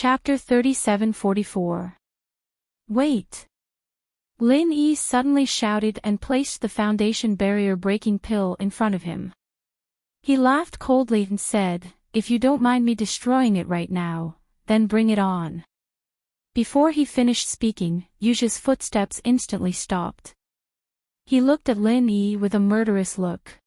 Chapter 3744. Wait! Lin Yi suddenly shouted and placed the foundation barrier-breaking pill in front of him. He laughed coldly and said, "If you don't mind me destroying it right now, then bring it on." Before he finished speaking, Yuzha's footsteps instantly stopped. He looked at Lin Yi with a murderous look.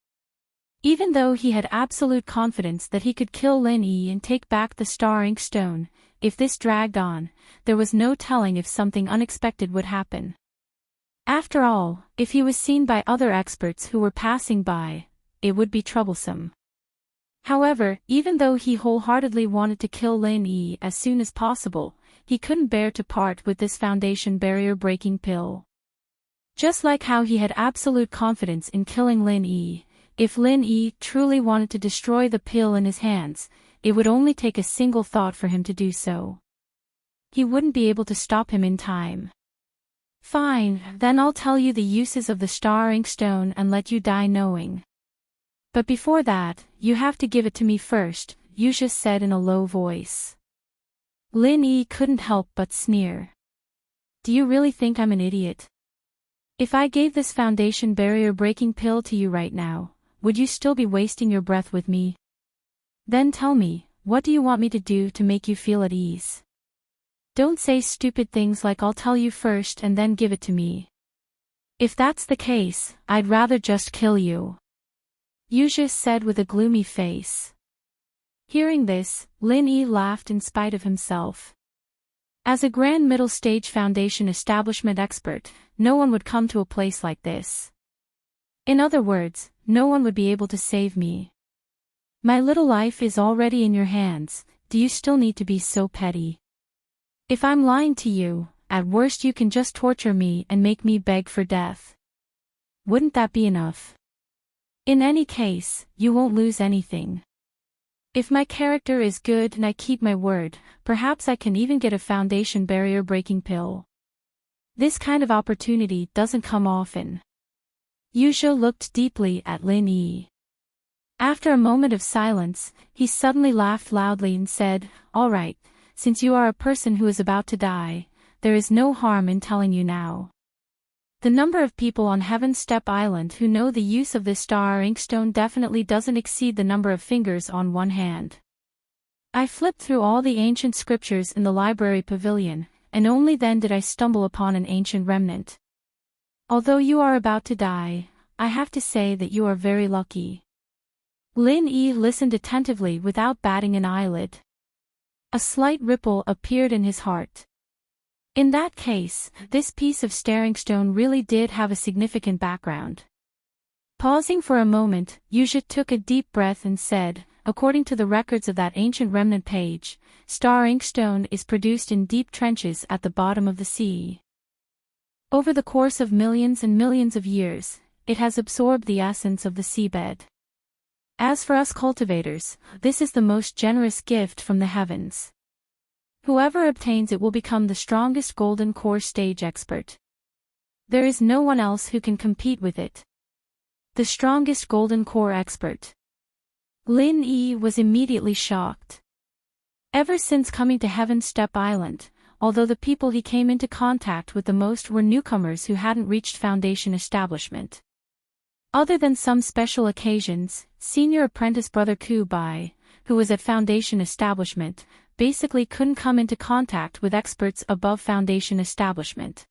Even though he had absolute confidence that he could kill Lin Yi and take back the Star Ink Stone, if this dragged on, there was no telling if something unexpected would happen. After all, if he was seen by other experts who were passing by, it would be troublesome. However, even though he wholeheartedly wanted to kill Lin Yi as soon as possible, he couldn't bear to part with this foundation barrier-breaking pill. Just like how he had absolute confidence in killing Lin Yi, if Lin Yi truly wanted to destroy the pill in his hands, it would only take a single thought for him to do so. He wouldn't be able to stop him in time. Fine, then I'll tell you the uses of the Star Ink Stone and let you die knowing. But before that, you have to give it to me first, Yuzha said in a low voice. Lin Yi couldn't help but sneer. Do you really think I'm an idiot? If I gave this foundation barrier-breaking pill to you right now, would you still be wasting your breath with me? Then tell me, what do you want me to do to make you feel at ease? Don't say stupid things like I'll tell you first and then give it to me. If that's the case, I'd rather just kill you. Yuzha said with a gloomy face. Hearing this, Lin Yi laughed in spite of himself. As a grand middle stage foundation establishment expert, no one would come to a place like this. In other words, no one would be able to save me. My little life is already in your hands, do you still need to be so petty? If I'm lying to you, at worst you can just torture me and make me beg for death. Wouldn't that be enough? In any case, you won't lose anything. If my character is good and I keep my word, perhaps I can even get a foundation barrier-breaking pill. This kind of opportunity doesn't come often. Yuzha looked deeply at Lin Yi. After a moment of silence, he suddenly laughed loudly and said, "All right, since you are a person who is about to die, there is no harm in telling you now. The number of people on Heaven's Step Island who know the use of this Star Ink Stone definitely doesn't exceed the number of fingers on one hand. I flipped through all the ancient scriptures in the library pavilion, and only then did I stumble upon an ancient remnant. Although you are about to die, I have to say that you are very lucky." Lin Yi listened attentively without batting an eyelid. A slight ripple appeared in his heart. In that case, this piece of staring stone really did have a significant background. Pausing for a moment, Yuzha took a deep breath and said, "According to the records of that ancient remnant page, Star Ink Stone is produced in deep trenches at the bottom of the sea. Over the course of millions and millions of years, it has absorbed the essence of the seabed. As for us cultivators, this is the most generous gift from the heavens. Whoever obtains it will become the strongest golden core stage expert. There is no one else who can compete with it. The strongest golden core expert." Lin Yi was immediately shocked. Ever since coming to Heaven's Step Island, although the people he came into contact with the most were newcomers who hadn't reached foundation establishment. Other than some special occasions, senior apprentice brother Kubai, who was at foundation establishment, basically couldn't come into contact with experts above foundation establishment.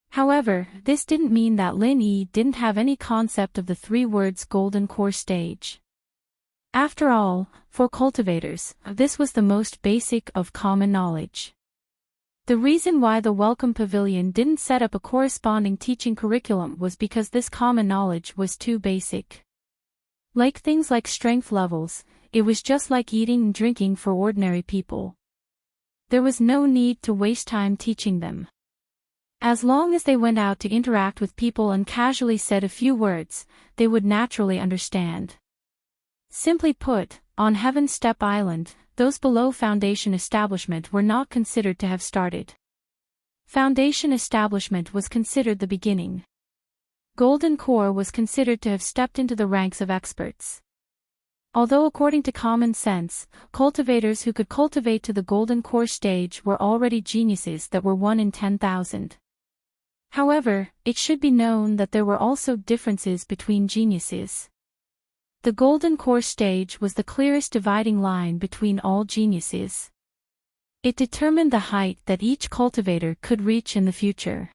However, this didn't mean that Lin Yi didn't have any concept of the 3 words golden core stage. After all, for cultivators, this was the most basic of common knowledge. The reason why the Welcome Pavilion didn't set up a corresponding teaching curriculum was because this common knowledge was too basic. Like things like strength levels, it was just like eating and drinking for ordinary people. There was no need to waste time teaching them. As long as they went out to interact with people and casually said a few words, they would naturally understand. Simply put, on Heaven's Step Island, those below foundation establishment were not considered to have started. Foundation establishment was considered the beginning. Golden Core was considered to have stepped into the ranks of experts. Although according to common sense, cultivators who could cultivate to the golden core stage were already geniuses that were 1 in 10,000. However, it should be known that there were also differences between geniuses. The golden core stage was the clearest dividing line between all geniuses. It determined the height that each cultivator could reach in the future.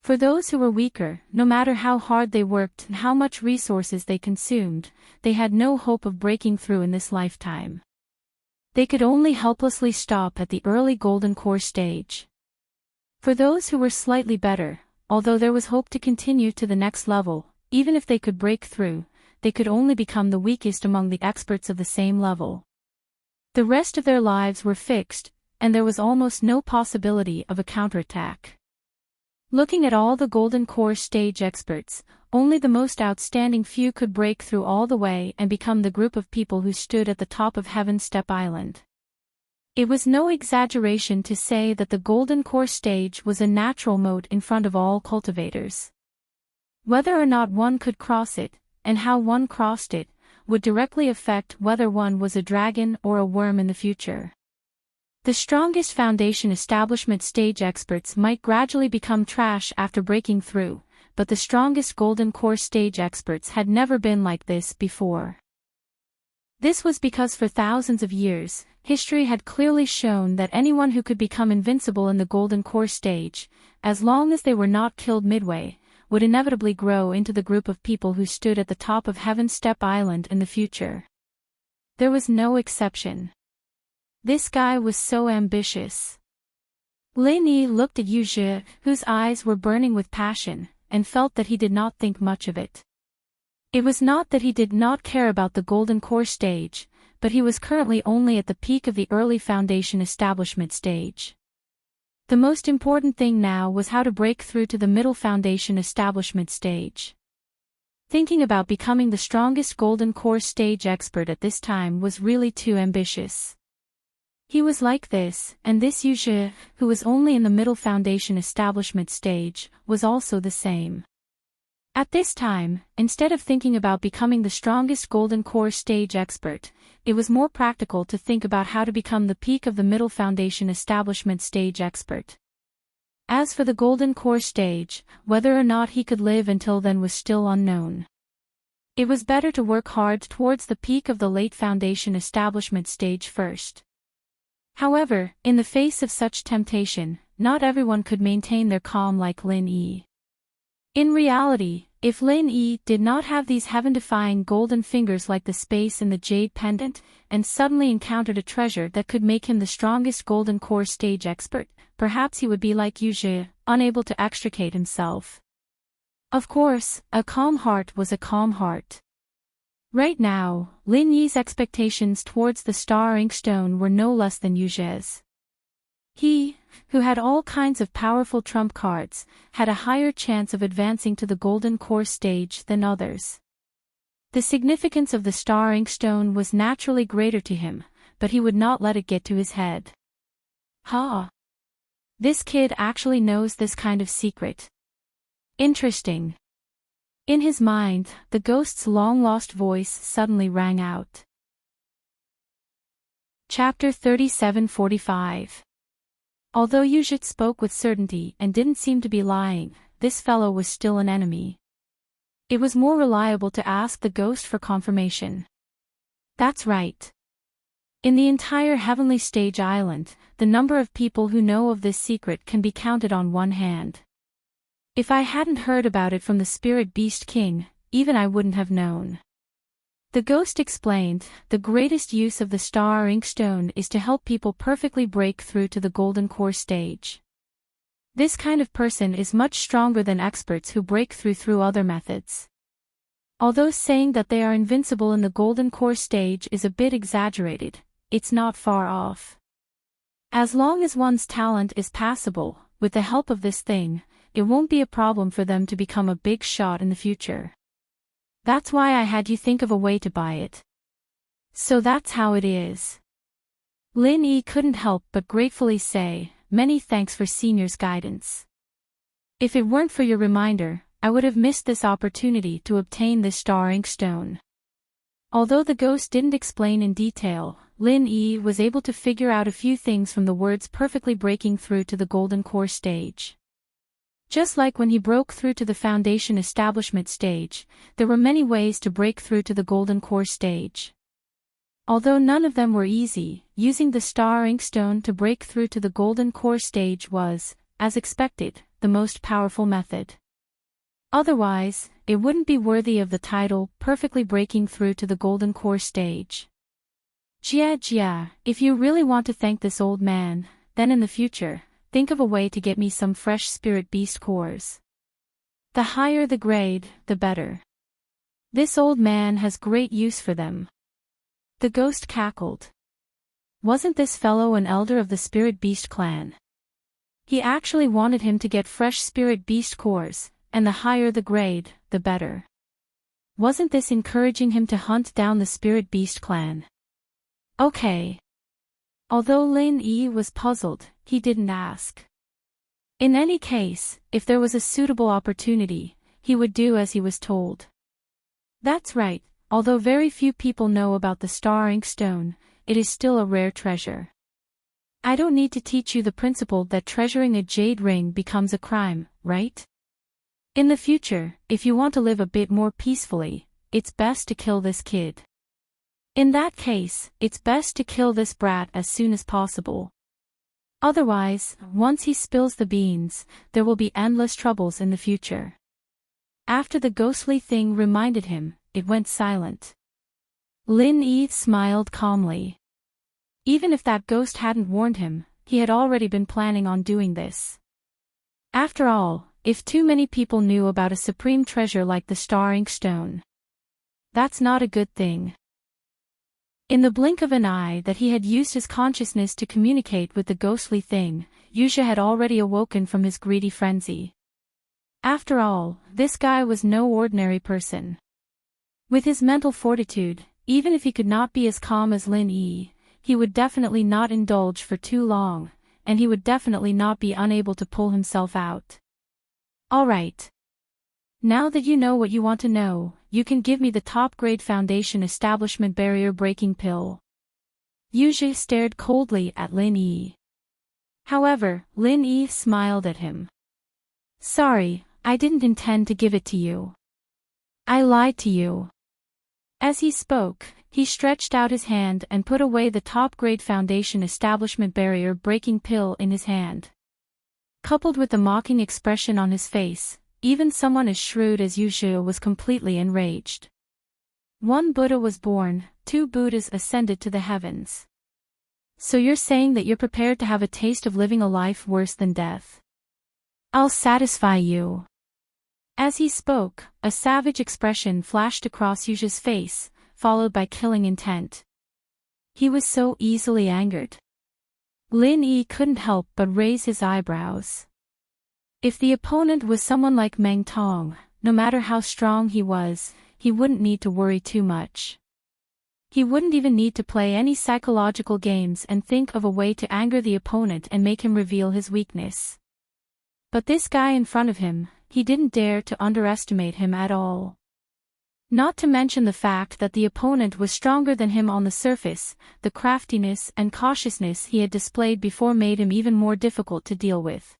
For those who were weaker, no matter how hard they worked and how much resources they consumed, they had no hope of breaking through in this lifetime. They could only helplessly stop at the early golden core stage. For those who were slightly better, although there was hope to continue to the next level, even if they could break through, they could only become the weakest among the experts of the same level. The rest of their lives were fixed, and there was almost no possibility of a counterattack. Looking at all the golden core stage experts, only the most outstanding few could break through all the way and become the group of people who stood at the top of Heaven's Step Island. It was no exaggeration to say that the golden core stage was a natural moat in front of all cultivators. Whether or not one could cross it, and how one crossed it, would directly affect whether one was a dragon or a worm in the future. The strongest foundation establishment stage experts might gradually become trash after breaking through, but the strongest golden core stage experts had never been like this before. This was because for thousands of years, history had clearly shown that anyone who could become invincible in the golden core stage, as long as they were not killed midway, would inevitably grow into the group of people who stood at the top of Heaven's Step Island in the future. There was no exception. This guy was so ambitious. Lin Yi looked at Yu Zhi, whose eyes were burning with passion, and felt that he did not think much of it. It was not that he did not care about the golden core stage, but he was currently only at the peak of the early foundation establishment stage. The most important thing now was how to break through to the middle foundation establishment stage. Thinking about becoming the strongest golden core stage expert at this time was really too ambitious. He was like this, and this Yu Zhi, who was only in the middle foundation establishment stage, was also the same. At this time, instead of thinking about becoming the strongest golden core stage expert, it was more practical to think about how to become the peak of the middle foundation establishment stage expert. As for the golden core stage, whether or not he could live until then was still unknown. It was better to work hard towards the peak of the late foundation establishment stage first. However, in the face of such temptation, not everyone could maintain their calm like Lin Yi. In reality, if Lin Yi did not have these heaven-defying golden fingers like the space in the jade pendant, and suddenly encountered a treasure that could make him the strongest golden core stage expert, perhaps he would be like Yu Zhi, unable to extricate himself. Of course, a calm heart was a calm heart. Right now, Lin Yi's expectations towards the star inkstone were no less than Yu Zhi's. He, who had all kinds of powerful trump cards, had a higher chance of advancing to the golden core stage than others. The significance of the star inkstone was naturally greater to him, but he would not let it get to his head. Ha! This kid actually knows this kind of secret. Interesting. In his mind, the ghost's long-lost voice suddenly rang out. Chapter 37:45. Although Yu Zhi spoke with certainty and didn't seem to be lying, this fellow was still an enemy. It was more reliable to ask the ghost for confirmation. That's right. In the entire Heavenly Stage Island, the number of people who know of this secret can be counted on one hand. If I hadn't heard about it from the Spirit Beast King, even I wouldn't have known. The ghost explained, the greatest use of the star inkstone is to help people perfectly break through to the golden core stage. This kind of person is much stronger than experts who break through other methods. Although saying that they are invincible in the golden core stage is a bit exaggerated, it's not far off. As long as one's talent is passable, with the help of this thing, it won't be a problem for them to become a big shot in the future. That's why I had you think of a way to buy it. So that's how it is. Lin Yi couldn't help but gratefully say, many thanks for Senior's guidance. If it weren't for your reminder, I would have missed this opportunity to obtain this star inkstone. Although the ghost didn't explain in detail, Lin Yi was able to figure out a few things from the words perfectly breaking through to the golden core stage. Just like when he broke through to the foundation establishment stage, there were many ways to break through to the golden core stage. Although none of them were easy, using the star inkstone to break through to the golden core stage was, as expected, the most powerful method. Otherwise, it wouldn't be worthy of the title, perfectly breaking through to the golden core stage. Jia, if you really want to thank this old man, then in the future, think of a way to get me some fresh spirit beast cores. The higher the grade, the better. This old man has great use for them. The ghost cackled. Wasn't this fellow an elder of the spirit beast clan? He actually wanted him to get fresh spirit beast cores, and the higher the grade, the better. Wasn't this encouraging him to hunt down the spirit beast clan? Okay. Although Lin Yi was puzzled, he didn't ask. In any case, if there was a suitable opportunity, he would do as he was told. That's right, although very few people know about the star inkstone, it is still a rare treasure. I don't need to teach you the principle that treasuring a jade ring becomes a crime, right? In the future, if you want to live a bit more peacefully, it's best to kill this kid. In that case, it's best to kill this brat as soon as possible. Otherwise, once he spills the beans, there will be endless troubles in the future. After the ghostly thing reminded him, it went silent. Lin Yi smiled calmly. Even if that ghost hadn't warned him, he had already been planning on doing this. After all, if too many people knew about a supreme treasure like the star inkstone, that's not a good thing. In the blink of an eye that he had used his consciousness to communicate with the ghostly thing, Yuzha had already awoken from his greedy frenzy. After all, this guy was no ordinary person. With his mental fortitude, even if he could not be as calm as Lin Yi, he would definitely not indulge for too long, and he would definitely not be unable to pull himself out. Alright. Now that you know what you want to know, you can give me the top-grade foundation establishment barrier-breaking pill. Yuzha stared coldly at Lin Yi. However, Lin Yi smiled at him. Sorry, I didn't intend to give it to you. I lied to you. As he spoke, he stretched out his hand and put away the top-grade foundation establishment barrier-breaking pill in his hand. Coupled with the mocking expression on his face, even someone as shrewd as Yuzha was completely enraged. One Buddha was born, 2 Buddhas ascended to the heavens. So you're saying that you're prepared to have a taste of living a life worse than death? I'll satisfy you. As he spoke, a savage expression flashed across Yuzha's face, followed by killing intent. He was so easily angered. Lin Yi couldn't help but raise his eyebrows. If the opponent was someone like Meng Tong, no matter how strong he was, he wouldn't need to worry too much. He wouldn't even need to play any psychological games and think of a way to anger the opponent and make him reveal his weakness. But this guy in front of him, he didn't dare to underestimate him at all. Not to mention the fact that the opponent was stronger than him on the surface, the craftiness and cautiousness he had displayed before made him even more difficult to deal with.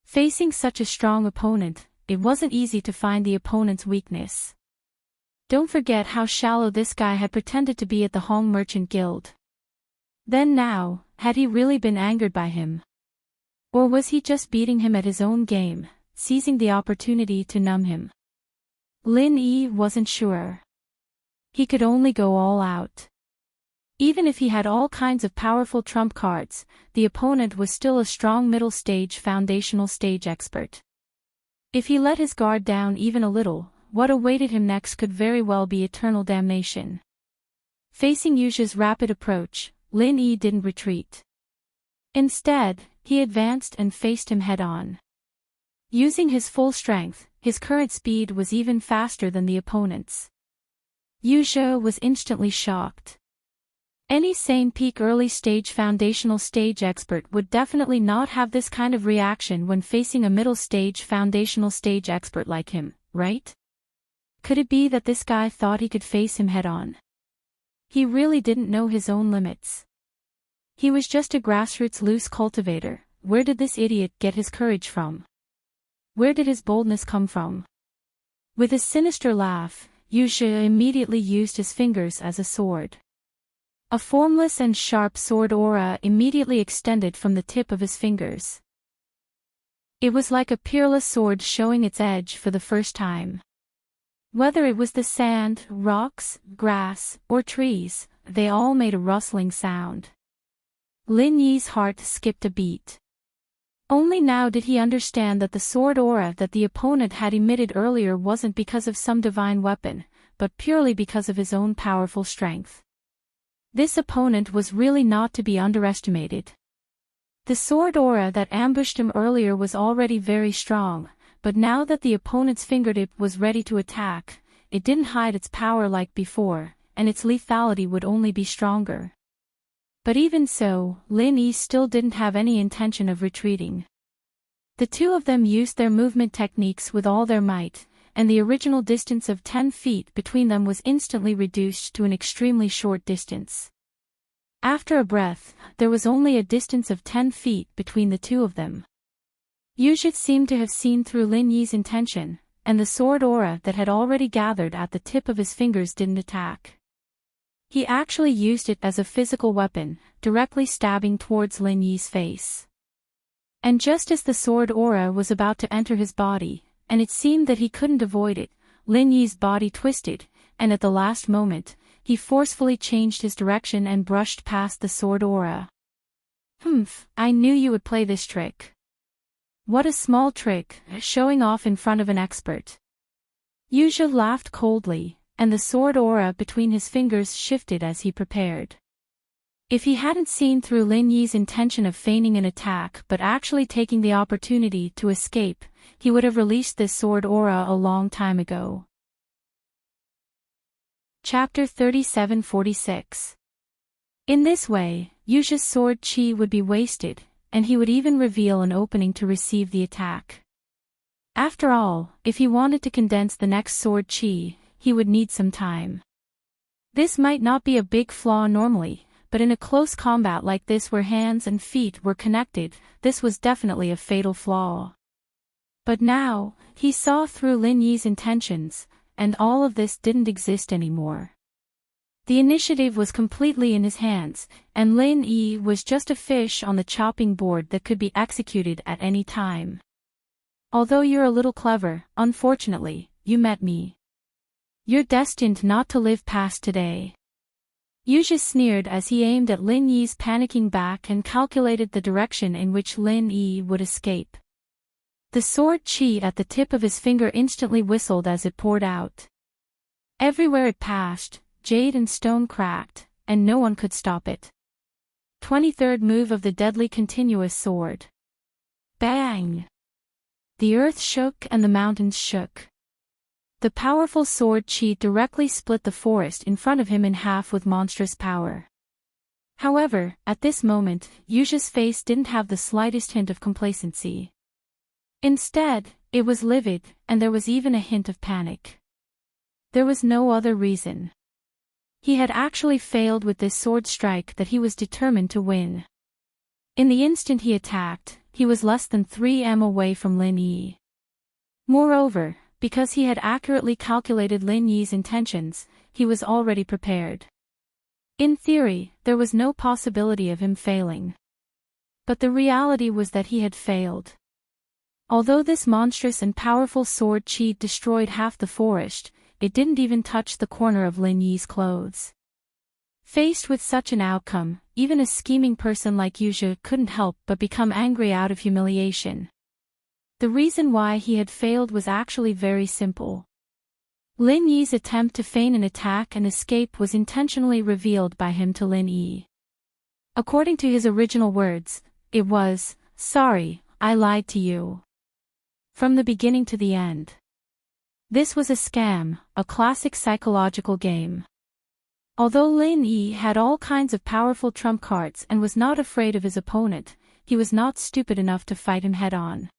Facing such a strong opponent, it wasn't easy to find the opponent's weakness. Don't forget how shallow this guy had pretended to be at the Hong Merchant Guild. Then now, had he really been angered by him? Or was he just beating him at his own game, seizing the opportunity to numb him? Lin Yi wasn't sure. He could only go all out. Even if he had all kinds of powerful trump cards, the opponent was still a strong middle stage foundational stage expert. If he let his guard down even a little, what awaited him next could very well be eternal damnation. Facing Yuzha's rapid approach, Lin Yi didn't retreat. Instead, he advanced and faced him head-on. Using his full strength, his current speed was even faster than the opponent's. Yuzha was instantly shocked. Any sane peak early stage foundational stage expert would definitely not have this kind of reaction when facing a middle stage foundational stage expert like him, right? Could it be that this guy thought he could face him head-on? He really didn't know his own limits. He was just a grassroots loose cultivator. Where did this idiot get his courage from? Where did his boldness come from? With a sinister laugh, Yuzha immediately used his fingers as a sword. A formless and sharp sword aura immediately extended from the tip of his fingers. It was like a peerless sword showing its edge for the first time. Whether it was the sand, rocks, grass, or trees, they all made a rustling sound. Lin Yi's heart skipped a beat. Only now did he understand that the sword aura that the opponent had emitted earlier wasn't because of some divine weapon, but purely because of his own powerful strength. This opponent was really not to be underestimated. The sword aura that ambushed him earlier was already very strong, but now that the opponent's fingertip was ready to attack, it didn't hide its power like before, and its lethality would only be stronger. But even so, Lin Yi still didn't have any intention of retreating. The two of them used their movement techniques with all their might, and the original distance of 10 feet between them was instantly reduced to an extremely short distance. After a breath, there was only a distance of 10 feet between the two of them. Yuzha seemed to have seen through Lin Yi's intention, and the sword aura that had already gathered at the tip of his fingers didn't attack. He actually used it as a physical weapon, directly stabbing towards Lin Yi's face. And just as the sword aura was about to enter his body, and it seemed that he couldn't avoid it, Lin Yi's body twisted, and at the last moment, he forcefully changed his direction and brushed past the sword aura. I knew you would play this trick. What a small trick, showing off in front of an expert. Yuzha laughed coldly, and the sword aura between his fingers shifted as he prepared. If he hadn't seen through Lin Yi's intention of feigning an attack but actually taking the opportunity to escape, he would have released this sword aura a long time ago. Chapter 3746. In this way, Yuzha's sword chi would be wasted, and he would even reveal an opening to receive the attack. After all, if he wanted to condense the next sword chi, he would need some time. This might not be a big flaw normally, but in a close combat like this where hands and feet were connected, this was definitely a fatal flaw. But now, he saw through Lin Yi's intentions, and all of this didn't exist anymore. The initiative was completely in his hands, and Lin Yi was just a fish on the chopping board that could be executed at any time. Although you're a little clever, unfortunately, you met me. You're destined not to live past today. Yuzha sneered as he aimed at Lin Yi's panicking back and calculated the direction in which Lin Yi would escape. The sword chi at the tip of his finger instantly whistled as it poured out. Everywhere it passed, jade and stone cracked, and no one could stop it. 23rd move of the deadly continuous sword. Bang! The earth shook and the mountains shook. The powerful sword chi directly split the forest in front of him in half with monstrous power. However, at this moment, Yuzha's face didn't have the slightest hint of complacency. Instead, it was livid, and there was even a hint of panic. There was no other reason. He had actually failed with this sword strike that he was determined to win. In the instant he attacked, he was less than 3 m away from Lin Yi. Moreover, because he had accurately calculated Lin Yi's intentions, he was already prepared. In theory, there was no possibility of him failing. But the reality was that he had failed. Although this monstrous and powerful sword chi destroyed half the forest, it didn't even touch the corner of Lin Yi's clothes. Faced with such an outcome, even a scheming person like Yuzha couldn't help but become angry out of humiliation. The reason why he had failed was actually very simple. Lin Yi's attempt to feign an attack and escape was intentionally revealed by him to Lin Yi. According to his original words, it was, "Sorry, I lied to you." From the beginning to the end. This was a scam, a classic psychological game. Although Lin Yi had all kinds of powerful trump cards and was not afraid of his opponent, he was not stupid enough to fight him head-on.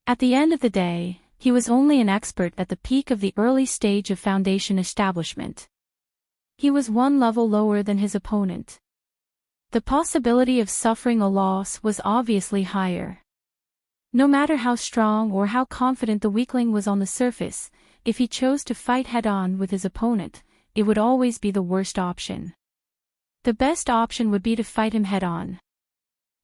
At the end of the day, he was only an expert at the peak of the early stage of foundation establishment. He was one level lower than his opponent. The possibility of suffering a loss was obviously higher. No matter how strong or how confident the weakling was on the surface, if he chose to fight head-on with his opponent, it would always be the worst option. The best option would be to fight him head-on.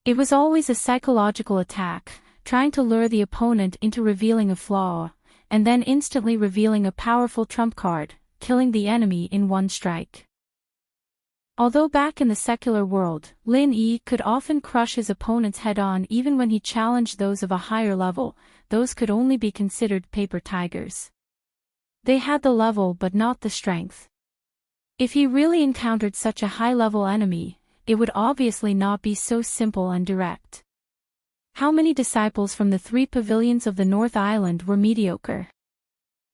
It was always a psychological attack, trying to lure the opponent into revealing a flaw, and then instantly revealing a powerful trump card, killing the enemy in one strike. Although back in the secular world, Lin Yi could often crush his opponents head-on even when he challenged those of a higher level, those could only be considered paper tigers. They had the level but not the strength. If he really encountered such a high-level enemy, it would obviously not be so simple and direct. How many disciples from the 3 pavilions of the North Island were mediocre?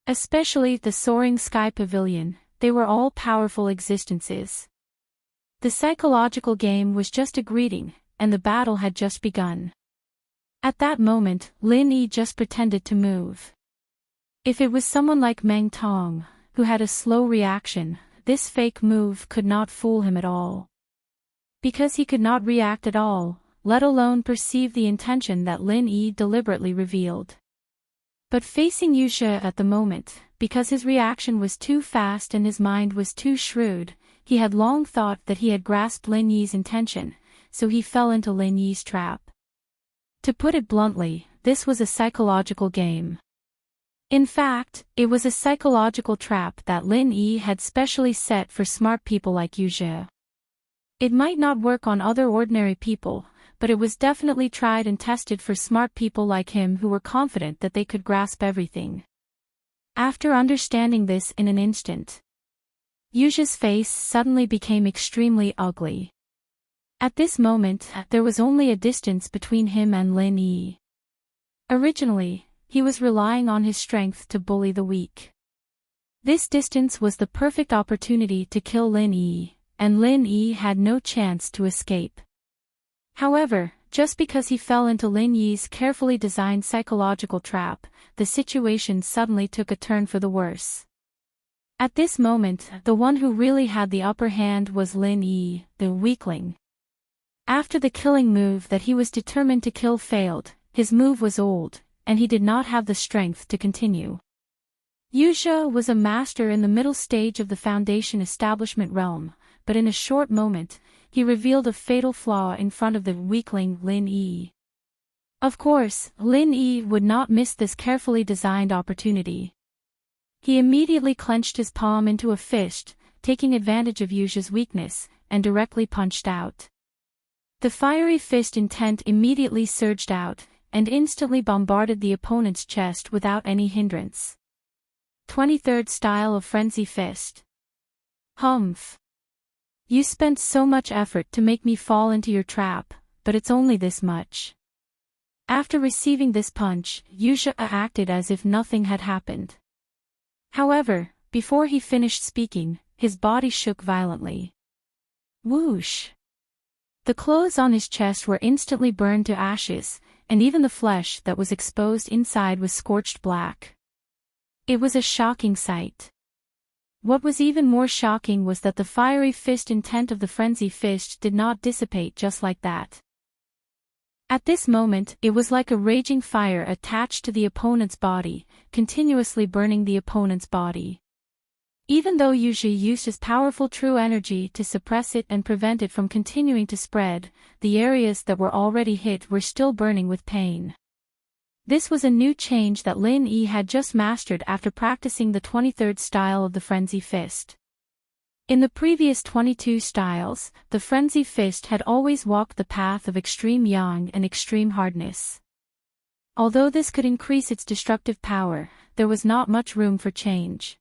Especially the Soaring Sky Pavilion, they were all powerful existences. The psychological game was just a greeting, and the battle had just begun. At that moment, Lin Yi just pretended to move. If it was someone like Meng Tong, who had a slow reaction, this fake move could not fool him at all. Because he could not react at all, let alone perceive the intention that Lin Yi deliberately revealed. But facing Yuzhe at the moment, because his reaction was too fast and his mind was too shrewd, he had long thought that he had grasped Lin Yi's intention, so he fell into Lin Yi's trap. To put it bluntly, this was a psychological game. In fact, it was a psychological trap that Lin Yi had specially set for smart people like Yuzhe. It might not work on other ordinary people, but it was definitely tried and tested for smart people like him who were confident that they could grasp everything. After understanding this in an instant, Yuzhe's face suddenly became extremely ugly. At this moment, there was only a distance between him and Lin Yi. Originally, he was relying on his strength to bully the weak. This distance was the perfect opportunity to kill Lin Yi, and Lin Yi had no chance to escape. However, just because he fell into Lin Yi's carefully designed psychological trap, the situation suddenly took a turn for the worse. At this moment, the one who really had the upper hand was Lin Yi, the weakling. After the killing move that he was determined to kill failed, his move was old, and he did not have the strength to continue. Yuzhe was a master in the middle stage of the foundation establishment realm, but in a short moment, he revealed a fatal flaw in front of the weakling Lin Yi. Of course, Lin Yi would not miss this carefully designed opportunity. He immediately clenched his palm into a fist, taking advantage of Yuzhe's weakness, and directly punched out. The fiery fist intent immediately surged out, and instantly bombarded the opponent's chest without any hindrance. 23rd Style of Frenzy Fist. Humph. You spent so much effort to make me fall into your trap, but it's only this much. After receiving this punch, Yuzhe acted as if nothing had happened. However, before he finished speaking, his body shook violently. Whoosh! The clothes on his chest were instantly burned to ashes, and even the flesh that was exposed inside was scorched black. It was a shocking sight. What was even more shocking was that the fiery fist intent of the frenzy fist did not dissipate just like that. At this moment, it was like a raging fire attached to the opponent's body, continuously burning the opponent's body. Even though Yuzhe used his powerful true energy to suppress it and prevent it from continuing to spread, the areas that were already hit were still burning with pain. This was a new change that Lin Yi had just mastered after practicing the 23rd style of the Frenzy Fist. In the previous 22 styles, the Frenzy Fist had always walked the path of extreme yang and extreme hardness. Although this could increase its destructive power, there was not much room for change.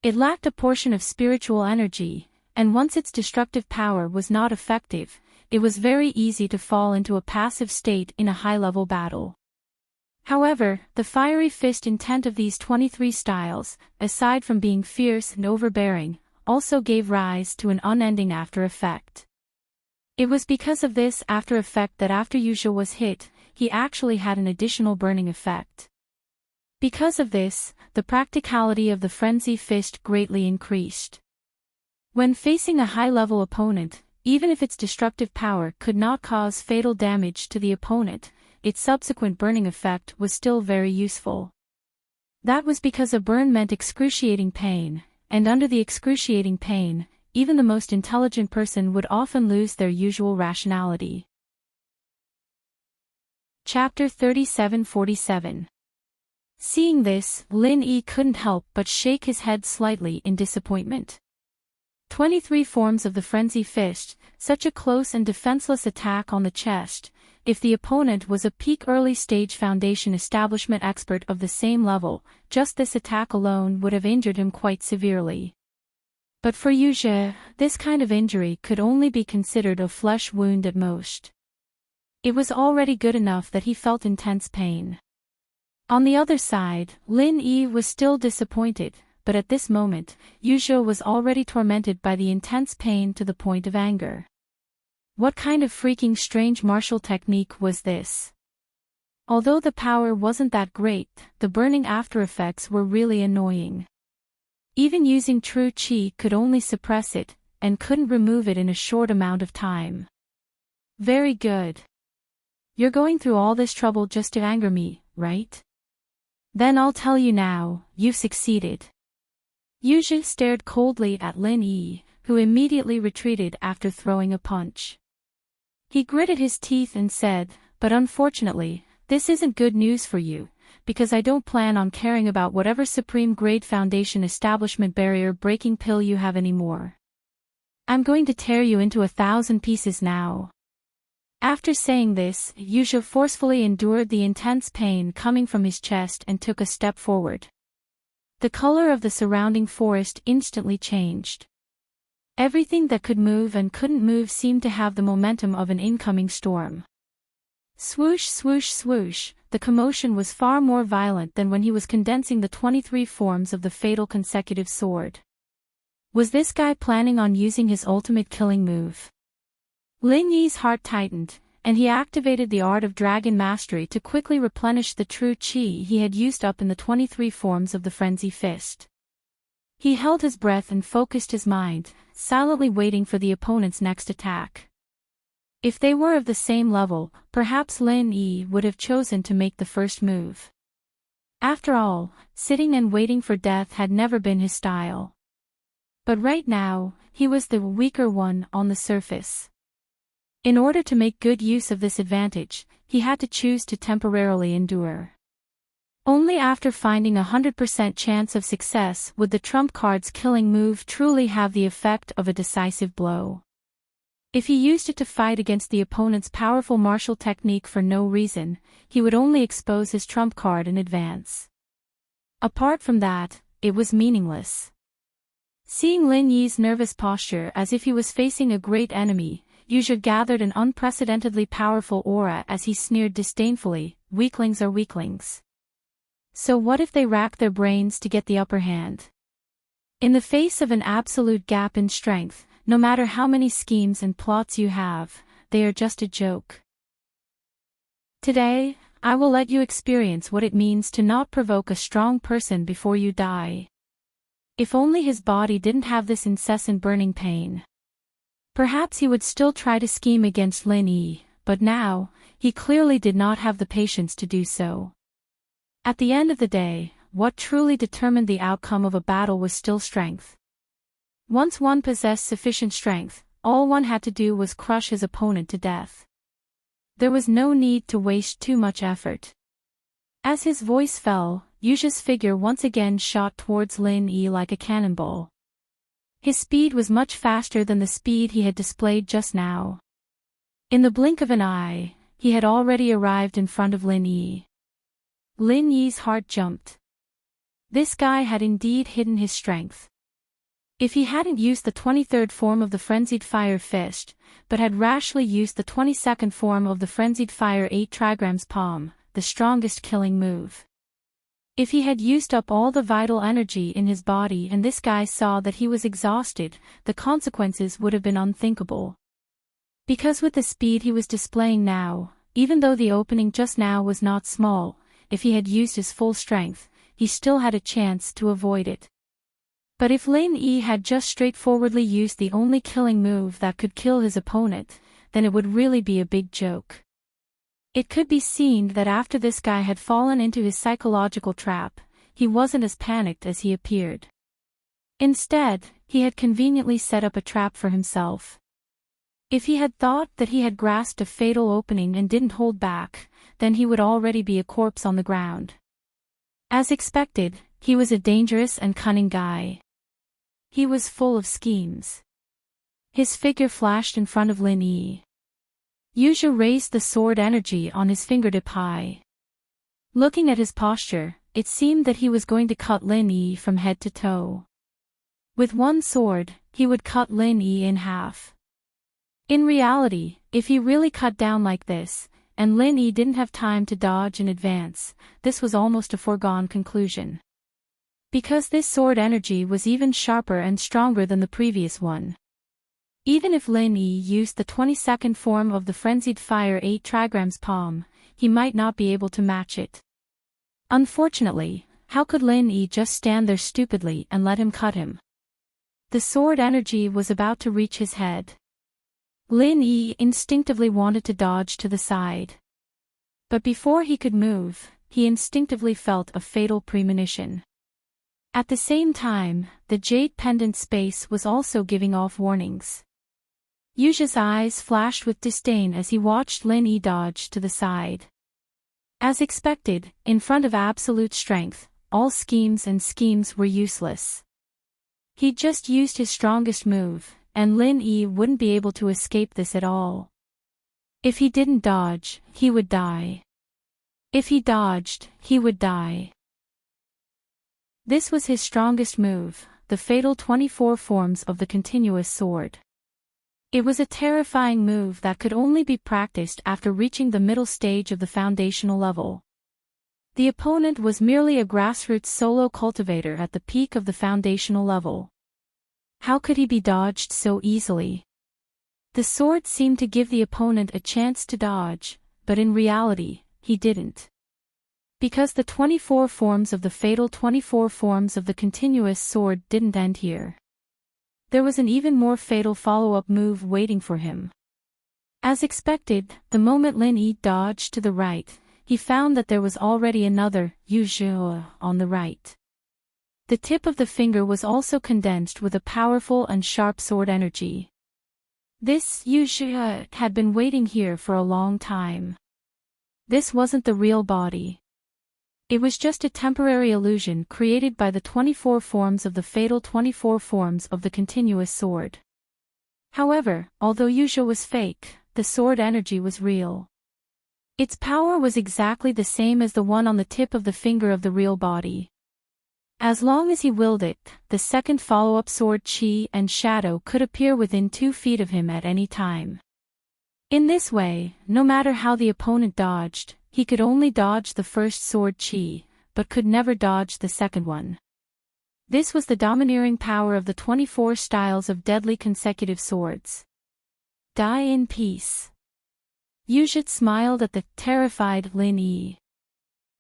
It lacked a portion of spiritual energy, and once its destructive power was not effective, it was very easy to fall into a passive state in a high-level battle. However, the fiery fist intent of these 23 styles, aside from being fierce and overbearing, also gave rise to an unending after effect. It was because of this after effect that after Yuzhe was hit, he actually had an additional burning effect. Because of this, the practicality of the frenzy fist greatly increased. When facing a high-level opponent, even if its destructive power could not cause fatal damage to the opponent, its subsequent burning effect was still very useful. That was because a burn meant excruciating pain, and under the excruciating pain, even the most intelligent person would often lose their usual rationality. Chapter 37-47. Seeing this, Lin Yi couldn't help but shake his head slightly in disappointment. 23 forms of the frenzy fist, such a close and defenseless attack on the chest. If the opponent was a peak early-stage foundation establishment expert of the same level, just this attack alone would have injured him quite severely. But for Yu Zhe, this kind of injury could only be considered a flesh wound at most. It was already good enough that he felt intense pain. On the other side, Lin Yi was still disappointed, but at this moment, Yu Zhe was already tormented by the intense pain to the point of anger. What kind of freaking strange martial technique was this? Although the power wasn't that great, the burning after-effects were really annoying. Even using true qi could only suppress it, and couldn't remove it in a short amount of time. Very good. You're going through all this trouble just to anger me, right? Then I'll tell you now, you've succeeded. Yu Zhe stared coldly at Lin Yi, who immediately retreated after throwing a punch. He gritted his teeth and said, "But unfortunately, this isn't good news for you, because I don't plan on caring about whatever supreme-grade foundation establishment barrier-breaking pill you have anymore. I'm going to tear you into 1,000 pieces now." After saying this, Yu Zhe forcefully endured the intense pain coming from his chest and took a step forward. The color of the surrounding forest instantly changed. Everything that could move and couldn't move seemed to have the momentum of an incoming storm. Swoosh, swoosh, swoosh, the commotion was far more violent than when he was condensing the 23 forms of the fatal consecutive sword. Was this guy planning on using his ultimate killing move? Lin Yi's heart tightened, and he activated the art of dragon mastery to quickly replenish the true qi he had used up in the 23 forms of the frenzy fist. He held his breath and focused his mind, silently waiting for the opponent's next attack. If they were of the same level, perhaps Lin Yi would have chosen to make the first move. After all, sitting and waiting for death had never been his style. But right now, he was the weaker one on the surface. In order to make good use of this advantage, he had to choose to temporarily endure. Only after finding 100% chance of success would the trump card's killing move truly have the effect of a decisive blow. If he used it to fight against the opponent's powerful martial technique for no reason, he would only expose his trump card in advance. Apart from that, it was meaningless. Seeing Lin Yi's nervous posture as if he was facing a great enemy, Yu Zhe gathered an unprecedentedly powerful aura as he sneered disdainfully, "Weaklings are weaklings. So what if they rack their brains to get the upper hand? In the face of an absolute gap in strength, no matter how many schemes and plots you have, they are just a joke. Today, I will let you experience what it means to not provoke a strong person before you die." If only his body didn't have this incessant burning pain. Perhaps he would still try to scheme against Lin Yi, but now, he clearly did not have the patience to do so. At the end of the day, what truly determined the outcome of a battle was still strength. Once one possessed sufficient strength, all one had to do was crush his opponent to death. There was no need to waste too much effort. As his voice fell, Yu Zhe's figure once again shot towards Lin Yi like a cannonball. His speed was much faster than the speed he had displayed just now. In the blink of an eye, he had already arrived in front of Lin Yi. Lin Yi's heart jumped. This guy had indeed hidden his strength. If he hadn't used the 23rd form of the Frenzied Fire Fist, but had rashly used the 22nd form of the Frenzied Fire 8 Trigrams Palm, the strongest killing move. If he had used up all the vital energy in his body and this guy saw that he was exhausted, the consequences would have been unthinkable. Because with the speed he was displaying now, even though the opening just now was not small, if he had used his full strength, he still had a chance to avoid it. But if Lin Yi had just straightforwardly used the only killing move that could kill his opponent, then it would really be a big joke. It could be seen that after this guy had fallen into his psychological trap, he wasn't as panicked as he appeared. Instead, he had conveniently set up a trap for himself. If he had thought that he had grasped a fatal opening and didn't hold back, then he would already be a corpse on the ground. As expected, he was a dangerous and cunning guy. He was full of schemes. His figure flashed in front of Lin Yi. Yuzha raised the sword energy on his fingertip high. Looking at his posture, it seemed that he was going to cut Lin Yi from head to toe. With one sword, he would cut Lin Yi in half. In reality, if he really cut down like this, and Lin Yi didn't have time to dodge in advance, this was almost a foregone conclusion. Because this sword energy was even sharper and stronger than the previous one. Even if Lin Yi used the 22nd form of the Frenzied Fire 8 Trigram's palm, he might not be able to match it. Unfortunately, how could Lin Yi just stand there stupidly and let him cut him? The sword energy was about to reach his head. Lin Yi instinctively wanted to dodge to the side. But before he could move, he instinctively felt a fatal premonition. At the same time, the jade pendant space was also giving off warnings. Yuzha's eyes flashed with disdain as he watched Lin Yi dodge to the side. As expected, in front of absolute strength, all schemes were useless. He just used his strongest move, and Lin Yi wouldn't be able to escape this at all. If he didn't dodge, he would die. If he dodged, he would die. This was his strongest move, the fatal 24 forms of the continuous sword. It was a terrifying move that could only be practiced after reaching the middle stage of the foundational level. The opponent was merely a grassroots solo cultivator at the peak of the foundational level. How could he be dodged so easily? The sword seemed to give the opponent a chance to dodge, but in reality, he didn't. Because the 24 forms of the fatal 24 forms of the continuous sword didn't end here. There was an even more fatal follow-up move waiting for him. As expected, the moment Lin Yi dodged to the right, he found that there was already another Yuzha on the right. The tip of the finger was also condensed with a powerful and sharp sword energy. This Yuzha had been waiting here for a long time. This wasn't the real body. It was just a temporary illusion created by the 24 forms of the fatal 24 forms of the continuous sword. However, although Yuzha was fake, the sword energy was real. Its power was exactly the same as the one on the tip of the finger of the real body. As long as he willed it, the second follow-up sword Qi and Shadow could appear within 2 feet of him at any time. In this way, no matter how the opponent dodged, he could only dodge the first sword Qi, but could never dodge the second one. This was the domineering power of the 24 styles of deadly consecutive swords. Die in peace. Yuzha smiled at the terrified Lin Yi.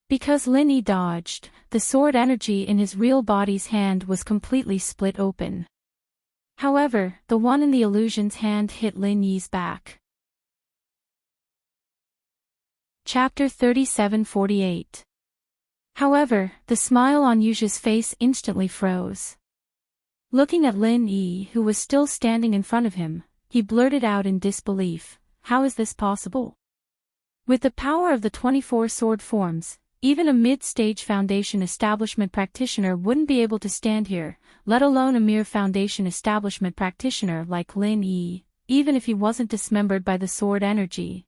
Because Lin Yi dodged, the sword energy in his real body's hand was completely split open. However, the one in the illusion's hand hit Lin Yi's back. Chapter 37:48. However, the smile on Yuzha's face instantly froze. Looking at Lin Yi, who was still standing in front of him, he blurted out in disbelief, "How is this possible? With the power of the 24 sword forms, even a mid-stage foundation establishment practitioner wouldn't be able to stand here, let alone a mere foundation establishment practitioner like Lin Yi, even if he wasn't dismembered by the sword energy."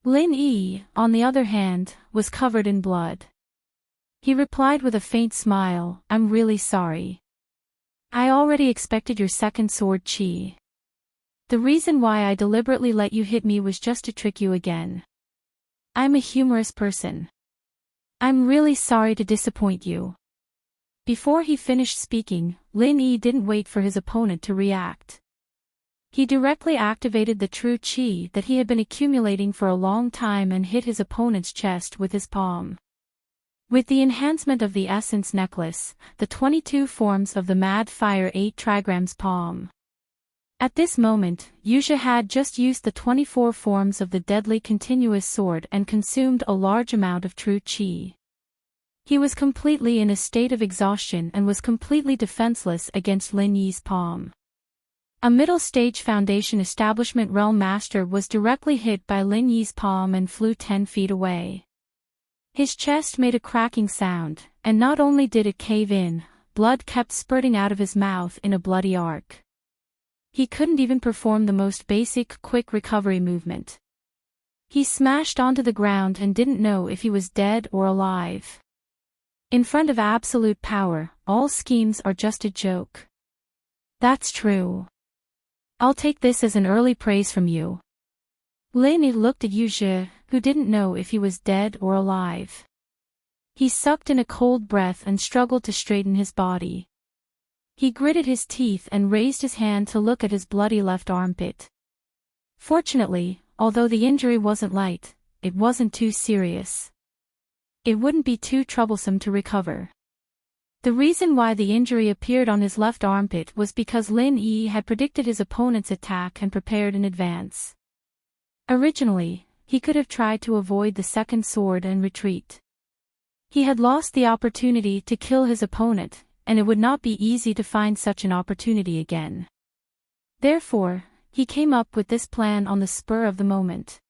Lin Yi, on the other hand, was covered in blood. He replied with a faint smile, "I'm really sorry. I already expected your second sword Qi. The reason why I deliberately let you hit me was just to trick you again. I'm a humorous person. I'm really sorry to disappoint you." Before he finished speaking, Lin Yi didn't wait for his opponent to react. He directly activated the true Qi that he had been accumulating for a long time and hit his opponent's chest with his palm. With the enhancement of the essence necklace, the 22 forms of the Mad Fire 8 trigrams palm. At this moment, Yuzha had just used the 24 forms of the deadly continuous sword and consumed a large amount of true chi. He was completely in a state of exhaustion and was completely defenseless against Lin Yi's palm. A middle-stage Foundation Establishment Realm Master was directly hit by Lin Yi's palm and flew 10 feet away. His chest made a cracking sound, and not only did it cave in, blood kept spurting out of his mouth in a bloody arc. He couldn't even perform the most basic quick recovery movement. He smashed onto the ground and didn't know if he was dead or alive. In front of absolute power, all schemes are just a joke. That's true. I'll take this as an early praise from you. Lin Yi looked at Yuzha, who didn't know if he was dead or alive. He sucked in a cold breath and struggled to straighten his body. He gritted his teeth and raised his hand to look at his bloody left armpit. Fortunately, although the injury wasn't light, it wasn't too serious. It wouldn't be too troublesome to recover. The reason why the injury appeared on his left armpit was because Lin Yi had predicted his opponent's attack and prepared in advance. Originally, he could have tried to avoid the second sword and retreat. He had lost the opportunity to kill his opponent, and it would not be easy to find such an opportunity again. Therefore, he came up with this plan on the spur of the moment.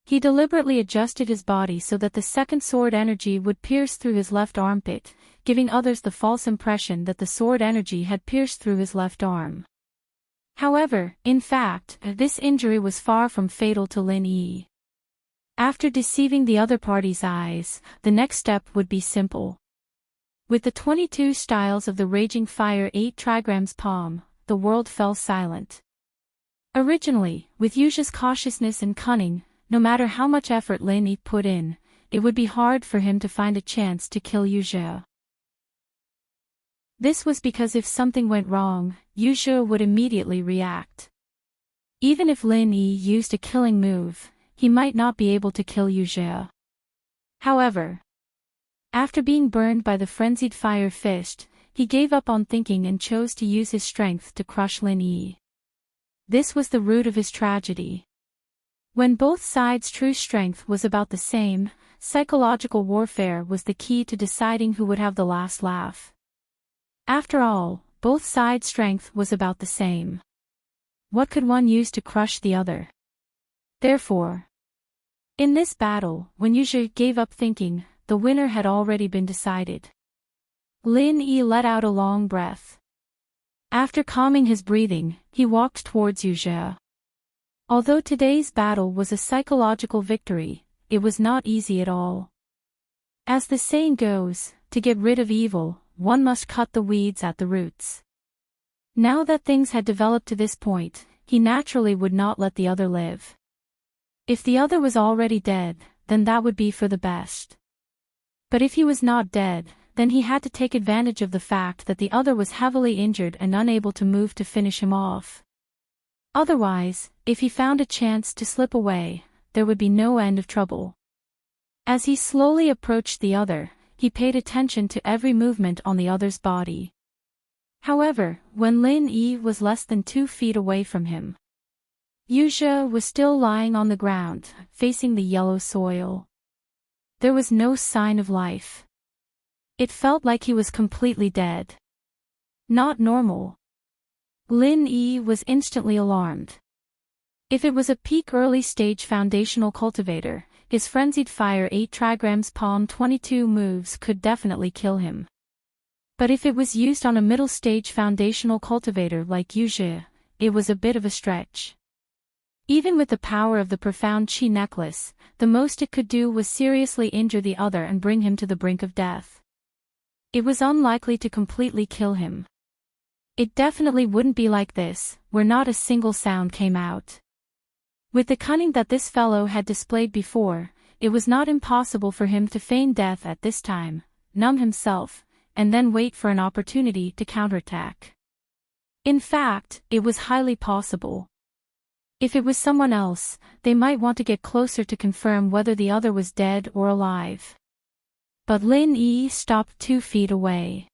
He deliberately adjusted his body so that the second sword energy would pierce through his left armpit, giving others the false impression that the sword energy had pierced through his left arm. However, in fact, this injury was far from fatal to Lin Yi. After deceiving the other party's eyes, the next step would be simple. With the 22 styles of the Raging Fire 8 trigrams palm, the world fell silent. Originally, with Yuzha's cautiousness and cunning, no matter how much effort Lin Yi put in, it would be hard for him to find a chance to kill Yuzha. This was because if something went wrong, Yuzha would immediately react. Even if Lin Yi used a killing move, he might not be able to kill Yuzha. However, after being burned by the frenzied fire fist, he gave up on thinking and chose to use his strength to crush Lin Yi. This was the root of his tragedy. When both sides' true strength was about the same, psychological warfare was the key to deciding who would have the last laugh. After all, both sides' strength was about the same. What could one use to crush the other? Therefore, in this battle, when Yuzha gave up thinking, the winner had already been decided. Lin Yi let out a long breath. After calming his breathing, he walked towards Yuzha. Although today's battle was a psychological victory, it was not easy at all. As the saying goes, to get rid of evil, one must cut the weeds at the roots. Now that things had developed to this point, he naturally would not let the other live. If the other was already dead, then that would be for the best. But if he was not dead, then he had to take advantage of the fact that the other was heavily injured and unable to move to finish him off. Otherwise, if he found a chance to slip away, there would be no end of trouble. As he slowly approached the other, he paid attention to every movement on the other's body. However, when Lin Yi was less than 2 feet away from him, Yuzha was still lying on the ground, facing the yellow soil. There was no sign of life. It felt like he was completely dead. Not normal. Lin Yi was instantly alarmed. If it was a peak early-stage foundational cultivator, his frenzied fire 8 trigrams palm 22 moves could definitely kill him. But if it was used on a middle-stage foundational cultivator like Yuzha, it was a bit of a stretch. Even with the power of the profound chi necklace, the most it could do was seriously injure the other and bring him to the brink of death. It was unlikely to completely kill him. It definitely wouldn't be like this, where not a single sound came out. With the cunning that this fellow had displayed before, it was not impossible for him to feign death at this time, numb himself, and then wait for an opportunity to counterattack. In fact, it was highly possible. If it was someone else, they might want to get closer to confirm whether the other was dead or alive. But Lin Yi stopped 2 feet away.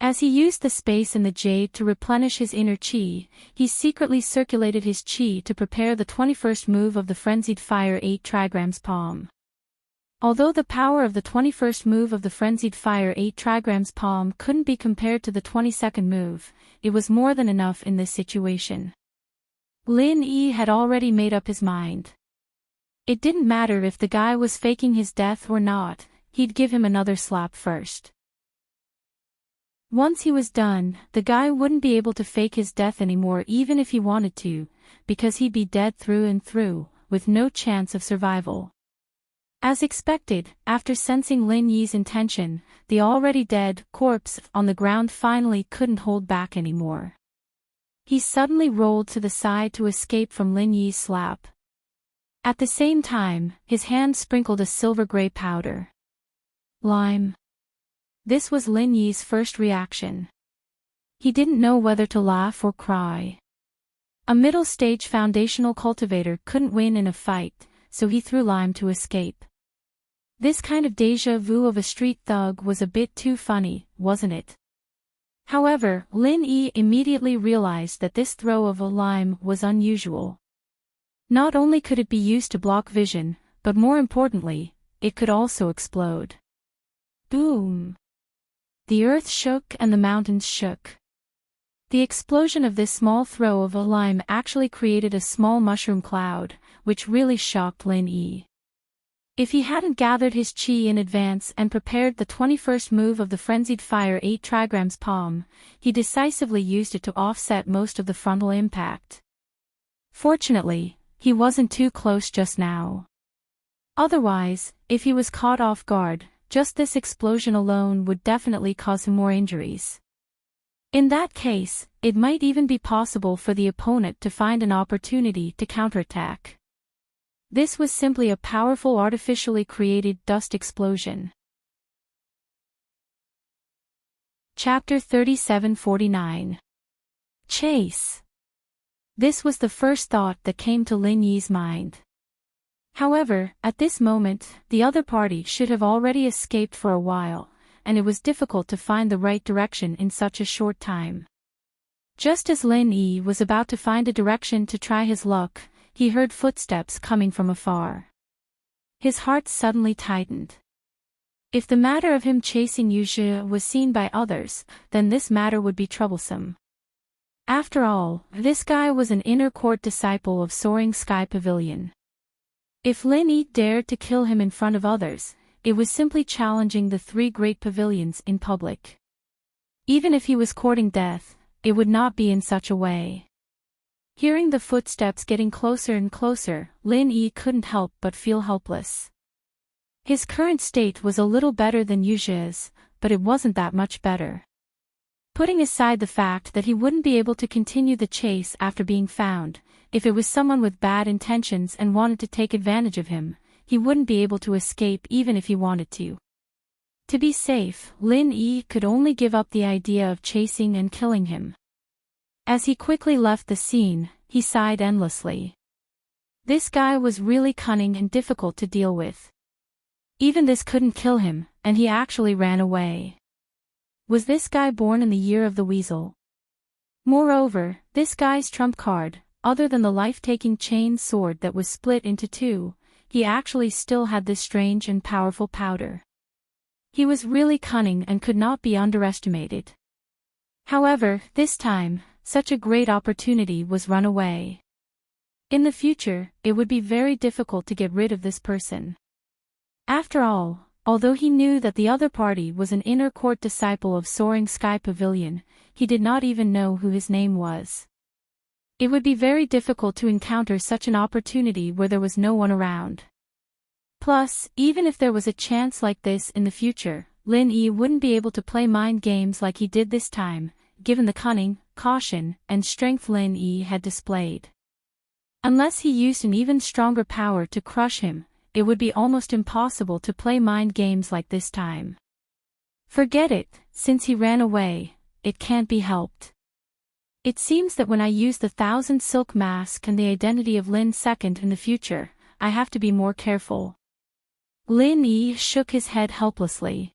As he used the space in the jade to replenish his inner chi, he secretly circulated his chi to prepare the 21st move of the Frenzied Fire 8 trigrams palm. Although the power of the 21st move of the Frenzied Fire 8 trigrams palm couldn't be compared to the 22nd move, it was more than enough in this situation. Lin Yi had already made up his mind. It didn't matter if the guy was faking his death or not, he'd give him another slap first. Once he was done, the guy wouldn't be able to fake his death anymore even if he wanted to, because he'd be dead through and through, with no chance of survival. As expected, after sensing Lin Yi's intention, the already dead corpse on the ground finally couldn't hold back anymore. He suddenly rolled to the side to escape from Lin Yi's slap. At the same time, his hand sprinkled a silver-gray powder. Lime. This was Lin Yi's first reaction. He didn't know whether to laugh or cry. A middle-stage foundational cultivator couldn't win in a fight, so he threw lime to escape. This kind of déjà vu of a street thug was a bit too funny, wasn't it? However, Lin Yi immediately realized that this throw of a lime was unusual. Not only could it be used to block vision, but more importantly, it could also explode. Boom! The earth shook and the mountains shook. The explosion of this small throw of a lime actually created a small mushroom cloud, which really shocked Lin Yi. If he hadn't gathered his chi in advance and prepared the 21st move of the Frenzied Fire 8 trigrams palm, he decisively used it to offset most of the frontal impact. Fortunately, he wasn't too close just now. Otherwise, if he was caught off guard, just this explosion alone would definitely cause him more injuries. In that case, it might even be possible for the opponent to find an opportunity to counterattack. This was simply a powerful artificially created dust explosion. Chapter 3749. Chase. This was the first thought that came to Lin Yi's mind. However, at this moment, the other party should have already escaped for a while, and it was difficult to find the right direction in such a short time. Just as Lin Yi was about to find a direction to try his luck, he heard footsteps coming from afar. His heart suddenly tightened. If the matter of him chasing Yuzhe was seen by others, then this matter would be troublesome. After all, this guy was an inner court disciple of Soaring Sky Pavilion. If Lin Yi dared to kill him in front of others, it was simply challenging the 3 great pavilions in public. Even if he was courting death, it would not be in such a way. Hearing the footsteps getting closer and closer, Lin Yi couldn't help but feel helpless. His current state was a little better than Yuzhe's, but it wasn't that much better. Putting aside the fact that he wouldn't be able to continue the chase after being found, if it was someone with bad intentions and wanted to take advantage of him, he wouldn't be able to escape even if he wanted to. To be safe, Lin Yi could only give up the idea of chasing and killing him. As he quickly left the scene, he sighed endlessly. This guy was really cunning and difficult to deal with. Even this couldn't kill him, and he actually ran away. Was this guy born in the year of the weasel? Moreover, this guy's trump card, other than the life-taking chain sword that was split into 2, he actually still had this strange and powerful powder. He was really cunning and could not be underestimated. However, this time, such a great opportunity was run away. In the future, it would be very difficult to get rid of this person. After all, although he knew that the other party was an inner court disciple of Soaring Sky Pavilion, he did not even know who his name was. It would be very difficult to encounter such an opportunity where there was no one around. Plus, even if there was a chance like this in the future, Lin Yi wouldn't be able to play mind games like he did this time, given the cunning, caution, and strength Lin Yi had displayed. Unless he used an even stronger power to crush him, it would be almost impossible to play mind games like this time. Forget it, since he ran away, it can't be helped. It seems that when I use the 1000 Silk Mask and the identity of Lin II in the future, I have to be more careful. Lin Yi shook his head helplessly.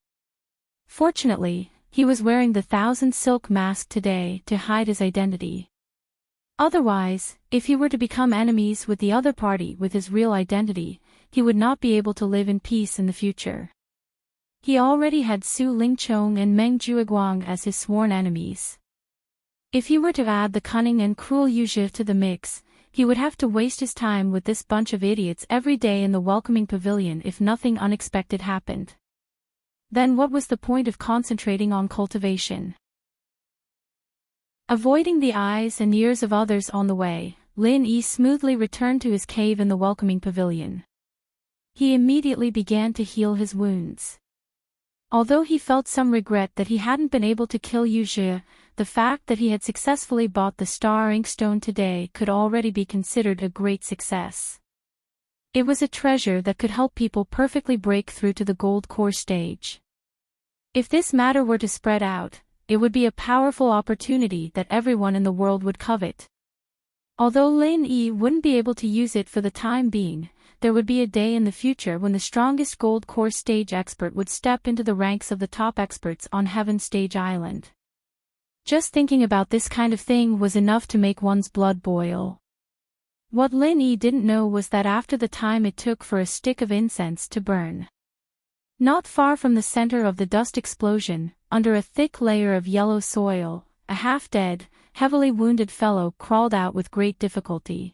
Fortunately, he was wearing the 1,000 silk mask today to hide his identity. Otherwise, if he were to become enemies with the other party with his real identity, he would not be able to live in peace in the future. He already had Su Lingchong and Meng Jueguang as his sworn enemies. If he were to add the cunning and cruel Yuzhi to the mix, he would have to waste his time with this bunch of idiots every day in the welcoming pavilion if nothing unexpected happened. Then what was the point of concentrating on cultivation? Avoiding the eyes and ears of others on the way, Lin Yi smoothly returned to his cave in the welcoming pavilion. He immediately began to heal his wounds. Although he felt some regret that he hadn't been able to kill Yuzhi, the fact that he had successfully bought the Star Inkstone today could already be considered a great success. It was a treasure that could help people perfectly break through to the gold core stage. If this matter were to spread out, it would be a powerful opportunity that everyone in the world would covet. Although Lin Yi wouldn't be able to use it for the time being, there would be a day in the future when the strongest gold core stage expert would step into the ranks of the top experts on Heaven Stage Island. Just thinking about this kind of thing was enough to make one's blood boil. What Lin Yi didn't know was that after the time it took for a stick of incense to burn. Not far from the center of the dust explosion, under a thick layer of yellow soil, a half-dead, heavily wounded fellow crawled out with great difficulty.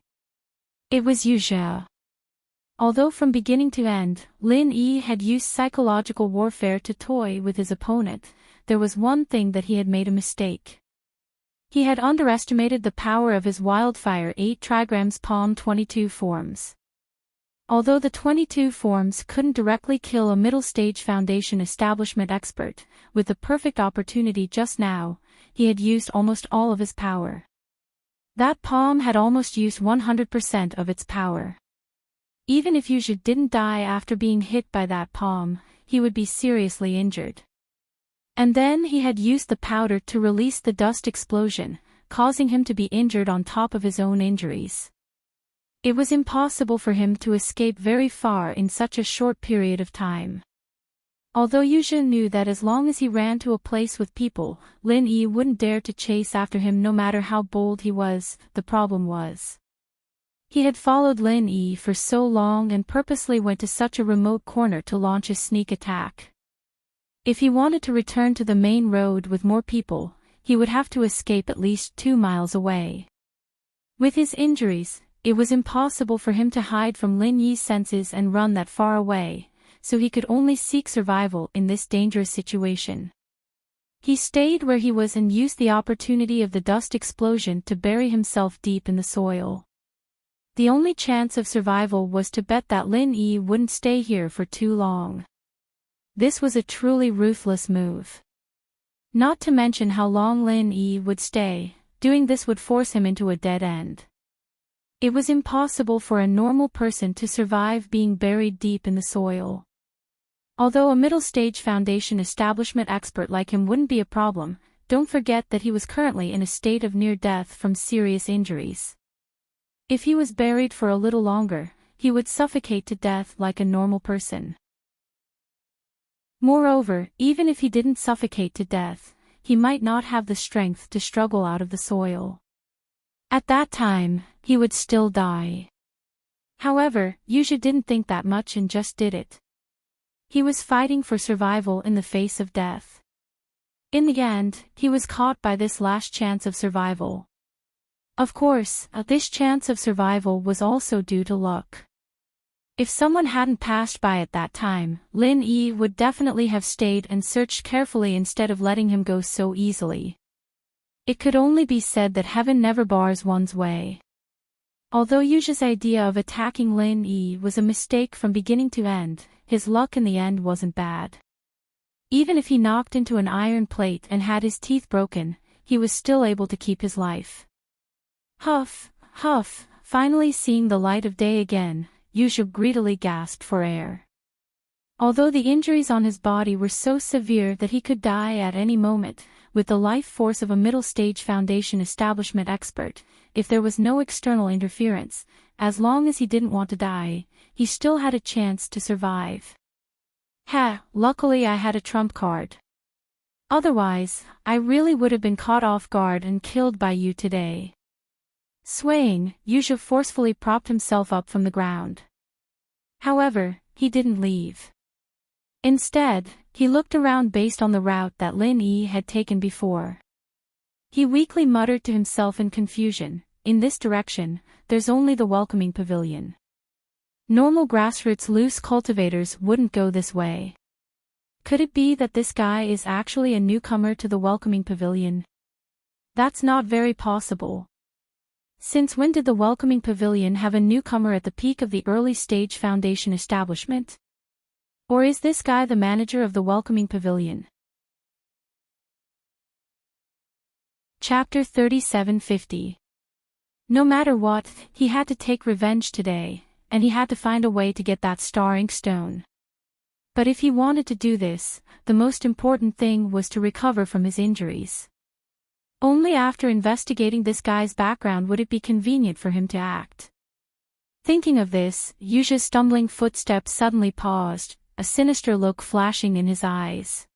It was Yuzhi. Although from beginning to end, Lin Yi had used psychological warfare to toy with his opponent, there was one thing that he had made a mistake. He had underestimated the power of his Wildfire 8 trigrams Palm 22 forms. Although the 22 forms couldn't directly kill a middle-stage foundation establishment expert, with the perfect opportunity just now, he had used almost all of his power. That palm had almost used 100% of its power. Even if Yuzhi didn't die after being hit by that palm, he would be seriously injured. And then he had used the powder to release the dust explosion, causing him to be injured on top of his own injuries. It was impossible for him to escape very far in such a short period of time. Although Yuzhi knew that as long as he ran to a place with people, Lin Yi wouldn't dare to chase after him no matter how bold he was, the problem was. He had followed Lin Yi for so long and purposely went to such a remote corner to launch a sneak attack. If he wanted to return to the main road with more people, he would have to escape at least 2 miles away. With his injuries, it was impossible for him to hide from Lin Yi's senses and run that far away, so he could only seek survival in this dangerous situation. He stayed where he was and used the opportunity of the dust explosion to bury himself deep in the soil. The only chance of survival was to bet that Lin Yi wouldn't stay here for too long. This was a truly ruthless move. Not to mention how long Lin Yi would stay, doing this would force him into a dead end. It was impossible for a normal person to survive being buried deep in the soil. Although a middle-stage foundation establishment expert like him wouldn't be a problem, don't forget that he was currently in a state of near death from serious injuries. If he was buried for a little longer, he would suffocate to death like a normal person. Moreover, even if he didn't suffocate to death, he might not have the strength to struggle out of the soil. At that time, he would still die. However, Yuzhi didn't think that much and just did it. He was fighting for survival in the face of death. In the end, he was caught by this last chance of survival. Of course, this chance of survival was also due to luck. If someone hadn't passed by at that time, Lin Yi would definitely have stayed and searched carefully instead of letting him go so easily. It could only be said that heaven never bars one's way. Although Yuzhi's idea of attacking Lin Yi was a mistake from beginning to end, his luck in the end wasn't bad. Even if he knocked into an iron plate and had his teeth broken, he was still able to keep his life. Huff, huff, finally seeing the light of day again, Yuzhi greedily gasped for air. Although the injuries on his body were so severe that he could die at any moment, with the life force of a middle-stage foundation establishment expert, if there was no external interference, as long as he didn't want to die, he still had a chance to survive. Luckily I had a trump card. Otherwise, I really would have been caught off guard and killed by you today. Swaying, Yuzha forcefully propped himself up from the ground. However, he didn't leave. Instead, he looked around based on the route that Lin Yi had taken before. He weakly muttered to himself in confusion, in this direction, there's only the welcoming pavilion. Normal grassroots loose cultivators wouldn't go this way. Could it be that this guy is actually a newcomer to the welcoming pavilion? That's not very possible. Since when did the welcoming pavilion have a newcomer at the peak of the early stage foundation establishment? Or is this guy the manager of the welcoming pavilion? Chapter 3750. No matter what, he had to take revenge today, and he had to find a way to get that star ink stone. But if he wanted to do this, the most important thing was to recover from his injuries. Only after investigating this guy's background would it be convenient for him to act. Thinking of this, Yuzha's stumbling footsteps suddenly paused, a sinister look flashing in his eyes.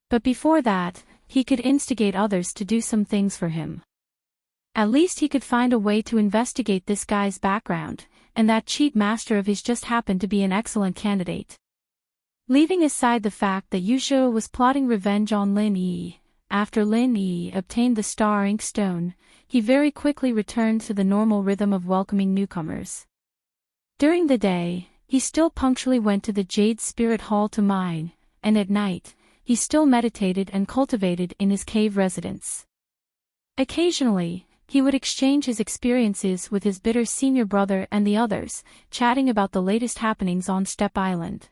But before that, he could instigate others to do some things for him. At least he could find a way to investigate this guy's background, and that cheat master of his just happened to be an excellent candidate. Leaving aside the fact that Yuzha was plotting revenge on Lin Yi, after Lin Yi obtained the star ink stone, he very quickly returned to the normal rhythm of welcoming newcomers. During the day, he still punctually went to the Jade Spirit Hall to mine, and at night, he still meditated and cultivated in his cave residence. Occasionally, he would exchange his experiences with his bitter senior brother and the others, chatting about the latest happenings on Step Island.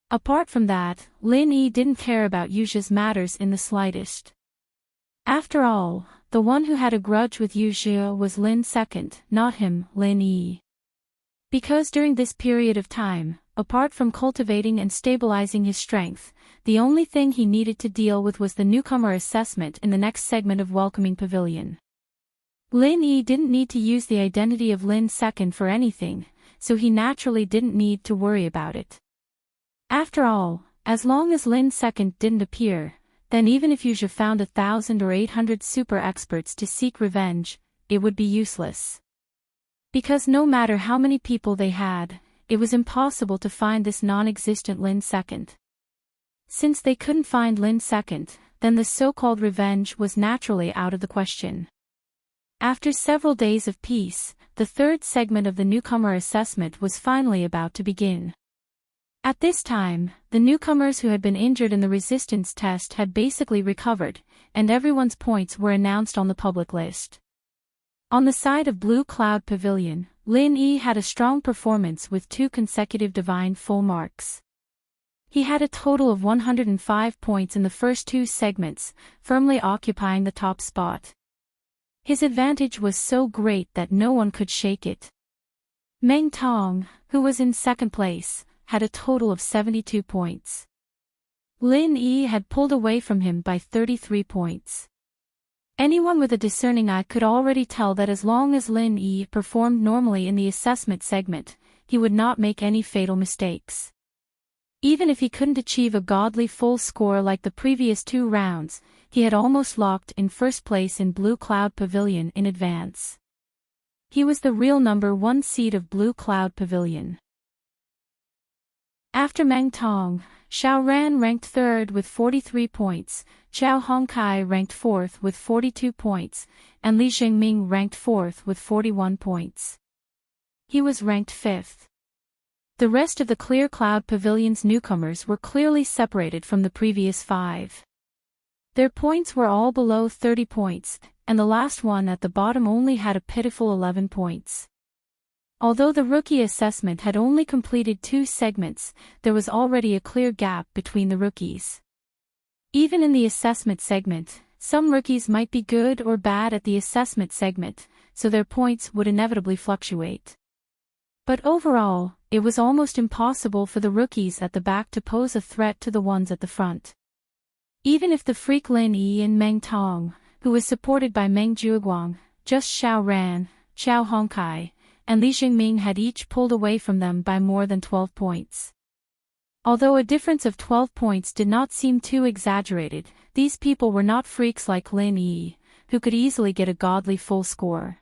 Apart from that, Lin Yi didn't care about Yuzha's matters in the slightest. After all, the one who had a grudge with Yuzha was Lin second, not him, Lin Yi. Because during this period of time, apart from cultivating and stabilizing his strength, the only thing he needed to deal with was the newcomer assessment in the next segment of Welcoming Pavilion. Lin Yi didn't need to use the identity of Lin second for anything, so he naturally didn't need to worry about it. After all, as long as Lin second didn't appear, then even if Yuzha found 1,000 or 800 super experts to seek revenge, it would be useless. Because no matter how many people they had, it was impossible to find this non-existent Lin second. Since they couldn't find Lin second, then the so-called revenge was naturally out of the question. After several days of peace, the third segment of the newcomer assessment was finally about to begin. At this time, the newcomers who had been injured in the resistance test had basically recovered, and everyone's points were announced on the public list. On the side of Blue Cloud Pavilion, Lin Yi had a strong performance with 2 consecutive divine full marks. He had a total of 105 points in the first 2 segments, firmly occupying the top spot. His advantage was so great that no one could shake it. Meng Tong, who was in second place, had a total of 72 points. Lin Yi had pulled away from him by 33 points. Anyone with a discerning eye could already tell that as long as Lin Yi performed normally in the assessment segment, he would not make any fatal mistakes. Even if he couldn't achieve a godly full score like the previous 2 rounds, he had almost locked in first place in Blue Cloud Pavilion in advance. He was the real number 1 seed of Blue Cloud Pavilion. After Meng Tong, Xiao Ran ranked 3rd with 43 points, Zhao Hongkai ranked 4th with 42 points, and Li Jingming ranked 4th with 41 points. He was ranked 5th. The rest of the Clear Cloud Pavilion's newcomers were clearly separated from the previous 5. Their points were all below 30 points, and the last one at the bottom only had a pitiful 11 points. Although the rookie assessment had only completed 2 segments, there was already a clear gap between the rookies. Even in the assessment segment, some rookies might be good or bad at the assessment segment, so their points would inevitably fluctuate. But overall, it was almost impossible for the rookies at the back to pose a threat to the ones at the front. Even if the freak Lin Yi and Meng Tong, who was supported by Meng Jueguang, just Xiao Ran, Zhao Hongkai, and Li Jingming had each pulled away from them by more than 12 points. Although a difference of 12 points did not seem too exaggerated, these people were not freaks like Lin Yi, who could easily get a godly full score.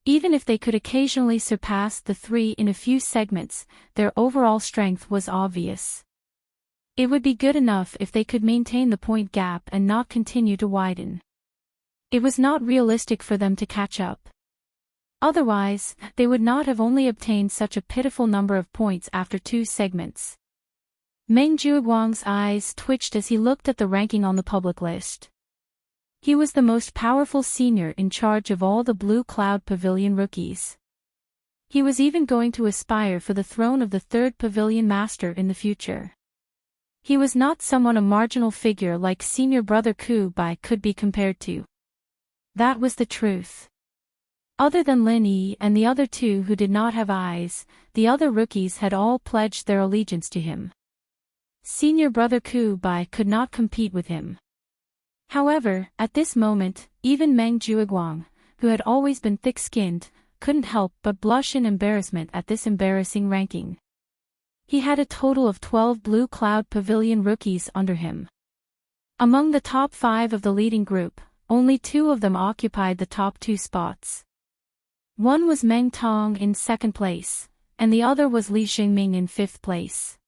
Even if they could occasionally surpass the 3 in a few segments, their overall strength was obvious. It would be good enough if they could maintain the point gap and not continue to widen. It was not realistic for them to catch up. Otherwise, they would not have only obtained such a pitiful number of points after 2 segments. Meng Juiguang's eyes twitched as he looked at the ranking on the public list. He was the most powerful senior in charge of all the Blue Cloud Pavilion rookies. He was even going to aspire for the throne of the 3rd Pavilion Master in the future. He was not someone a marginal figure like senior brother Ku Bai could be compared to. That was the truth. Other than Lin Yi and the other 2 who did not have eyes, the other rookies had all pledged their allegiance to him. Senior brother Ku Bai could not compete with him. However, at this moment, even Meng Juiguang, who had always been thick-skinned, couldn't help but blush in embarrassment at this embarrassing ranking. He had a total of 12 Blue Cloud Pavilion rookies under him. Among the top 5 of the leading group, only 2 of them occupied the top 2 spots. One was Meng Tong in 2nd place, and the other was Li Xingming in 5th place.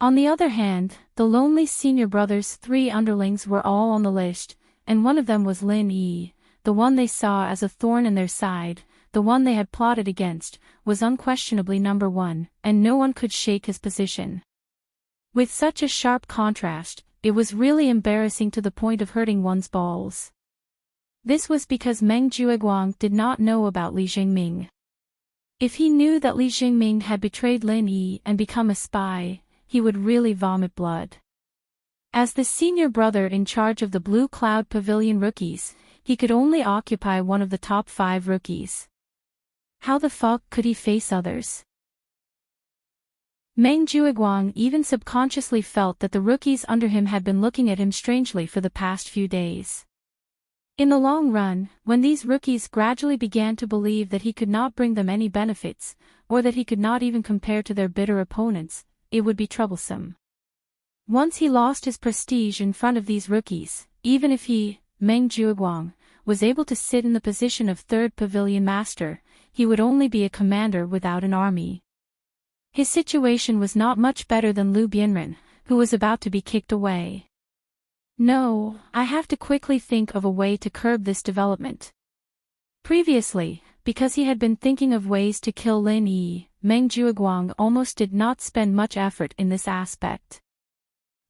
On the other hand, the lonely senior brothers' 3 underlings were all on the list, and one of them was Lin Yi, the one they saw as a thorn in their side. The one they had plotted against, was unquestionably number 1, and no one could shake his position. With such a sharp contrast, it was really embarrassing to the point of hurting one's balls. This was because Meng Juiguang did not know about Li Xingming. If he knew that Li Xingming had betrayed Lin Yi and become a spy, he would really vomit blood. As the senior brother in charge of the Blue Cloud Pavilion rookies, he could only occupy one of the top 5 rookies. How the fuck could he face others? Meng Juiguang even subconsciously felt that the rookies under him had been looking at him strangely for the past few days. In the long run, when these rookies gradually began to believe that he could not bring them any benefits, or that he could not even compare to their bitter opponents, it would be troublesome. Once he lost his prestige in front of these rookies, even if he, Meng Juiguang, was able to sit in the position of 3rd Pavilion Master, he would only be a commander without an army. His situation was not much better than Liu Bianren, who was about to be kicked away. No, I have to quickly think of a way to curb this development. Previously, because he had been thinking of ways to kill Lin Yi, Meng Juiguang almost did not spend much effort in this aspect.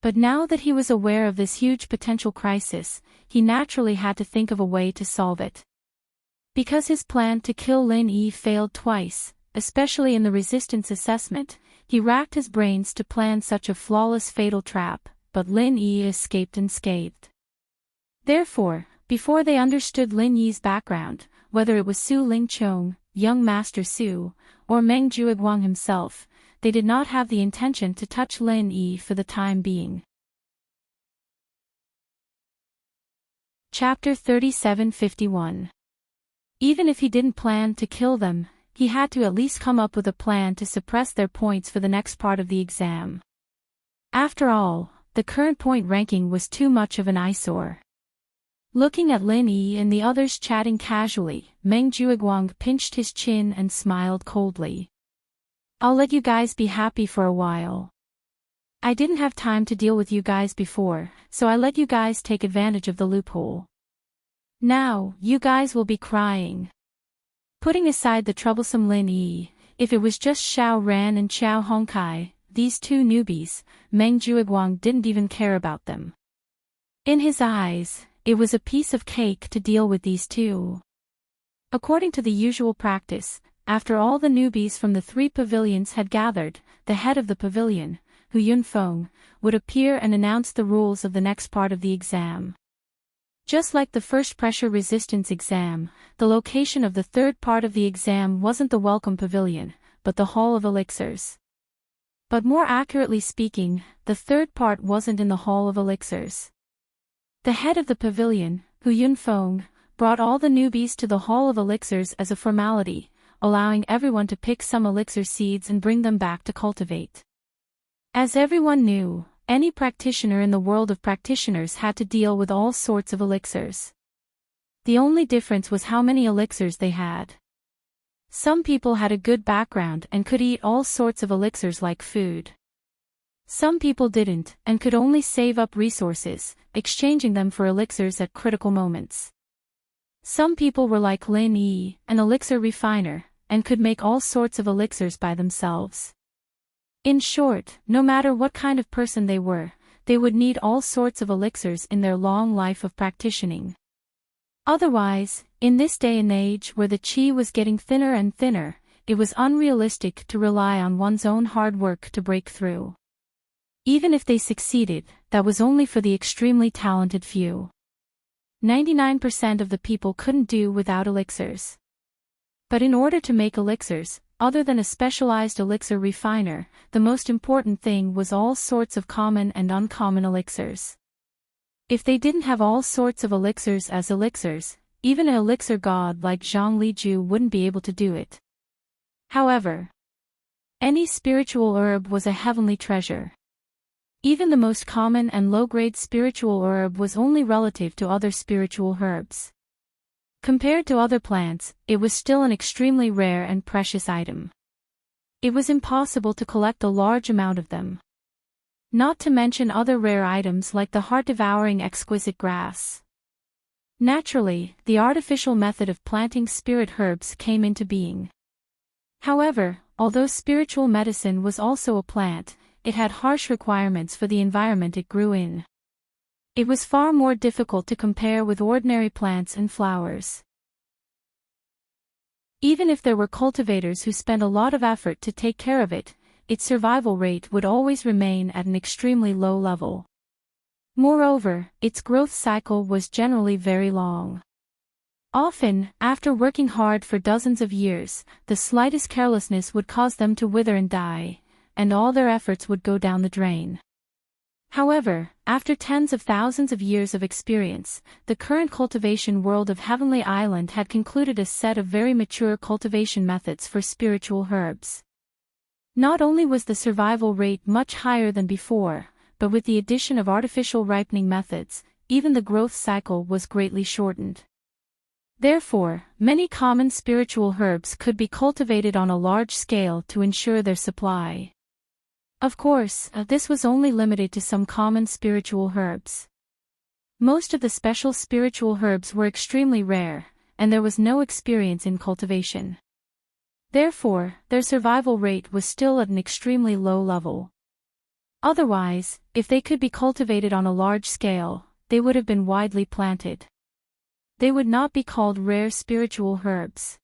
But now that he was aware of this huge potential crisis, he naturally had to think of a way to solve it. Because his plan to kill Lin Yi failed twice, especially in the resistance assessment, he racked his brains to plan such a flawless fatal trap, but Lin Yi escaped unscathed. Therefore, before they understood Lin Yi's background, whether it was Su Lingchong, young Master Su, or Meng Juiguang himself, they did not have the intention to touch Lin Yi for the time being. Chapter 3751. Even if he didn't plan to kill them, he had to at least come up with a plan to suppress their points for the next part of the exam. After all, the current point ranking was too much of an eyesore. Looking at Lin Yi and the others chatting casually, Meng Juiguang pinched his chin and smiled coldly. I'll let you guys be happy for a while. I didn't have time to deal with you guys before, so I let you guys take advantage of the loophole. Now, you guys will be crying. Putting aside the troublesome Lin Yi, if it was just Xiao Ran and Xiao Hongkai, these 2 newbies, Meng Juiguang didn't even care about them. In his eyes, it was a piece of cake to deal with these 2. According to the usual practice, after all the newbies from the 3 pavilions had gathered, the head of the pavilion, Hu Yunfeng, would appear and announce the rules of the next part of the exam. Just like the first pressure resistance exam, the location of the 3rd part of the exam wasn't the welcome pavilion, but the Hall of Elixirs. But more accurately speaking, the 3rd part wasn't in the Hall of Elixirs. The head of the pavilion, Hu Yunfeng, brought all the newbies to the Hall of Elixirs as a formality, allowing everyone to pick some elixir seeds and bring them back to cultivate. As everyone knew, any practitioner in the world of practitioners had to deal with all sorts of elixirs. The only difference was how many elixirs they had. Some people had a good background and could eat all sorts of elixirs like food. Some people didn't and could only save up resources, exchanging them for elixirs at critical moments. Some people were like Lin Yi, an elixir refiner, and could make all sorts of elixirs by themselves. In short, no matter what kind of person they were, they would need all sorts of elixirs in their long life of practicing. Otherwise, in this day and age where the qi was getting thinner and thinner, it was unrealistic to rely on one's own hard work to break through. Even if they succeeded, that was only for the extremely talented few. 99% of the people couldn't do without elixirs. But in order to make elixirs, other than a specialized elixir refiner, the most important thing was all sorts of common and uncommon elixirs. If they didn't have all sorts of elixirs as elixirs, even an elixir god like Zhang Liju wouldn't be able to do it. However, any spiritual herb was a heavenly treasure. Even the most common and low-grade spiritual herb was only relative to other spiritual herbs. Compared to other plants, it was still an extremely rare and precious item. It was impossible to collect a large amount of them. Not to mention other rare items like the heart-devouring exquisite grass. Naturally, the artificial method of planting spirit herbs came into being. However, although spiritual medicine was also a plant, it had harsh requirements for the environment it grew in. It was far more difficult to compare with ordinary plants and flowers. Even if there were cultivators who spent a lot of effort to take care of it, its survival rate would always remain at an extremely low level. Moreover, its growth cycle was generally very long. Often, after working hard for dozens of years, the slightest carelessness would cause them to wither and die, and all their efforts would go down the drain. However, after tens of thousands of years of experience, the current cultivation world of Heavenly Island had concluded a set of very mature cultivation methods for spiritual herbs. Not only was the survival rate much higher than before, but with the addition of artificial ripening methods, even the growth cycle was greatly shortened. Therefore, many common spiritual herbs could be cultivated on a large scale to ensure their supply. Of course, this was only limited to some common spiritual herbs. Most of the special spiritual herbs were extremely rare, and there was no experience in cultivation. Therefore, their survival rate was still at an extremely low level. Otherwise, if they could be cultivated on a large scale, they would have been widely planted. They would not be called rare spiritual herbs.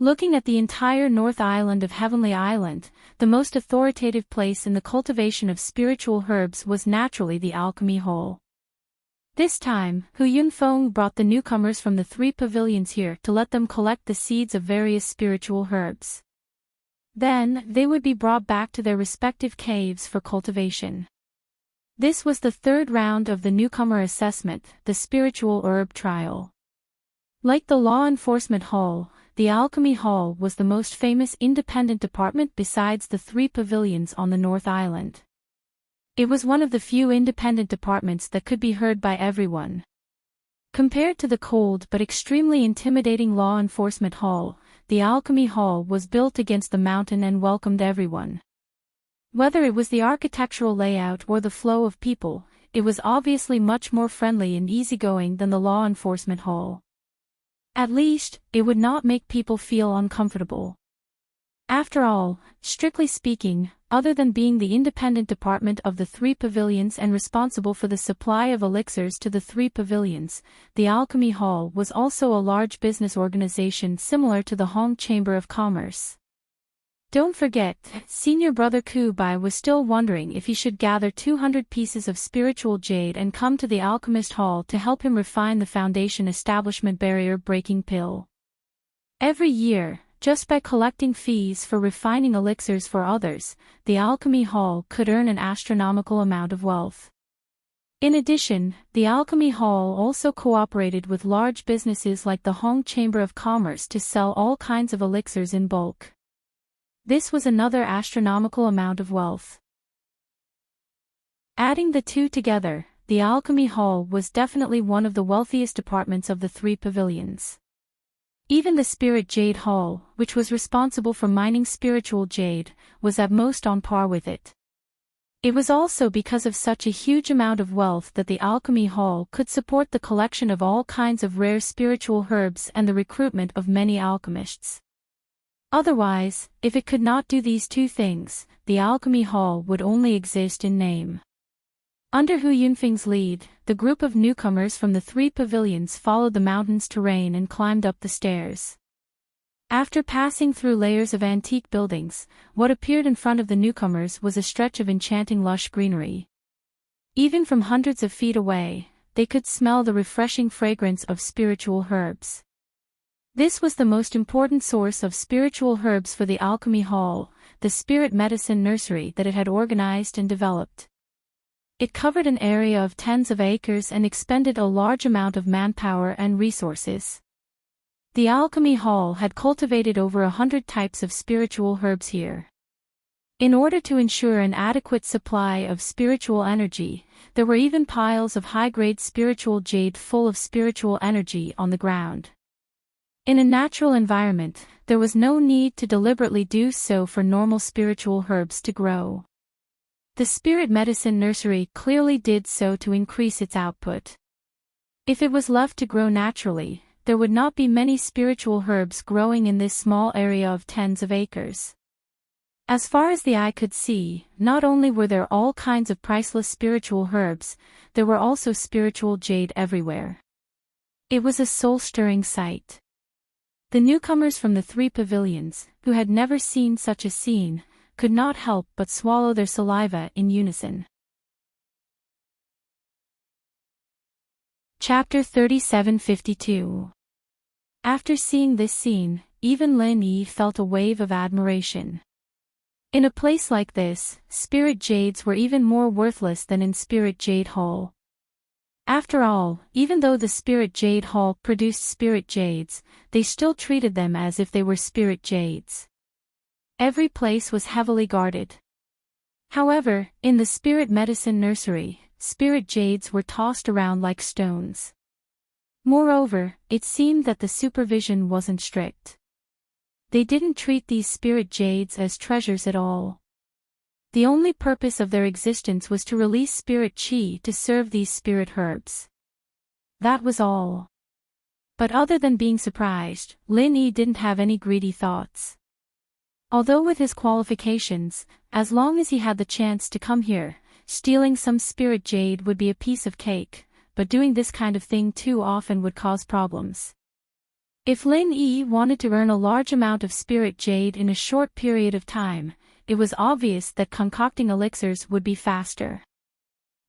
Looking at the entire North Island of Heavenly Island, the most authoritative place in the cultivation of spiritual herbs was naturally the Alchemy Hall. This time, Hu Yunfeng brought the newcomers from the 3 pavilions here to let them collect the seeds of various spiritual herbs. Then, they would be brought back to their respective caves for cultivation. This was the 3rd round of the newcomer assessment, the spiritual herb trial. Like the Law Enforcement Hall, the Alchemy Hall was the most famous independent department besides the 3 pavilions on the North Island. It was one of the few independent departments that could be heard by everyone. Compared to the cold but extremely intimidating Law Enforcement Hall, the Alchemy Hall was built against the mountain and welcomed everyone. Whether it was the architectural layout or the flow of people, it was obviously much more friendly and easygoing than the Law Enforcement Hall. At least, it would not make people feel uncomfortable. After all, strictly speaking, other than being the independent department of the 3 pavilions and responsible for the supply of elixirs to the 3 pavilions, the Alchemy Hall was also a large business organization similar to the Hong Chamber of Commerce. Don't forget, Senior Brother Kubai was still wondering if he should gather 200 pieces of spiritual jade and come to the Alchemist Hall to help him refine the Foundation Establishment barrier-breaking pill. Every year, just by collecting fees for refining elixirs for others, the Alchemy Hall could earn an astronomical amount of wealth. In addition, the Alchemy Hall also cooperated with large businesses like the Hong Chamber of Commerce to sell all kinds of elixirs in bulk. This was another astronomical amount of wealth. Adding the two together, the Alchemy Hall was definitely one of the wealthiest apartments of the three pavilions. Even the Spirit Jade Hall, which was responsible for mining spiritual jade, was at most on par with it. It was also because of such a huge amount of wealth that the Alchemy Hall could support the collection of all kinds of rare spiritual herbs and the recruitment of many alchemists. Otherwise, if it could not do these two things, the Alchemy Hall would only exist in name. Under Hu Yunfeng's lead, the group of newcomers from the three pavilions followed the mountain's terrain and climbed up the stairs. After passing through layers of antique buildings, what appeared in front of the newcomers was a stretch of enchanting lush greenery. Even from hundreds of feet away, they could smell the refreshing fragrance of spiritual herbs. This was the most important source of spiritual herbs for the Alchemy Hall, the spirit medicine nursery that it had organized and developed. It covered an area of tens of acres and expended a large amount of manpower and resources. The Alchemy Hall had cultivated over 100 types of spiritual herbs here. In order to ensure an adequate supply of spiritual energy, there were even piles of high-grade spiritual jade full of spiritual energy on the ground. In a natural environment, there was no need to deliberately do so for normal spiritual herbs to grow. The spirit medicine nursery clearly did so to increase its output. If it was left to grow naturally, there would not be many spiritual herbs growing in this small area of tens of acres. As far as the eye could see, not only were there all kinds of priceless spiritual herbs, there were also spiritual jade everywhere. It was a soul-stirring sight. The newcomers from the three pavilions, who had never seen such a scene, could not help but swallow their saliva in unison. Chapter 3752. After seeing this scene, even Lin Yi felt a wave of admiration. In a place like this, spirit jades were even more worthless than in Spirit Jade Hall. After all, even though the Spirit Jade Hall produced spirit jades, they still treated them as if they were spirit jades. Every place was heavily guarded. However, in the spirit medicine nursery, spirit jades were tossed around like stones. Moreover, it seemed that the supervision wasn't strict. They didn't treat these spirit jades as treasures at all. The only purpose of their existence was to release spirit chi to serve these spirit herbs. That was all. But other than being surprised, Lin Yi didn't have any greedy thoughts. Although with his qualifications, as long as he had the chance to come here, stealing some spirit jade would be a piece of cake, but doing this kind of thing too often would cause problems. If Lin Yi wanted to earn a large amount of spirit jade in a short period of time, it was obvious that concocting elixirs would be faster.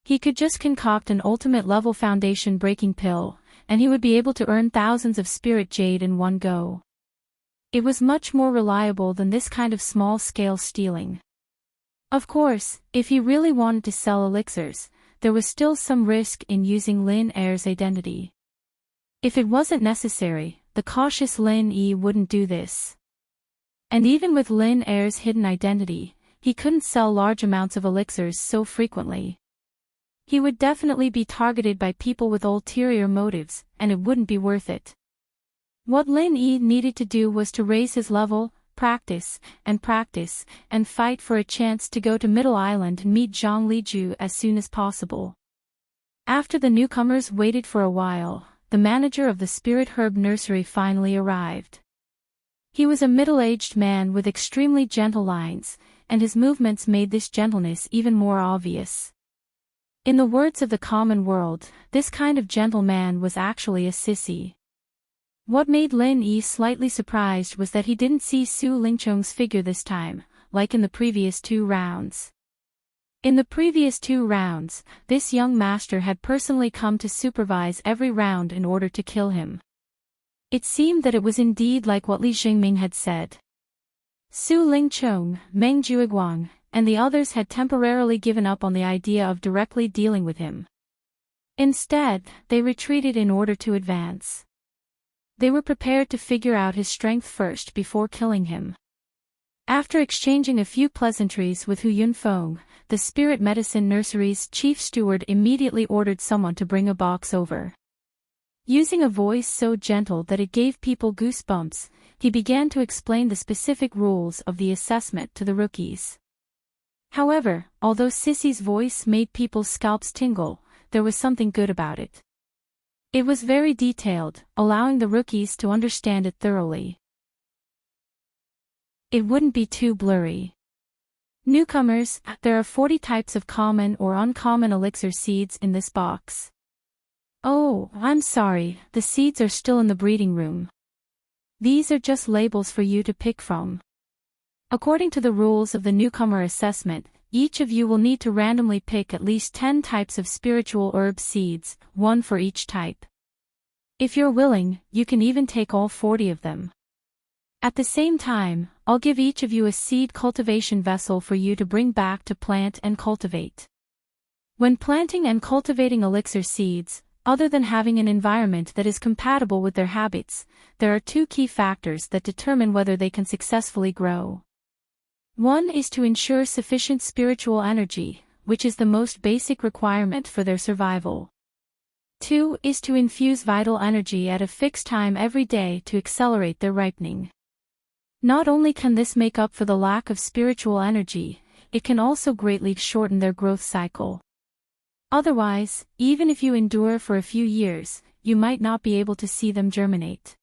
He could just concoct an ultimate level foundation breaking pill, and he would be able to earn thousands of spirit jade in one go. It was much more reliable than this kind of small-scale stealing. Of course, if he really wanted to sell elixirs, there was still some risk in using Lin Er's identity. If it wasn't necessary, the cautious Lin Yi wouldn't do this. And even with Lin Er's hidden identity, he couldn't sell large amounts of elixirs so frequently. He would definitely be targeted by people with ulterior motives, and it wouldn't be worth it. What Lin Yi needed to do was to raise his level, practice, and fight for a chance to go to Middle Island and meet Zhang Liju as soon as possible. After the newcomers waited for a while, the manager of the Spirit Herb Nursery finally arrived. He was a middle-aged man with extremely gentle lines, and his movements made this gentleness even more obvious. In the words of the common world, this kind of gentle man was actually a sissy. What made Lin Yi slightly surprised was that he didn't see Su Lingchong's figure this time, like in the previous 2 rounds. In the previous 2 rounds, this young master had personally come to supervise every round in order to kill him. It seemed that it was indeed like what Li Jingming had said. Su Lingchong, Meng Juiguang, and the others had temporarily given up on the idea of directly dealing with him. Instead, they retreated in order to advance. They were prepared to figure out his strength first before killing him. After exchanging a few pleasantries with Hu Yunfeng, the spirit medicine nursery's chief steward immediately ordered someone to bring a box over. Using a voice so gentle that it gave people goosebumps, he began to explain the specific rules of the assessment to the rookies. However, although Sissy's voice made people's scalps tingle, there was something good about it. It was very detailed, allowing the rookies to understand it thoroughly. It wouldn't be too blurry. Newcomers, there are 40 types of common or uncommon elixir seeds in this box. Oh, I'm sorry, the seeds are still in the breeding room. These are just labels for you to pick from. According to the rules of the newcomer assessment, each of you will need to randomly pick at least 10 types of spiritual herb seeds, one for each type. If you're willing, you can even take all 40 of them. At the same time, I'll give each of you a seed cultivation vessel for you to bring back to plant and cultivate. When planting and cultivating elixir seeds, other than having an environment that is compatible with their habits, there are two key factors that determine whether they can successfully grow. One is to ensure sufficient spiritual energy, which is the most basic requirement for their survival. Two is to infuse vital energy at a fixed time every day to accelerate their ripening. Not only can this make up for the lack of spiritual energy, it can also greatly shorten their growth cycle. Otherwise, even if you endure for a few years, you might not be able to see them germinate.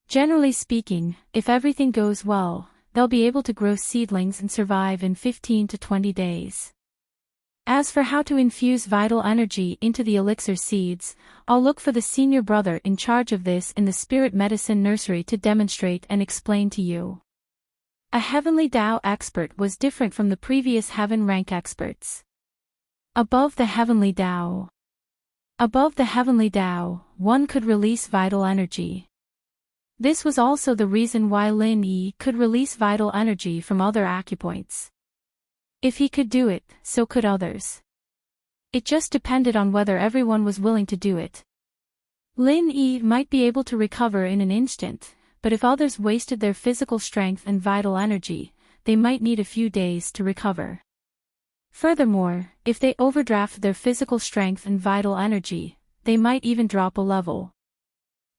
Generally speaking, if everything goes well, they'll be able to grow seedlings and survive in 15 to 20 days. As for how to infuse vital energy into the elixir seeds, I'll look for the senior brother in charge of this in the spirit medicine nursery to demonstrate and explain to you. A heavenly Tao expert was different from the previous heaven rank experts. Above the heavenly Tao. Above the heavenly Tao, one could release vital energy. This was also the reason why Lin Yi could release vital energy from other acupoints. If he could do it, so could others. It just depended on whether everyone was willing to do it. Lin Yi might be able to recover in an instant, but if others wasted their physical strength and vital energy, they might need a few days to recover. Furthermore, if they overdraft their physical strength and vital energy, they might even drop a level.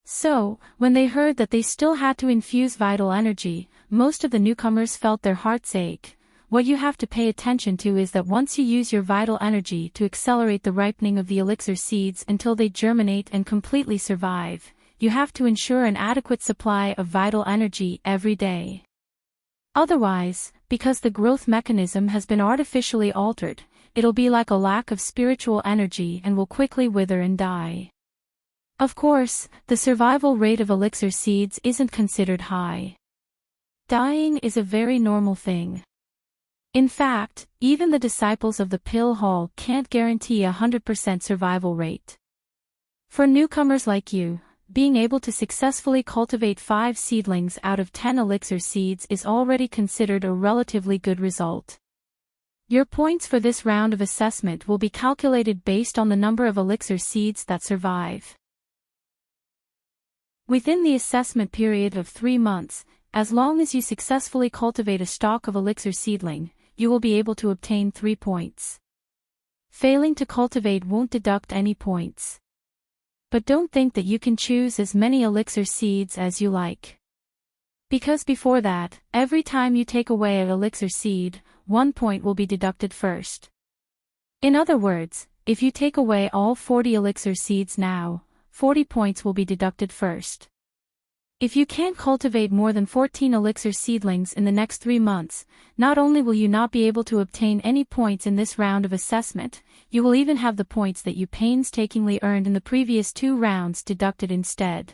So, when they heard that they still had to infuse vital energy, most of the newcomers felt their hearts ache. What you have to pay attention to is that once you use your vital energy to accelerate the ripening of the elixir seeds until they germinate and completely survive, you have to ensure an adequate supply of vital energy every day. Otherwise, because the growth mechanism has been artificially altered, it'll be like a lack of spiritual energy and will quickly wither and die. Of course, the survival rate of elixir seeds isn't considered high. Dying is a very normal thing. In fact, even the disciples of the pill hall can't guarantee a 100% survival rate. For newcomers like you, being able to successfully cultivate 5 seedlings out of 10 elixir seeds is already considered a relatively good result. Your points for this round of assessment will be calculated based on the number of elixir seeds that survive. Within the assessment period of 3 months, as long as you successfully cultivate a stock of elixir seedling, you will be able to obtain 3 points. Failing to cultivate won't deduct any points. But don't think that you can choose as many elixir seeds as you like. Because before that, every time you take away an elixir seed, 1 point will be deducted first. In other words, if you take away all 40 elixir seeds now, 40 points will be deducted first. If you can't cultivate more than 14 elixir seedlings in the next 3 months, not only will you not be able to obtain any points in this round of assessment, you will even have the points that you painstakingly earned in the previous 2 rounds deducted instead.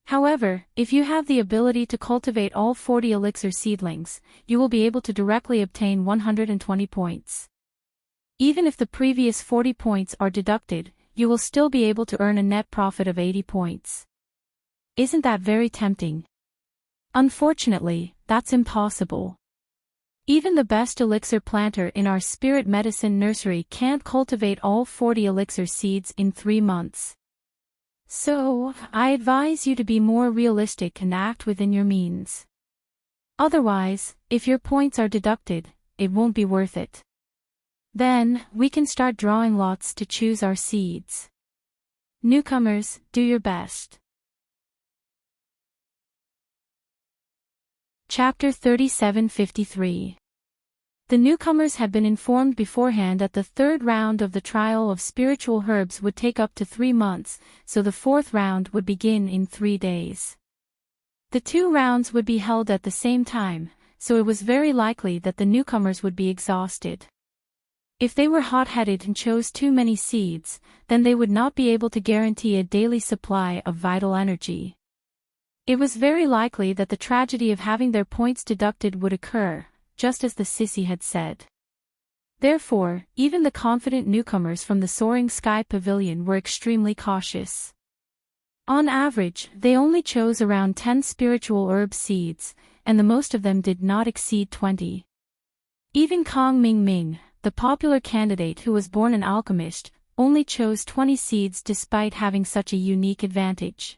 However, if you have the ability to cultivate all 40 elixir seedlings, you will be able to directly obtain 120 points. Even if the previous 40 points are deducted, you will still be able to earn a net profit of 80 points. Isn't that very tempting? Unfortunately, that's impossible. Even the best elixir planter in our spirit medicine nursery can't cultivate all 40 elixir seeds in 3 months. So, I advise you to be more realistic and act within your means. Otherwise, if your points are deducted, it won't be worth it. Then, we can start drawing lots to choose our seeds. Newcomers, do your best. Chapter 3753. The newcomers had been informed beforehand that the third round of the trial of spiritual herbs would take up to 3 months, so the fourth round would begin in 3 days. The 2 rounds would be held at the same time, so it was very likely that the newcomers would be exhausted. If they were hot-headed and chose too many seeds, then they would not be able to guarantee a daily supply of vital energy. It was very likely that the tragedy of having their points deducted would occur, just as the sissy had said. Therefore, even the confident newcomers from the Soaring Sky Pavilion were extremely cautious. On average, they only chose around 10 spiritual herb seeds, and the most of them did not exceed 20. Even Kong Ming Ming, the popular candidate who was born an alchemist, only chose 20 seeds despite having such a unique advantage.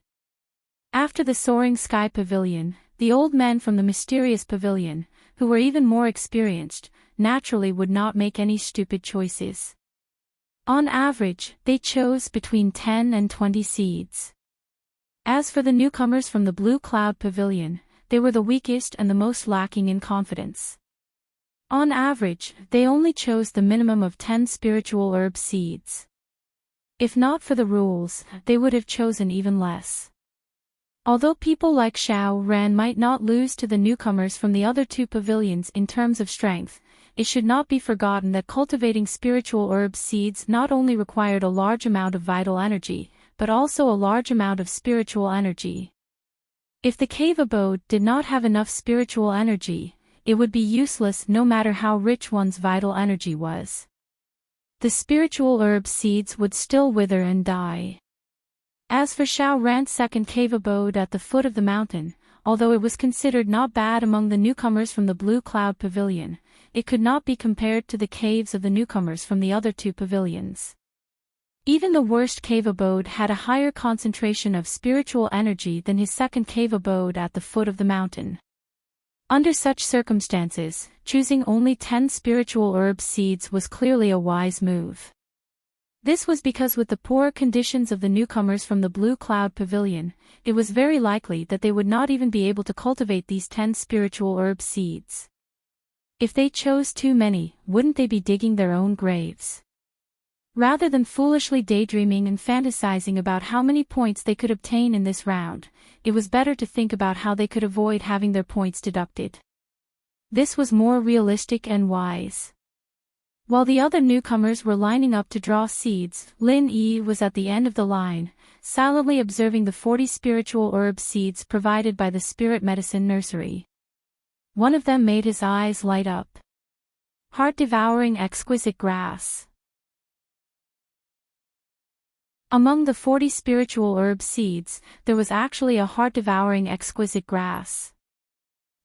After the Soaring Sky Pavilion, the old men from the Mysterious Pavilion, who were even more experienced, naturally would not make any stupid choices. On average, they chose between 10 and 20 seeds. As for the newcomers from the Blue Cloud Pavilion, they were the weakest and the most lacking in confidence. On average, they only chose the minimum of 10 spiritual herb seeds. If not for the rules, they would have chosen even less. Although people like Xiao Ran might not lose to the newcomers from the other 2 pavilions in terms of strength, it should not be forgotten that cultivating spiritual herb seeds not only required a large amount of vital energy, but also a large amount of spiritual energy. If the cave abode did not have enough spiritual energy, it would be useless no matter how rich one's vital energy was. The spiritual herb seeds would still wither and die. As for Xiao Ran's second cave abode at the foot of the mountain, although it was considered not bad among the newcomers from the Blue Cloud Pavilion, it could not be compared to the caves of the newcomers from the other 2 pavilions. Even the worst cave abode had a higher concentration of spiritual energy than his second cave abode at the foot of the mountain. Under such circumstances, choosing only 10 spiritual herb seeds was clearly a wise move. This was because with the poor conditions of the newcomers from the Blue Cloud Pavilion, it was very likely that they would not even be able to cultivate these 10 spiritual herb seeds. If they chose too many, wouldn't they be digging their own graves? Rather than foolishly daydreaming and fantasizing about how many points they could obtain in this round, it was better to think about how they could avoid having their points deducted. This was more realistic and wise. While the other newcomers were lining up to draw seeds, Lin Yi was at the end of the line, silently observing the 40 spiritual herb seeds provided by the Spirit Medicine Nursery. One of them made his eyes light up. Heart-devouring exquisite grass. Among the 40 spiritual herb seeds, there was actually a heart-devouring exquisite grass.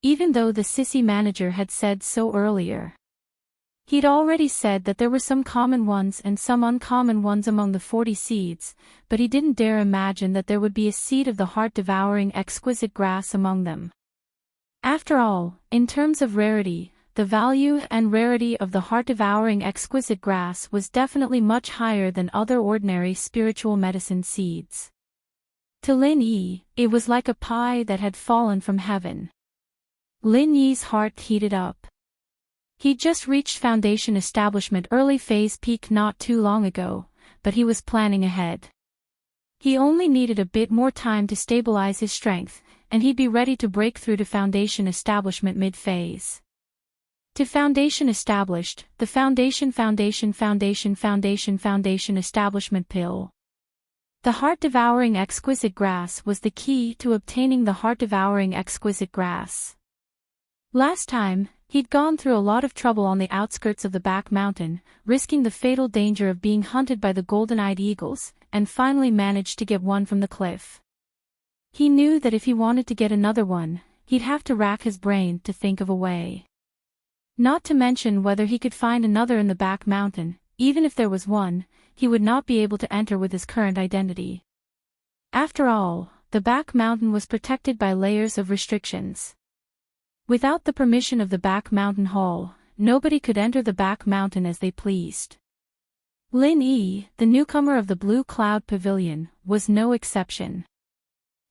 Even though the sissy manager had said so earlier. He'd already said that there were some common ones and some uncommon ones among the 40 seeds, but he didn't dare imagine that there would be a seed of the heart-devouring exquisite grass among them. After all, in terms of rarity, the value and rarity of the heart-devouring exquisite grass was definitely much higher than other ordinary spiritual medicine seeds. To Lin Yi, it was like a pie that had fallen from heaven. Lin Yi's heart heated up. He'd just reached Foundation Establishment early phase peak not too long ago, but he was planning ahead. He only needed a bit more time to stabilize his strength, and he'd be ready to break through to Foundation Establishment mid-phase. To Foundation Established, the Foundation Establishment Pill. The heart-devouring exquisite grass was the key to obtaining the heart-devouring exquisite grass. Last time, he'd gone through a lot of trouble on the outskirts of the back mountain, risking the fatal danger of being hunted by the golden-eyed eagles, and finally managed to get one from the cliff. He knew that if he wanted to get another one, he'd have to rack his brain to think of a way. Not to mention whether he could find another in the back mountain. Even if there was one, he would not be able to enter with his current identity. After all, the back mountain was protected by layers of restrictions. Without the permission of the back mountain hall, nobody could enter the back mountain as they pleased. Lin Yi, the newcomer of the Blue Cloud Pavilion, was no exception.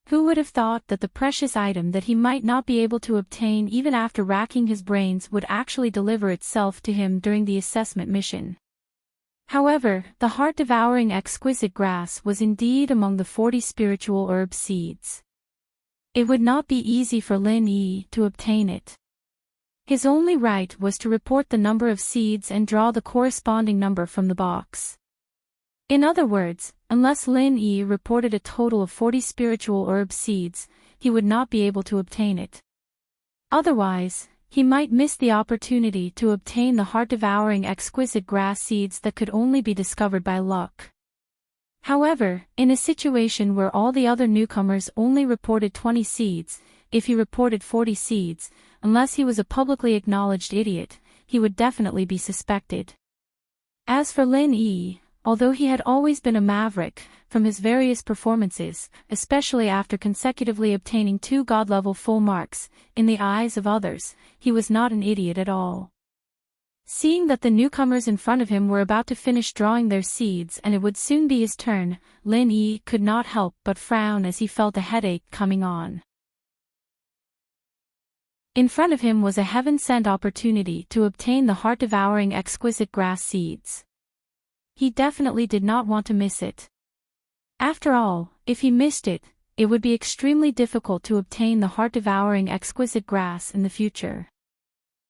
Who would have thought that the precious item that he might not be able to obtain even after racking his brains would actually deliver itself to him during the assessment mission? However, the heart-devouring exquisite grass was indeed among the 40 spiritual herb seeds. It would not be easy for Lin Yi to obtain it. His only right was to report the number of seeds and draw the corresponding number from the box. In other words, unless Lin Yi reported a total of 40 spiritual herb seeds, he would not be able to obtain it. Otherwise, he might miss the opportunity to obtain the heart-devouring exquisite grass seeds that could only be discovered by luck. However, in a situation where all the other newcomers only reported 20 seeds, if he reported 40 seeds, unless he was a publicly acknowledged idiot, he would definitely be suspected. As for Lin Yi, although he had always been a maverick, from his various performances, especially after consecutively obtaining 2 God-level full marks, in the eyes of others, he was not an idiot at all. Seeing that the newcomers in front of him were about to finish drawing their seeds and it would soon be his turn, Lin Yi could not help but frown as he felt a headache coming on. In front of him was a heaven-sent opportunity to obtain the heart-devouring exquisite grass seeds. He definitely did not want to miss it. After all, if he missed it, it would be extremely difficult to obtain the heart-devouring exquisite grass in the future.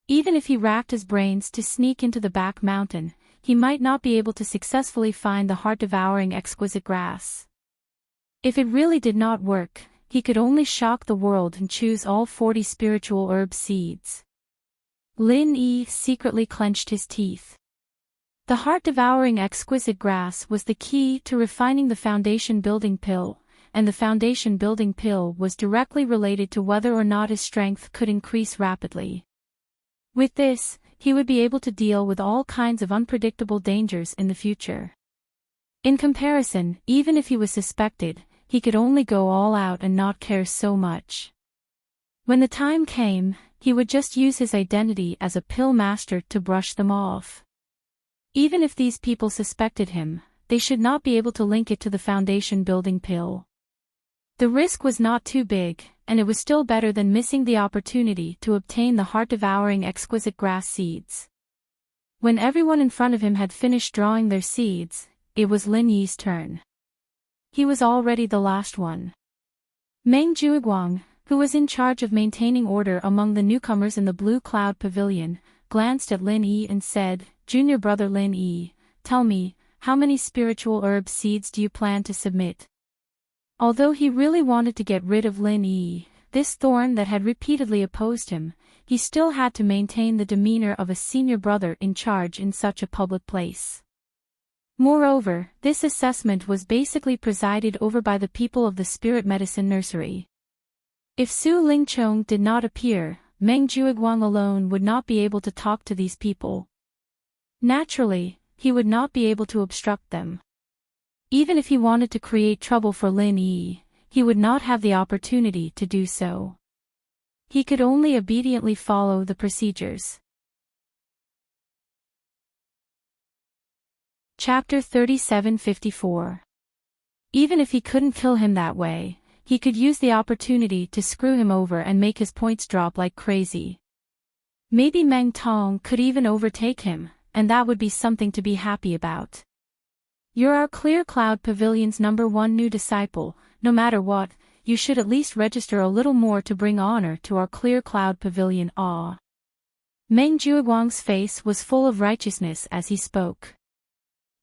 Even if he racked his brains to sneak into the back mountain, he might not be able to successfully find the heart-devouring exquisite grass. If it really did not work, he could only shock the world and choose all 40 spiritual herb seeds. Lin Yi secretly clenched his teeth. The heart-devouring exquisite grass was the key to refining the foundation-building pill, and the foundation-building pill was directly related to whether or not his strength could increase rapidly. With this, he would be able to deal with all kinds of unpredictable dangers in the future. In comparison, even if he was suspected, he could only go all out and not care so much. When the time came, he would just use his identity as a pill master to brush them off. Even if these people suspected him, they should not be able to link it to the foundation-building pill. The risk was not too big, and it was still better than missing the opportunity to obtain the heart-devouring exquisite grass seeds. When everyone in front of him had finished drawing their seeds, it was Lin Yi's turn. He was already the last one. Meng Juiguang, who was in charge of maintaining order among the newcomers in the Blue Cloud Pavilion, glanced at Lin Yi and said, "Junior brother Lin Yi, tell me, how many spiritual herb seeds do you plan to submit?" Although he really wanted to get rid of Lin Yi, this thorn that had repeatedly opposed him, he still had to maintain the demeanor of a senior brother in charge in such a public place. Moreover, this assessment was basically presided over by the people of the Spirit Medicine Nursery. If Su Lingchong did not appear, Meng Juiguang alone would not be able to talk to these people. Naturally, he would not be able to obstruct them. Even if he wanted to create trouble for Lin Yi, he would not have the opportunity to do so. He could only obediently follow the procedures. Chapter 3754. Even if he couldn't kill him that way, he could use the opportunity to screw him over and make his points drop like crazy. Maybe Meng Tong could even overtake him, and that would be something to be happy about. You're our Clear Cloud Pavilion's #1 new disciple. No matter what, you should at least register a little more to bring honor to our Clear Cloud Pavilion. Ah. Meng Juiguang's face was full of righteousness as he spoke.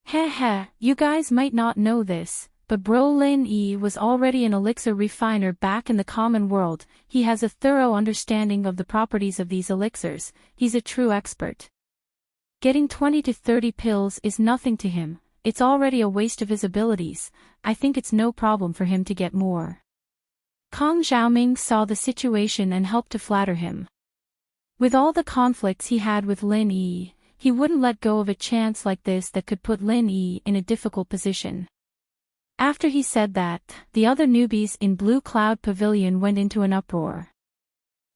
Heh, you guys might not know this, but bro Lin Yi was already an elixir refiner back in the common world. He has a thorough understanding of the properties of these elixirs. He's a true expert. Getting 20 to 30 pills is nothing to him. It's already a waste of his abilities. I think it's no problem for him to get more. Kong Xiaoming saw the situation and helped to flatter him. With all the conflicts he had with Lin Yi, he wouldn't let go of a chance like this that could put Lin Yi in a difficult position. After he said that, the other newbies in Blue Cloud Pavilion went into an uproar.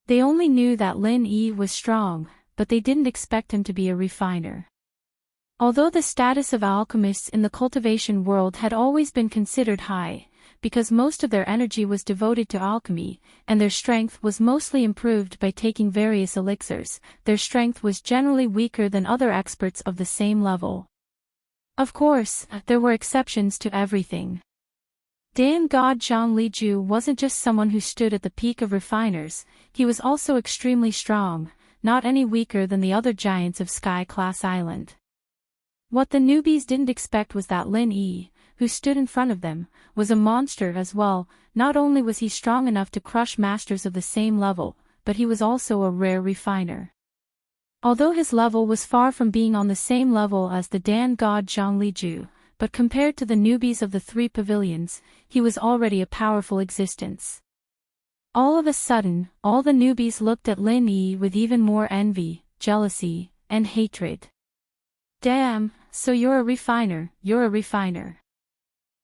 They only knew that Lin Yi was strong, but they didn't expect him to be a refiner. Although the status of alchemists in the cultivation world had always been considered high, because most of their energy was devoted to alchemy, and their strength was mostly improved by taking various elixirs, their strength was generally weaker than other experts of the same level. Of course, there were exceptions to everything. Dan God Zhang Liju wasn't just someone who stood at the peak of refiners, he was also extremely strong, not any weaker than the other giants of Sky-class Island. What the newbies didn't expect was that Lin Yi, who stood in front of them, was a monster as well. Not only was he strong enough to crush masters of the same level, but he was also a rare refiner. Although his level was far from being on the same level as the Dan God Zhang Liju, but compared to the newbies of the three pavilions, he was already a powerful existence. All of a sudden, all the newbies looked at Lin Yi with even more envy, jealousy, and hatred. Damn, so you're a refiner, you're a refiner.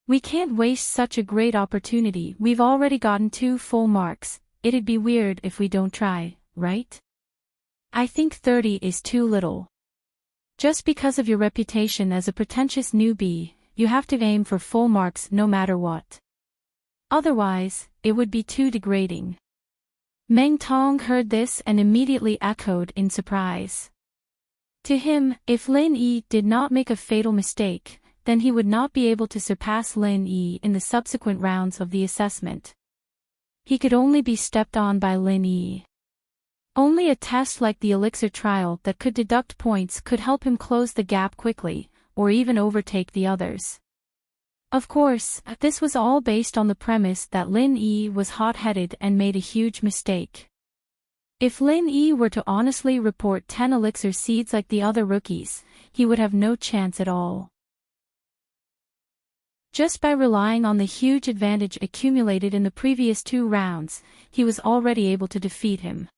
We can't waste such a great opportunity. We've already gotten 2 full marks, it'd be weird if we don't try, right? I think 30 is too little. Just because of your reputation as a pretentious newbie, you have to aim for full marks no matter what. Otherwise, it would be too degrading. Meng Tong heard this and immediately echoed in surprise. To him, if Lin Yi did not make a fatal mistake, then he would not be able to surpass Lin Yi in the subsequent rounds of the assessment. He could only be stepped on by Lin Yi. Only a test like the elixir trial that could deduct points could help him close the gap quickly, or even overtake the others. Of course, this was all based on the premise that Lin Yi was hot-headed and made a huge mistake. If Lin Yi were to honestly report 10 elixir seeds like the other rookies, he would have no chance at all. Just by relying on the huge advantage accumulated in the previous 2 rounds, he was already able to defeat him.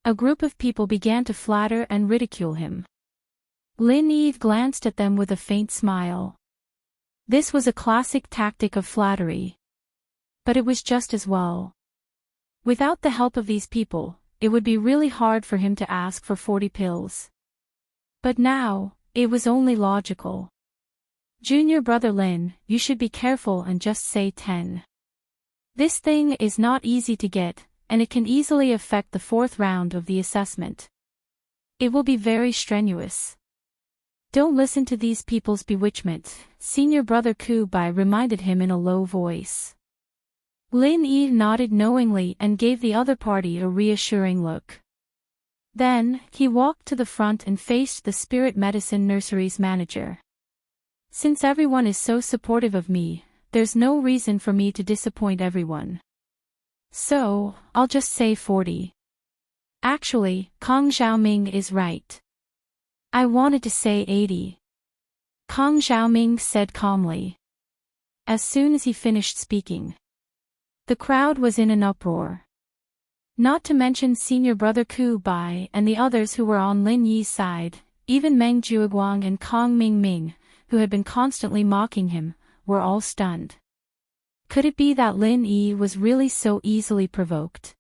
A group of people began to flatter and ridicule him. Lin Yi glanced at them with a faint smile. This was a classic tactic of flattery. But it was just as well. Without the help of these people, it would be really hard for him to ask for 40 pills. But now, it was only logical. Junior brother Lin, you should be careful and just say 10. This thing is not easy to get, and it can easily affect the 4th round of the assessment. It will be very strenuous. Don't listen to these people's bewitchment, senior brother Kubai reminded him in a low voice. Lin Yi nodded knowingly and gave the other party a reassuring look. Then, he walked to the front and faced the Spirit Medicine Nursery's manager. Since everyone is so supportive of me, there's no reason for me to disappoint everyone. So, I'll just say 40. Actually, Kong Xiaoming is right. I wanted to say 80. Kong Xiaoming said calmly. As soon as he finished speaking, the crowd was in an uproar. Not to mention senior brother Ku Bai and the others who were on Lin Yi's side, even Meng Jueguang and Kong Mingming, who had been constantly mocking him, were all stunned. Could it be that Lin Yi was really so easily provoked?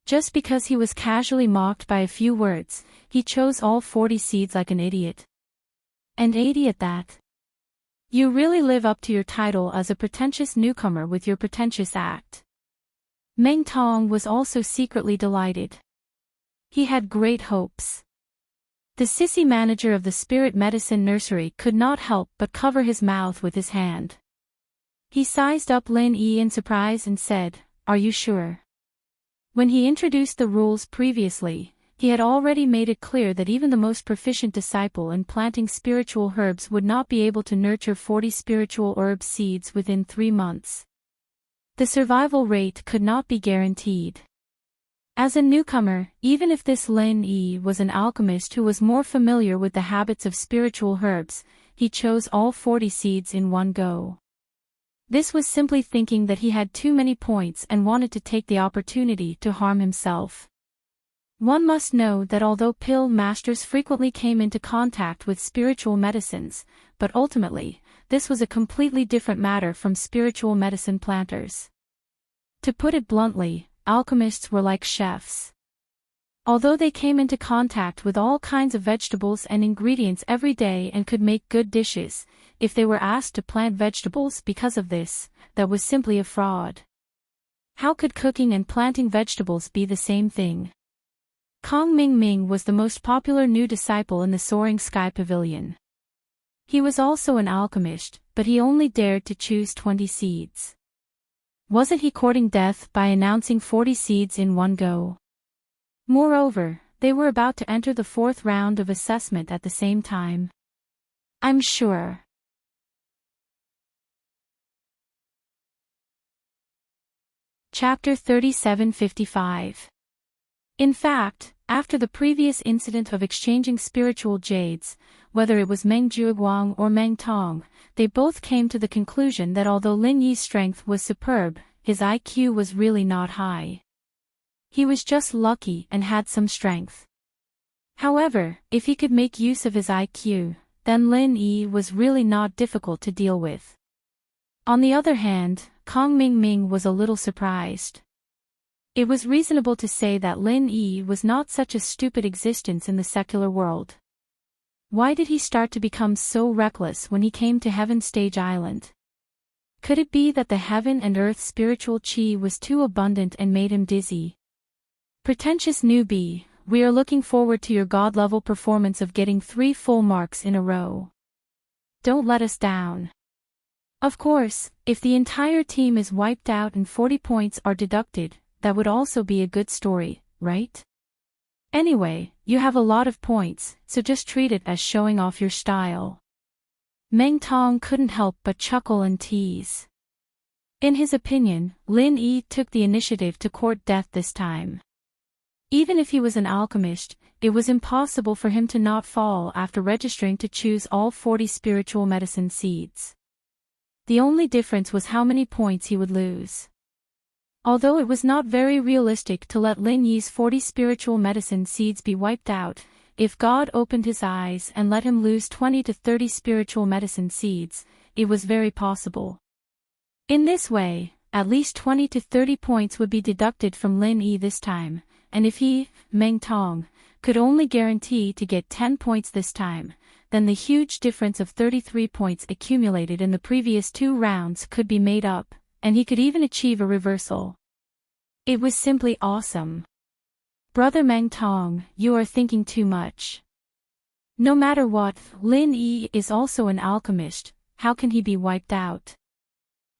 Just because he was casually mocked by a few words, he chose all 40 seeds like an idiot. And 80 at that. You really live up to your title as a pretentious newcomer with your pretentious act. Meng Tong was also secretly delighted. He had great hopes. The sissy manager of the Spirit Medicine Nursery could not help but cover his mouth with his hand. He sized up Lin Yi in surprise and said, "Are you sure?" When he introduced the rules previously, he had already made it clear that even the most proficient disciple in planting spiritual herbs would not be able to nurture 40 spiritual herb seeds within 3 months. The survival rate could not be guaranteed. As a newcomer, even if this Lin Yi was an alchemist who was more familiar with the habits of spiritual herbs, he chose all 40 seeds in one go. This was simply thinking that he had too many points and wanted to take the opportunity to harm himself. One must know that although pill masters frequently came into contact with spiritual medicines, but ultimately, this was a completely different matter from spiritual medicine planters. To put it bluntly, alchemists were like chefs. Although they came into contact with all kinds of vegetables and ingredients every day and could make good dishes, if they were asked to plant vegetables because of this, that was simply a fraud. How could cooking and planting vegetables be the same thing? Kong Ming Ming was the most popular new disciple in the Soaring Sky Pavilion. He was also an alchemist, but he only dared to choose 20 seeds. Wasn't he courting death by announcing 40 seeds in one go? Moreover, they were about to enter the 4th round of assessment at the same time. I'm sure. Chapter 3755. In fact, after the previous incident of exchanging spiritual jades, whether it was Meng Jueguang or Meng Tong, they both came to the conclusion that although Lin Yi's strength was superb, his IQ was really not high. He was just lucky and had some strength. However, if he could make use of his IQ, then Lin Yi was really not difficult to deal with. On the other hand, Kong Ming Ming was a little surprised. It was reasonable to say that Lin Yi was not such a stupid existence in the secular world. Why did he start to become so reckless when he came to Heaven Stage Island? Could it be that the heaven and earth spiritual chi was too abundant and made him dizzy? Pretentious newbie, we are looking forward to your god-level performance of getting 3 full marks in a row. Don't let us down. Of course, if the entire team is wiped out and 40 points are deducted, that would also be a good story, right? Anyway, you have a lot of points, so just treat it as showing off your style. Meng Tong couldn't help but chuckle and tease. In his opinion, Lin Yi took the initiative to court death this time. Even if he was an alchemist, it was impossible for him to not fall after registering to choose all 40 spiritual medicine seeds. The only difference was how many points he would lose. Although it was not very realistic to let Lin Yi's 40 spiritual medicine seeds be wiped out, if God opened his eyes and let him lose 20 to 30 spiritual medicine seeds, it was very possible. In this way, at least 20 to 30 points would be deducted from Lin Yi this time, and if he, Meng Tong, could only guarantee to get 10 points this time, then the huge difference of 33 points accumulated in the previous 2 rounds could be made up, and he could even achieve a reversal. It was simply awesome. Brother Meng Tong, you are thinking too much. No matter what, Lin Yi is also an alchemist, how can he be wiped out?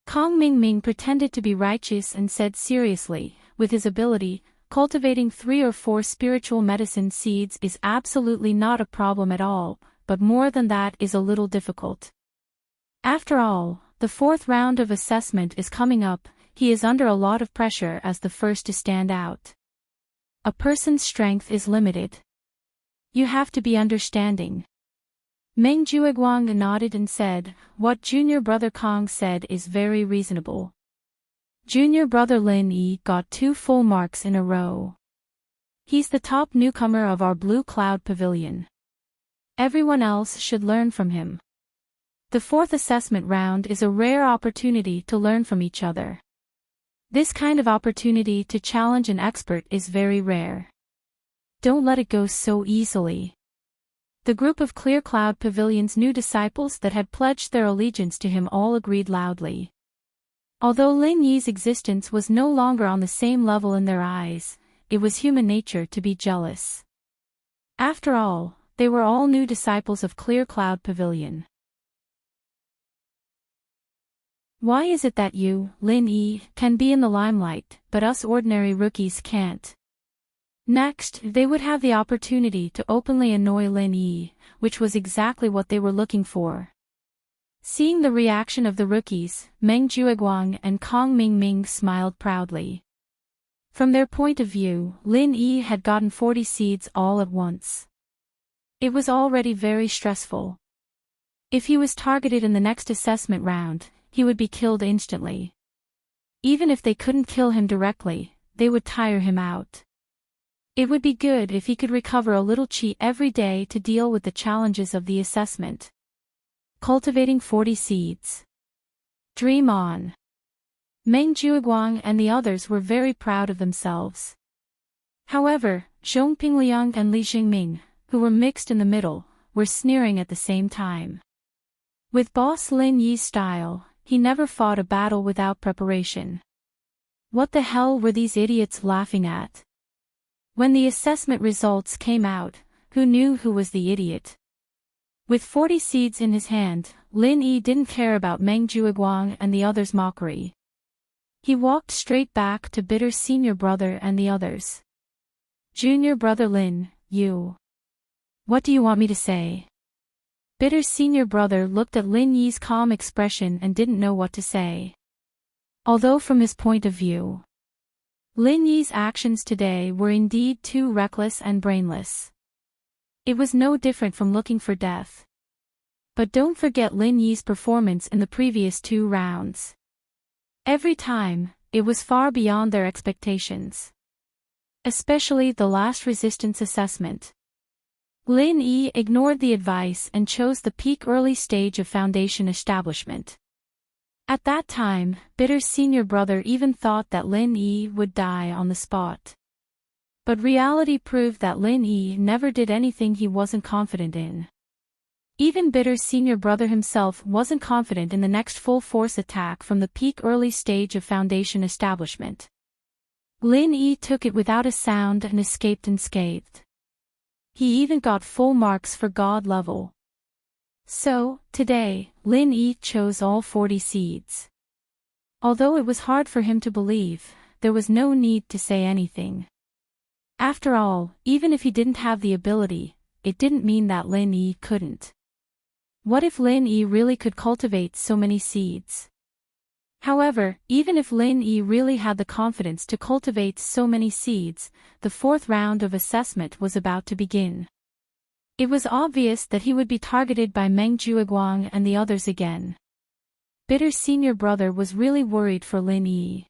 Kong Ming Ming pretended to be righteous and said seriously, with his ability, cultivating 3 or 4 spiritual medicine seeds is absolutely not a problem at all, but more than that is a little difficult. After all, the 4th round of assessment is coming up, he is under a lot of pressure as the first to stand out. A person's strength is limited. You have to be understanding. Meng Jueguang nodded and said, what junior brother Kong said is very reasonable. Junior brother Lin Yi got 2 full marks in a row. He's the top newcomer of our Blue Cloud Pavilion. Everyone else should learn from him. The 4th assessment round is a rare opportunity to learn from each other. This kind of opportunity to challenge an expert is very rare. Don't let it go so easily. The group of Clear Cloud Pavilion's new disciples that had pledged their allegiance to him all agreed loudly. Although Lin Yi's existence was no longer on the same level in their eyes, it was human nature to be jealous. After all, they were all new disciples of Clear Cloud Pavilion. Why is it that you, Lin Yi, can be in the limelight, but us ordinary rookies can't? Next, they would have the opportunity to openly annoy Lin Yi, which was exactly what they were looking for. Seeing the reaction of the rookies, Meng Jueguang and Kong Ming Ming smiled proudly. From their point of view, Lin Yi had gotten 40 seeds all at once. It was already very stressful. If he was targeted in the next assessment round, he would be killed instantly. Even if they couldn't kill him directly, they would tire him out. It would be good if he could recover a little chi every day to deal with the challenges of the assessment. Cultivating 40 seeds. Dream on. Meng Juiguang and the others were very proud of themselves. However, Zhong Pingliang and Li Jingming, who were mixed in the middle, were sneering at the same time. With boss Lin Yi's style, he never fought a battle without preparation. What the hell were these idiots laughing at? When the assessment results came out, who knew who was the idiot? With 40 seeds in his hand, Lin Yi didn't care about Meng Juiguang and the others' mockery. He walked straight back to Bitter's senior brother and the others. Junior brother Lin, you. What do you want me to say? Bitter's senior brother looked at Lin Yi's calm expression and didn't know what to say. Although from his point of view, Lin Yi's actions today were indeed too reckless and brainless. It was no different from looking for death. But don't forget Lin Yi's performance in the previous 2 rounds. Every time, it was far beyond their expectations. Especially the last resistance assessment. Lin Yi ignored the advice and chose the peak early stage of foundation establishment. At that time, Bitter's senior brother even thought that Lin Yi would die on the spot. But reality proved that Lin Yi never did anything he wasn't confident in. Even Bitter's senior brother himself wasn't confident in the next full-force attack from the peak early stage of foundation establishment. Lin Yi took it without a sound and escaped unscathed. He even got full marks for God level. So, today, Lin Yi chose all 40 seeds. Although it was hard for him to believe, there was no need to say anything. After all, even if he didn't have the ability, it didn't mean that Lin Yi couldn't. What if Lin Yi really could cultivate so many seeds? However, even if Lin Yi really had the confidence to cultivate so many seeds, the 4th round of assessment was about to begin. It was obvious that he would be targeted by Meng Juiguang and the others again. Bitter's senior brother was really worried for Lin Yi.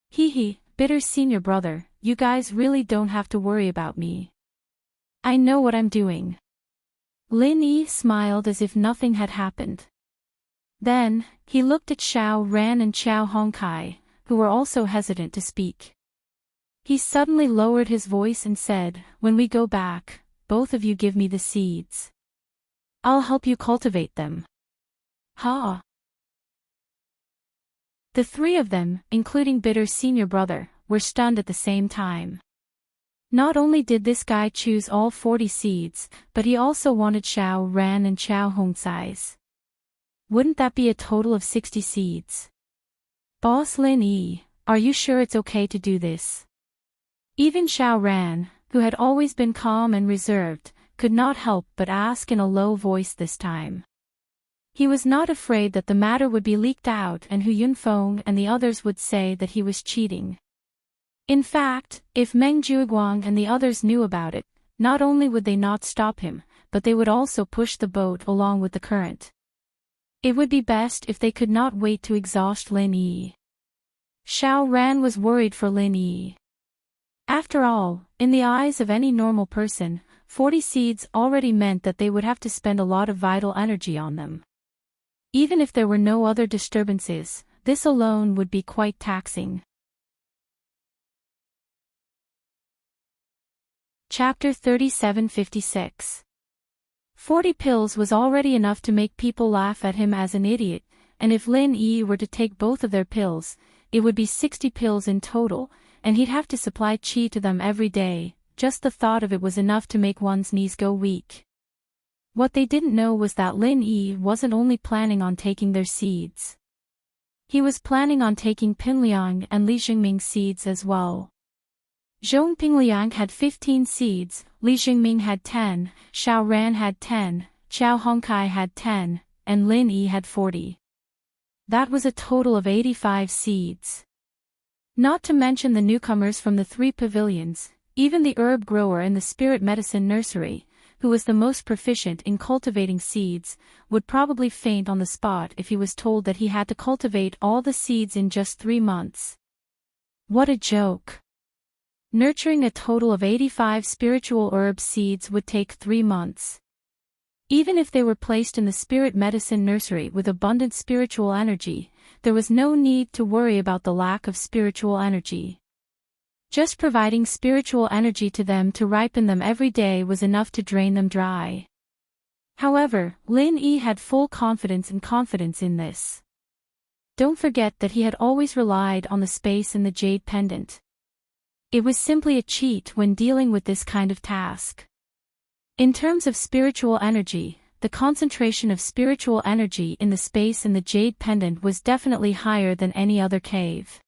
Hee, Bitter's senior brother, you guys really don't have to worry about me. I know what I'm doing. Lin Yi smiled as if nothing had happened. Then, he looked at Xiao Ran and Xiao Hongkai, who were also hesitant to speak. He suddenly lowered his voice and said, "When we go back, both of you give me the seeds. I'll help you cultivate them." Ha! The 3 of them, including Bitter's senior brother, were stunned at the same time. Not only did this guy choose all 40 seeds, but he also wanted Xiao Ran and Xiao Hongcai's. Wouldn't that be a total of 60 seeds? Boss Lin Yi, are you sure it's okay to do this? Even Xiao Ran, who had always been calm and reserved, could not help but ask in a low voice this time. He was not afraid that the matter would be leaked out and Hu Yunfeng and the others would say that he was cheating. In fact, if Meng Juiguang and the others knew about it, not only would they not stop him, but they would also push the boat along with the current. It would be best if they could not wait to exhaust Lin Yi. Xiao Ran was worried for Lin Yi. After all, in the eyes of any normal person, 40 seeds already meant that they would have to spend a lot of vital energy on them. Even if there were no other disturbances, this alone would be quite taxing. Chapter 3756. 40 pills was already enough to make people laugh at him as an idiot, and if Lin Yi were to take both of their pills, it would be 60 pills in total, and he'd have to supply qi to them every day. Just the thought of it was enough to make one's knees go weak. What they didn't know was that Lin Yi wasn't only planning on taking their seeds. He was planning on taking Pinliang and Li Jingming's seeds as well. Zhong Pingliang had 15 seeds, Li Jingming had 10, Xiao Ran had 10, Xiao Hongkai had 10, and Lin Yi had 40. That was a total of 85 seeds. Not to mention the newcomers from the 3 pavilions, even the herb grower in the spirit medicine nursery, who was the most proficient in cultivating seeds, would probably faint on the spot if he was told that he had to cultivate all the seeds in just 3 months. What a joke! Nurturing a total of 85 spiritual herb seeds would take 3 months. Even if they were placed in the spirit medicine nursery with abundant spiritual energy, there was no need to worry about the lack of spiritual energy. Just providing spiritual energy to them to ripen them every day was enough to drain them dry. However, Lin Yi had full confidence in this. Don't forget that he had always relied on the space in the jade pendant. It was simply a cheat when dealing with this kind of task. In terms of spiritual energy, the concentration of spiritual energy in the space in the jade pendant was definitely higher than any other cave.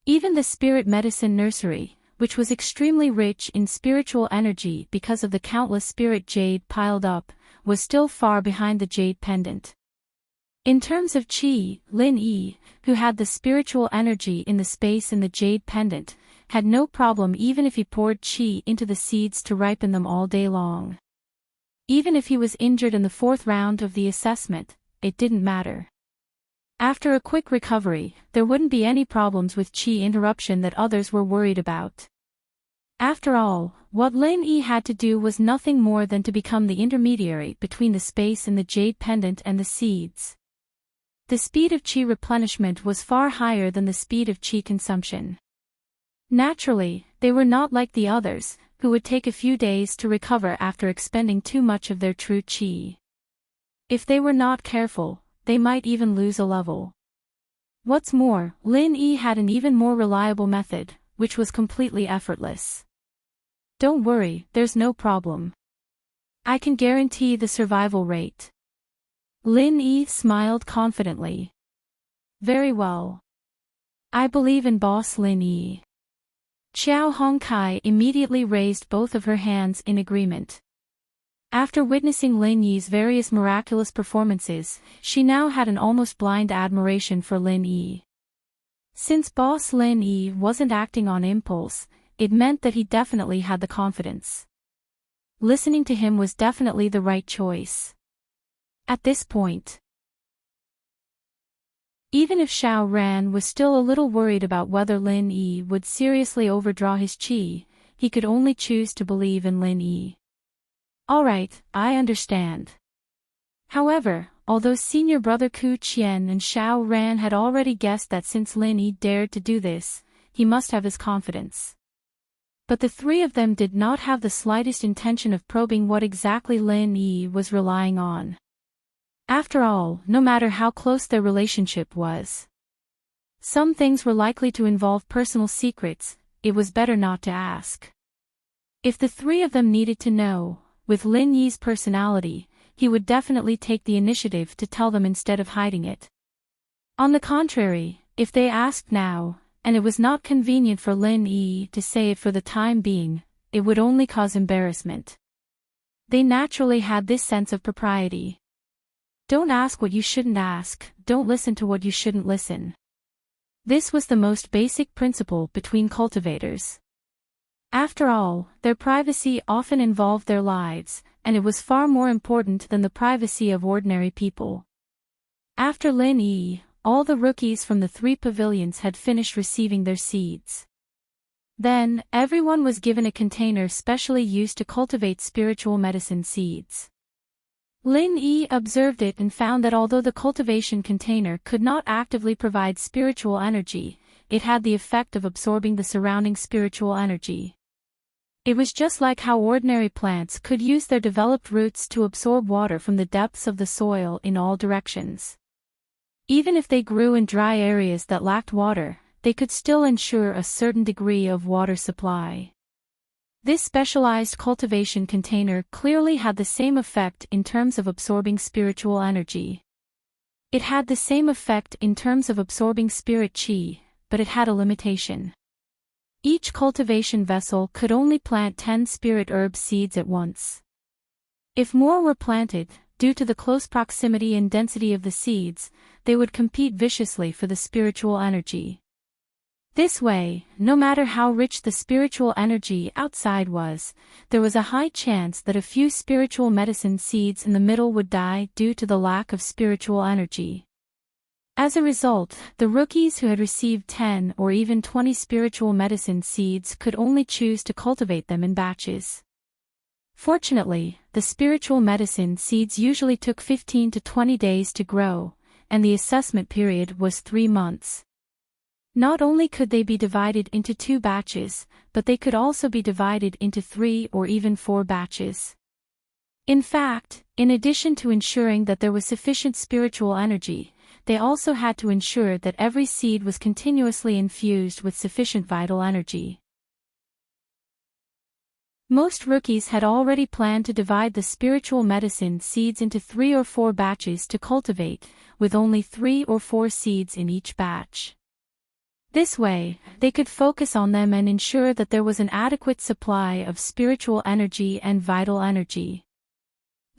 Even the spirit medicine nursery, which was extremely rich in spiritual energy because of the countless spirit jade piled up, was still far behind the jade pendant. In terms of qi, Lin Yi, who had the spiritual energy in the space in the jade pendant, had no problem even if he poured qi into the seeds to ripen them all day long. Even if he was injured in the 4th round of the assessment, it didn't matter. After a quick recovery, there wouldn't be any problems with qi interruption that others were worried about. After all, what Lin Yi had to do was nothing more than to become the intermediary between the space in the jade pendant and the seeds. The speed of qi replenishment was far higher than the speed of qi consumption. Naturally, they were not like the others, who would take a few days to recover after expending too much of their true qi. If they were not careful, they might even lose a level. What's more, Lin Yi had an even more reliable method, which was completely effortless. Don't worry, there's no problem. I can guarantee the survival rate. Lin Yi smiled confidently. Very well. I believe in Boss Lin Yi. Xiao Hongkai immediately raised both of her hands in agreement. After witnessing Lin Yi's various miraculous performances, she now had an almost blind admiration for Lin Yi. Since Boss Lin Yi wasn't acting on impulse, it meant that he definitely had the confidence. Listening to him was definitely the right choice. At this point, even if Xiao Ran was still a little worried about whether Lin Yi would seriously overdraw his qi, he could only choose to believe in Lin Yi. Alright, I understand. However, although senior brother Ku Qian and Xiao Ran had already guessed that since Lin Yi dared to do this, he must have his confidence. But the 3 of them did not have the slightest intention of probing what exactly Lin Yi was relying on. After all, no matter how close their relationship was, some things were likely to involve personal secrets. It was better not to ask. If the 3 of them needed to know, with Lin Yi's personality, he would definitely take the initiative to tell them instead of hiding it. On the contrary, if they asked now, and it was not convenient for Lin Yi to say it for the time being, it would only cause embarrassment. They naturally had this sense of propriety. Don't ask what you shouldn't ask, don't listen to what you shouldn't listen. This was the most basic principle between cultivators. After all, their privacy often involved their lives, and it was far more important than the privacy of ordinary people. After Lin Yi, all the rookies from the 3 pavilions had finished receiving their seeds. Then, everyone was given a container specially used to cultivate spiritual medicine seeds. Lin Yi observed it and found that although the cultivation container could not actively provide spiritual energy, it had the effect of absorbing the surrounding spiritual energy. It was just like how ordinary plants could use their developed roots to absorb water from the depths of the soil in all directions. Even if they grew in dry areas that lacked water, they could still ensure a certain degree of water supply. This specialized cultivation container clearly had the same effect in terms of absorbing spiritual energy. It had the same effect in terms of absorbing spirit qi, but it had a limitation. Each cultivation vessel could only plant 10 spirit herb seeds at once. If more were planted, due to the close proximity and density of the seeds, they would compete viciously for the spiritual energy. This way, no matter how rich the spiritual energy outside was, there was a high chance that a few spiritual medicine seeds in the middle would die due to the lack of spiritual energy. As a result, the rookies who had received 10 or even 20 spiritual medicine seeds could only choose to cultivate them in batches. Fortunately, the spiritual medicine seeds usually took 15 to 20 days to grow, and the assessment period was 3 months. Not only could they be divided into 2 batches, but they could also be divided into 3 or even 4 batches. In fact, in addition to ensuring that there was sufficient spiritual energy, they also had to ensure that every seed was continuously infused with sufficient vital energy. Most rookies had already planned to divide the spiritual medicine seeds into 3 or 4 batches to cultivate, with only 3 or 4 seeds in each batch. This way, they could focus on them and ensure that there was an adequate supply of spiritual energy and vital energy.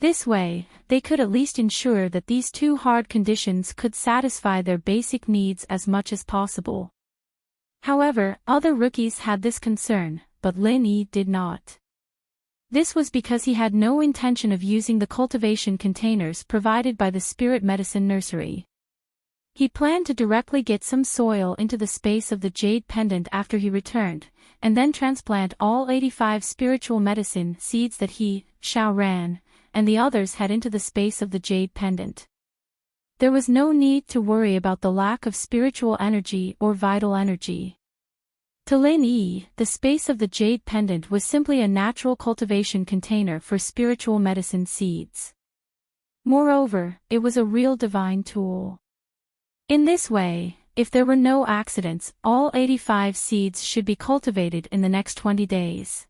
This way, they could at least ensure that these 2 hard conditions could satisfy their basic needs as much as possible. However, other rookies had this concern, but Lin Yi did not. This was because he had no intention of using the cultivation containers provided by the spirit medicine nursery. He planned to directly get some soil into the space of the jade pendant after he returned, and then transplant all 85 spiritual medicine seeds that he, Xiao Ran, and the others had into the space of the jade pendant. There was no need to worry about the lack of spiritual energy or vital energy. To Lin Yi, the space of the jade pendant was simply a natural cultivation container for spiritual medicine seeds. Moreover, it was a real divine tool. In this way, if there were no accidents, all 85 seeds should be cultivated in the next 20 days.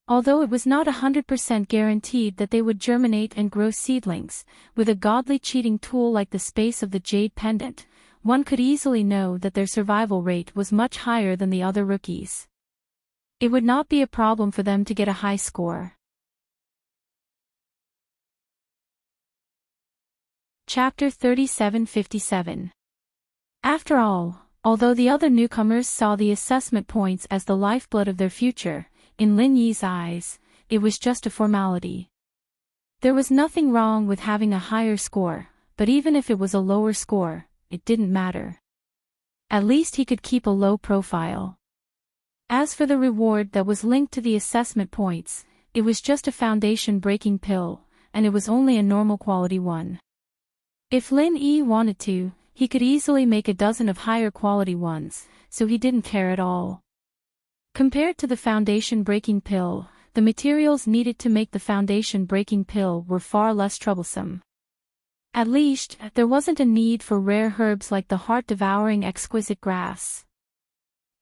Although it was not 100% guaranteed that they would germinate and grow seedlings, with a godly cheating tool like the space of the jade pendant, one could easily know that their survival rate was much higher than the other rookies. It would not be a problem for them to get a high score. Chapter 3757. After all, although the other newcomers saw the assessment points as the lifeblood of their future, in Lin Yi's eyes, it was just a formality. There was nothing wrong with having a higher score, but even if it was a lower score, it didn't matter. At least he could keep a low profile. As for the reward that was linked to the assessment points, it was just a foundation-breaking pill, and it was only a normal quality one. If Lin Yi wanted to, he could easily make a dozen of higher quality ones, so he didn't care at all. Compared to the foundation-breaking pill, the materials needed to make the foundation-breaking pill were far less troublesome. At least, there wasn't a need for rare herbs like the heart-devouring exquisite grass.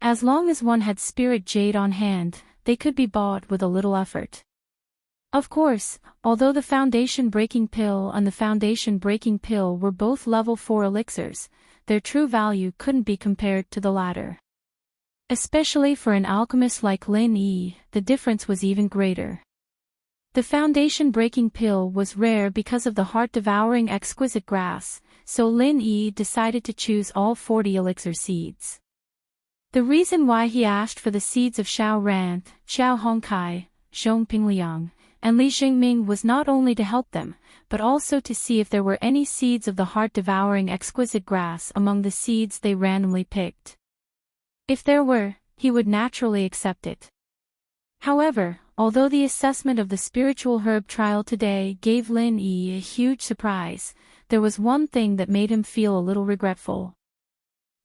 As long as one had spirit jade on hand, they could be bought with a little effort. Of course, although the foundation-breaking pill and the foundation-breaking pill were both level 4 elixirs, their true value couldn't be compared to the latter. Especially for an alchemist like Lin Yi, the difference was even greater. The foundation-breaking pill was rare because of the heart-devouring exquisite grass, so Lin Yi decided to choose all 40 elixir seeds. The reason why he asked for the seeds of Xiao Ran, Xiao Hongkai, Zhong Pingliang, and Li Xingming was not only to help them, but also to see if there were any seeds of the heart-devouring exquisite grass among the seeds they randomly picked. If there were, he would naturally accept it. However, although the assessment of the spiritual herb trial today gave Lin Yi a huge surprise, there was one thing that made him feel a little regretful.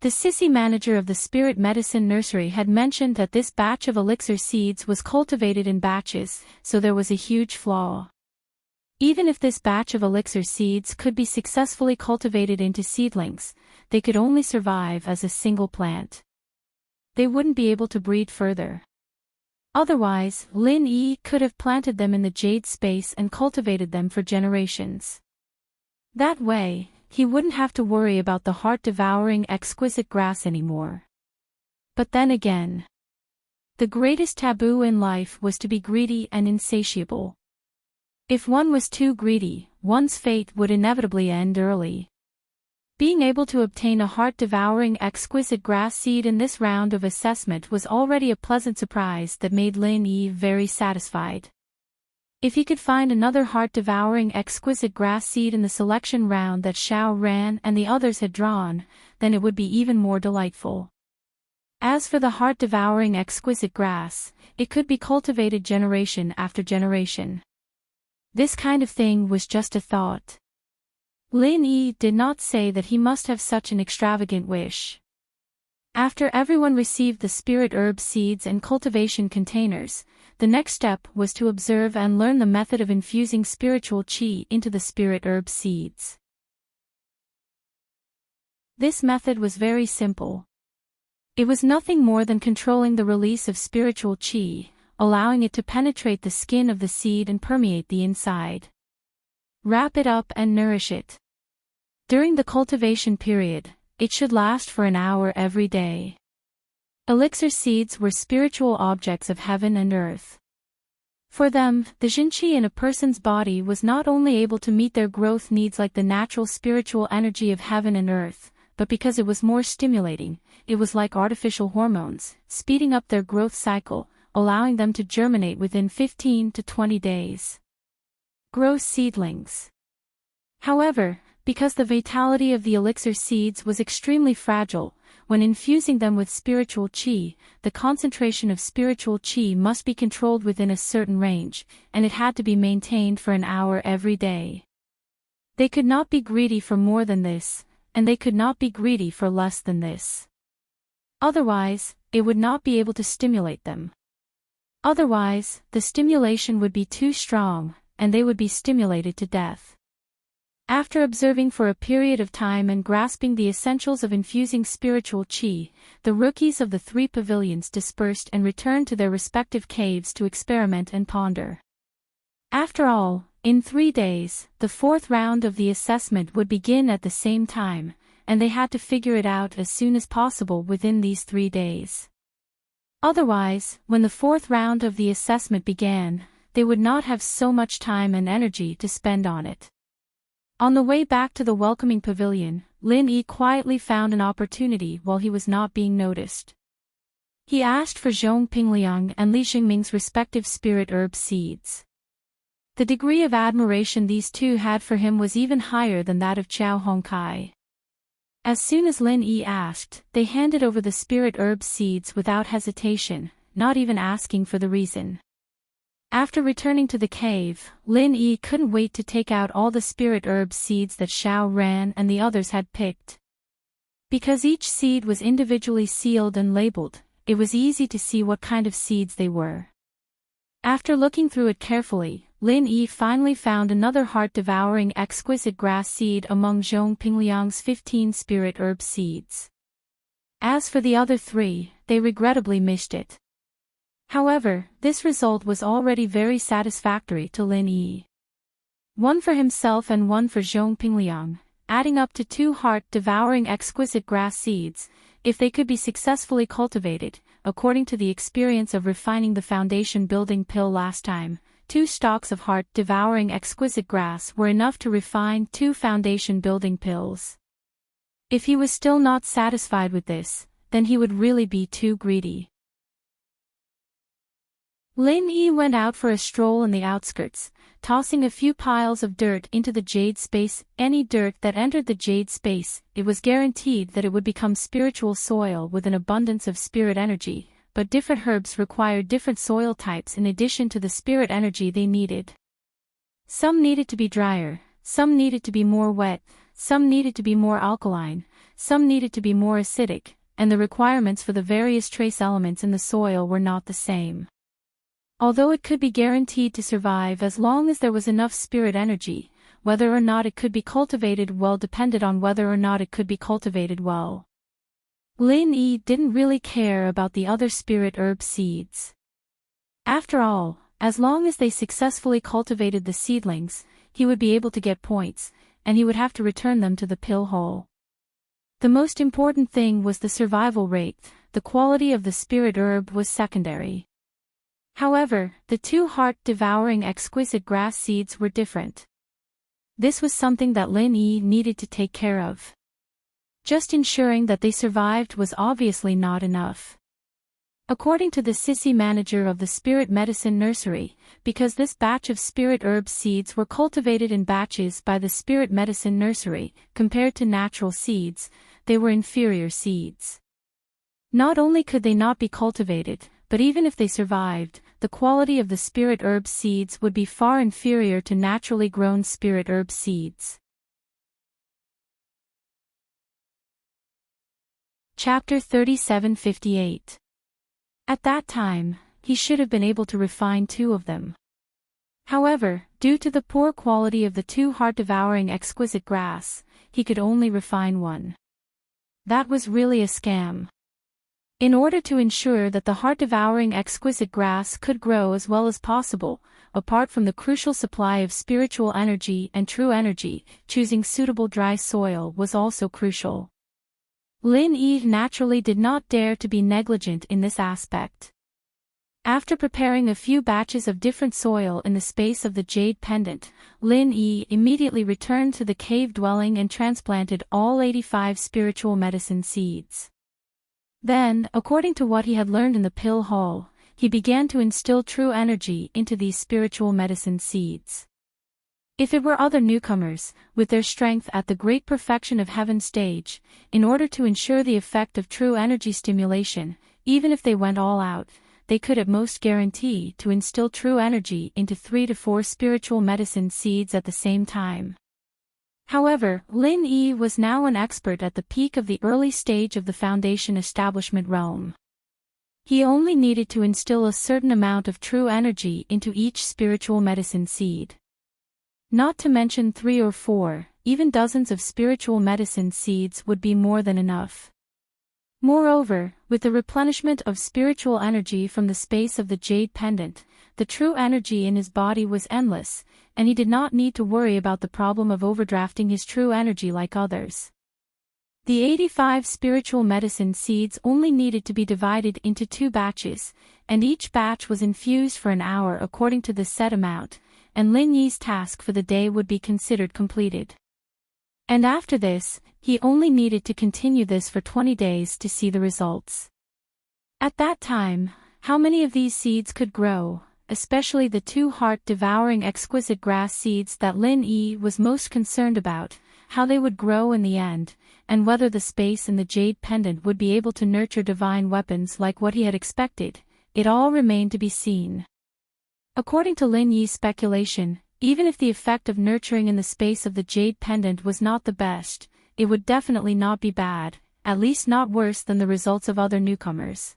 The sissy manager of the spirit medicine nursery had mentioned that this batch of elixir seeds was cultivated in batches, so there was a huge flaw. Even if this batch of elixir seeds could be successfully cultivated into seedlings, they could only survive as a single plant. They wouldn't be able to breed further. Otherwise, Lin Yi could have planted them in the jade space and cultivated them for generations. That way, he wouldn't have to worry about the heart-devouring exquisite grass anymore. But then again, the greatest taboo in life was to be greedy and insatiable. If one was too greedy, one's fate would inevitably end early. Being able to obtain a heart-devouring exquisite grass seed in this round of assessment was already a pleasant surprise that made Lin Yi very satisfied. If he could find another heart-devouring exquisite grass seed in the selection round that Xiao Ran and the others had drawn, then it would be even more delightful. As for the heart-devouring exquisite grass, it could be cultivated generation after generation. This kind of thing was just a thought. Lin Yi did not say that he must have such an extravagant wish. After everyone received the spirit herb seeds and cultivation containers, the next step was to observe and learn the method of infusing spiritual qi into the spirit herb seeds. This method was very simple. It was nothing more than controlling the release of spiritual qi, allowing it to penetrate the skin of the seed and permeate the inside. Wrap it up and nourish it. During the cultivation period, it should last for an hour every day. Elixir seeds were spiritual objects of heaven and earth. For them, the Jinqi in a person's body was not only able to meet their growth needs like the natural spiritual energy of heaven and earth, but because it was more stimulating, it was like artificial hormones, speeding up their growth cycle, allowing them to germinate within 15 to 20 days. Grow seedlings. However, because the vitality of the elixir seeds was extremely fragile, when infusing them with spiritual qi, the concentration of spiritual qi must be controlled within a certain range, and it had to be maintained for an hour every day. They could not be greedy for more than this, and they could not be greedy for less than this. Otherwise, it would not be able to stimulate them. Otherwise, the stimulation would be too strong, and they would be stimulated to death. After observing for a period of time and grasping the essentials of infusing spiritual qi, the rookies of the 3 pavilions dispersed and returned to their respective caves to experiment and ponder. After all, in 3 days, the 4th round of the assessment would begin at the same time, and they had to figure it out as soon as possible within these 3 days. Otherwise, when the 4th round of the assessment began, they would not have so much time and energy to spend on it. On the way back to the welcoming pavilion, Lin Yi quietly found an opportunity while he was not being noticed. He asked for Zhong Pingliang and Li Xingming's respective spirit herb seeds. The degree of admiration these two had for him was even higher than that of Qiao Hongkai. As soon as Lin Yi asked, they handed over the spirit herb seeds without hesitation, not even asking for the reason. After returning to the cave, Lin Yi couldn't wait to take out all the spirit herb seeds that Xiao Ran and the others had picked. Because each seed was individually sealed and labeled, it was easy to see what kind of seeds they were. After looking through it carefully, Lin Yi finally found another heart-devouring exquisite grass seed among Zhong Pingliang's 15 spirit herb seeds. As for the other 3, they regrettably missed it. However, this result was already very satisfactory to Lin Yi. One for himself and one for Zhong Pingliang, adding up to 2 heart-devouring exquisite grass seeds, if they could be successfully cultivated, according to the experience of refining the foundation-building pill last time. 2 stalks of heart-devouring exquisite grass were enough to refine 2 foundation-building pills. If he was still not satisfied with this, then he would really be too greedy. Lin Yi went out for a stroll in the outskirts, tossing a few piles of dirt into the jade space. Any dirt that entered the jade space, it was guaranteed that it would become spiritual soil with an abundance of spirit energy, but different herbs required different soil types in addition to the spirit energy they needed. Some needed to be drier, some needed to be more wet, some needed to be more alkaline, some needed to be more acidic, and the requirements for the various trace elements in the soil were not the same. Although it could be guaranteed to survive as long as there was enough spirit energy, whether or not it could be cultivated well depended on whether or not it could be cultivated well. Lin Yi didn't really care about the other spirit herb seeds. After all, as long as they successfully cultivated the seedlings, he would be able to get points, and he would have to return them to the pill hole. The most important thing was the survival rate. The quality of the spirit herb was secondary. However, the 2 heart-devouring exquisite grass seeds were different. This was something that Lin Yi needed to take care of. Just ensuring that they survived was obviously not enough. According to the sissy manager of the spirit medicine nursery, because this batch of spirit herb seeds were cultivated in batches by the spirit medicine nursery, compared to natural seeds, they were inferior seeds. Not only could they not be cultivated, but even if they survived, the quality of the spirit herb seeds would be far inferior to naturally grown spirit herb seeds. Chapter 3758. At that time, he should have been able to refine 2 of them. However, due to the poor quality of the 2 heart-devouring exquisite grass, he could only refine 1. That was really a scam. In order to ensure that the heart-devouring exquisite grass could grow as well as possible, apart from the crucial supply of spiritual energy and true energy, choosing suitable dry soil was also crucial. Lin Yi naturally did not dare to be negligent in this aspect. After preparing a few batches of different soil in the space of the jade pendant, Lin Yi immediately returned to the cave dwelling and transplanted all 85 spiritual medicine seeds. Then, according to what he had learned in the pill hall, he began to instill true energy into these spiritual medicine seeds. If it were other newcomers, with their strength at the great perfection of heaven stage, in order to ensure the effect of true energy stimulation, even if they went all out, they could at most guarantee to instill true energy into 3 to 4 spiritual medicine seeds at the same time. However, Lin Yi was now an expert at the peak of the early stage of the foundation establishment realm. He only needed to instill a certain amount of true energy into each spiritual medicine seed. Not to mention 3 or 4, even dozens of spiritual medicine seeds would be more than enough. Moreover, with the replenishment of spiritual energy from the space of the jade pendant, the true energy in his body was endless, and he did not need to worry about the problem of overdrafting his true energy like others. The 85 spiritual medicine seeds only needed to be divided into 2 batches, and each batch was infused for an hour according to the set amount, and Lin Yi's task for the day would be considered completed. And after this, he only needed to continue this for 20 days to see the results. At that time, how many of these seeds could grow, especially the 2 heart-devouring exquisite grass seeds that Lin Yi was most concerned about, how they would grow in the end, and whether the space in the jade pendant would be able to nurture divine weapons like what he had expected, it all remained to be seen. According to Lin Yi's speculation, even if the effect of nurturing in the space of the jade pendant was not the best, it would definitely not be bad, at least not worse than the results of other newcomers.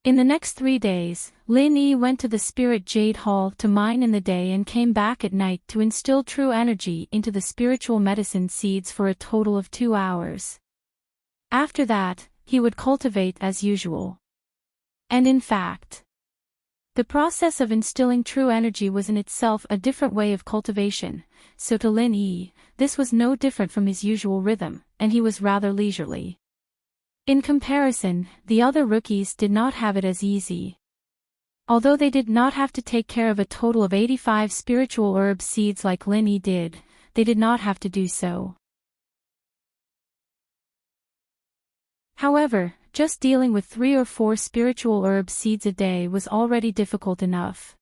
In the next 3 days, Lin Yi went to the Spirit Jade Hall to mine in the day and came back at night to instill true energy into the spiritual medicine seeds for a total of 2 hours. After that, he would cultivate as usual. And in fact, the process of instilling true energy was in itself a different way of cultivation, so to Lin Yi, this was no different from his usual rhythm, and he was rather leisurely. In comparison, the other rookies did not have it as easy. Although they did not have to take care of a total of 85 spiritual herb seeds like Lin Yi did, they did not have to do so. However, just dealing with 3 or 4 spiritual herb seeds a day was already difficult enough.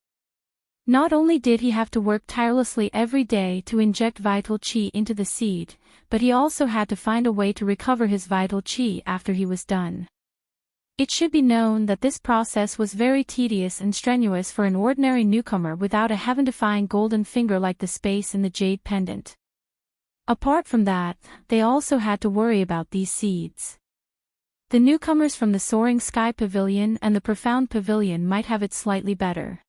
Not only did he have to work tirelessly every day to inject vital chi into the seed, but he also had to find a way to recover his vital chi after he was done. It should be known that this process was very tedious and strenuous for an ordinary newcomer without a heaven-defying golden finger like the space in the jade pendant. Apart from that, they also had to worry about these seeds. The newcomers from the Soaring Sky Pavilion and the Profound Pavilion might have it slightly better.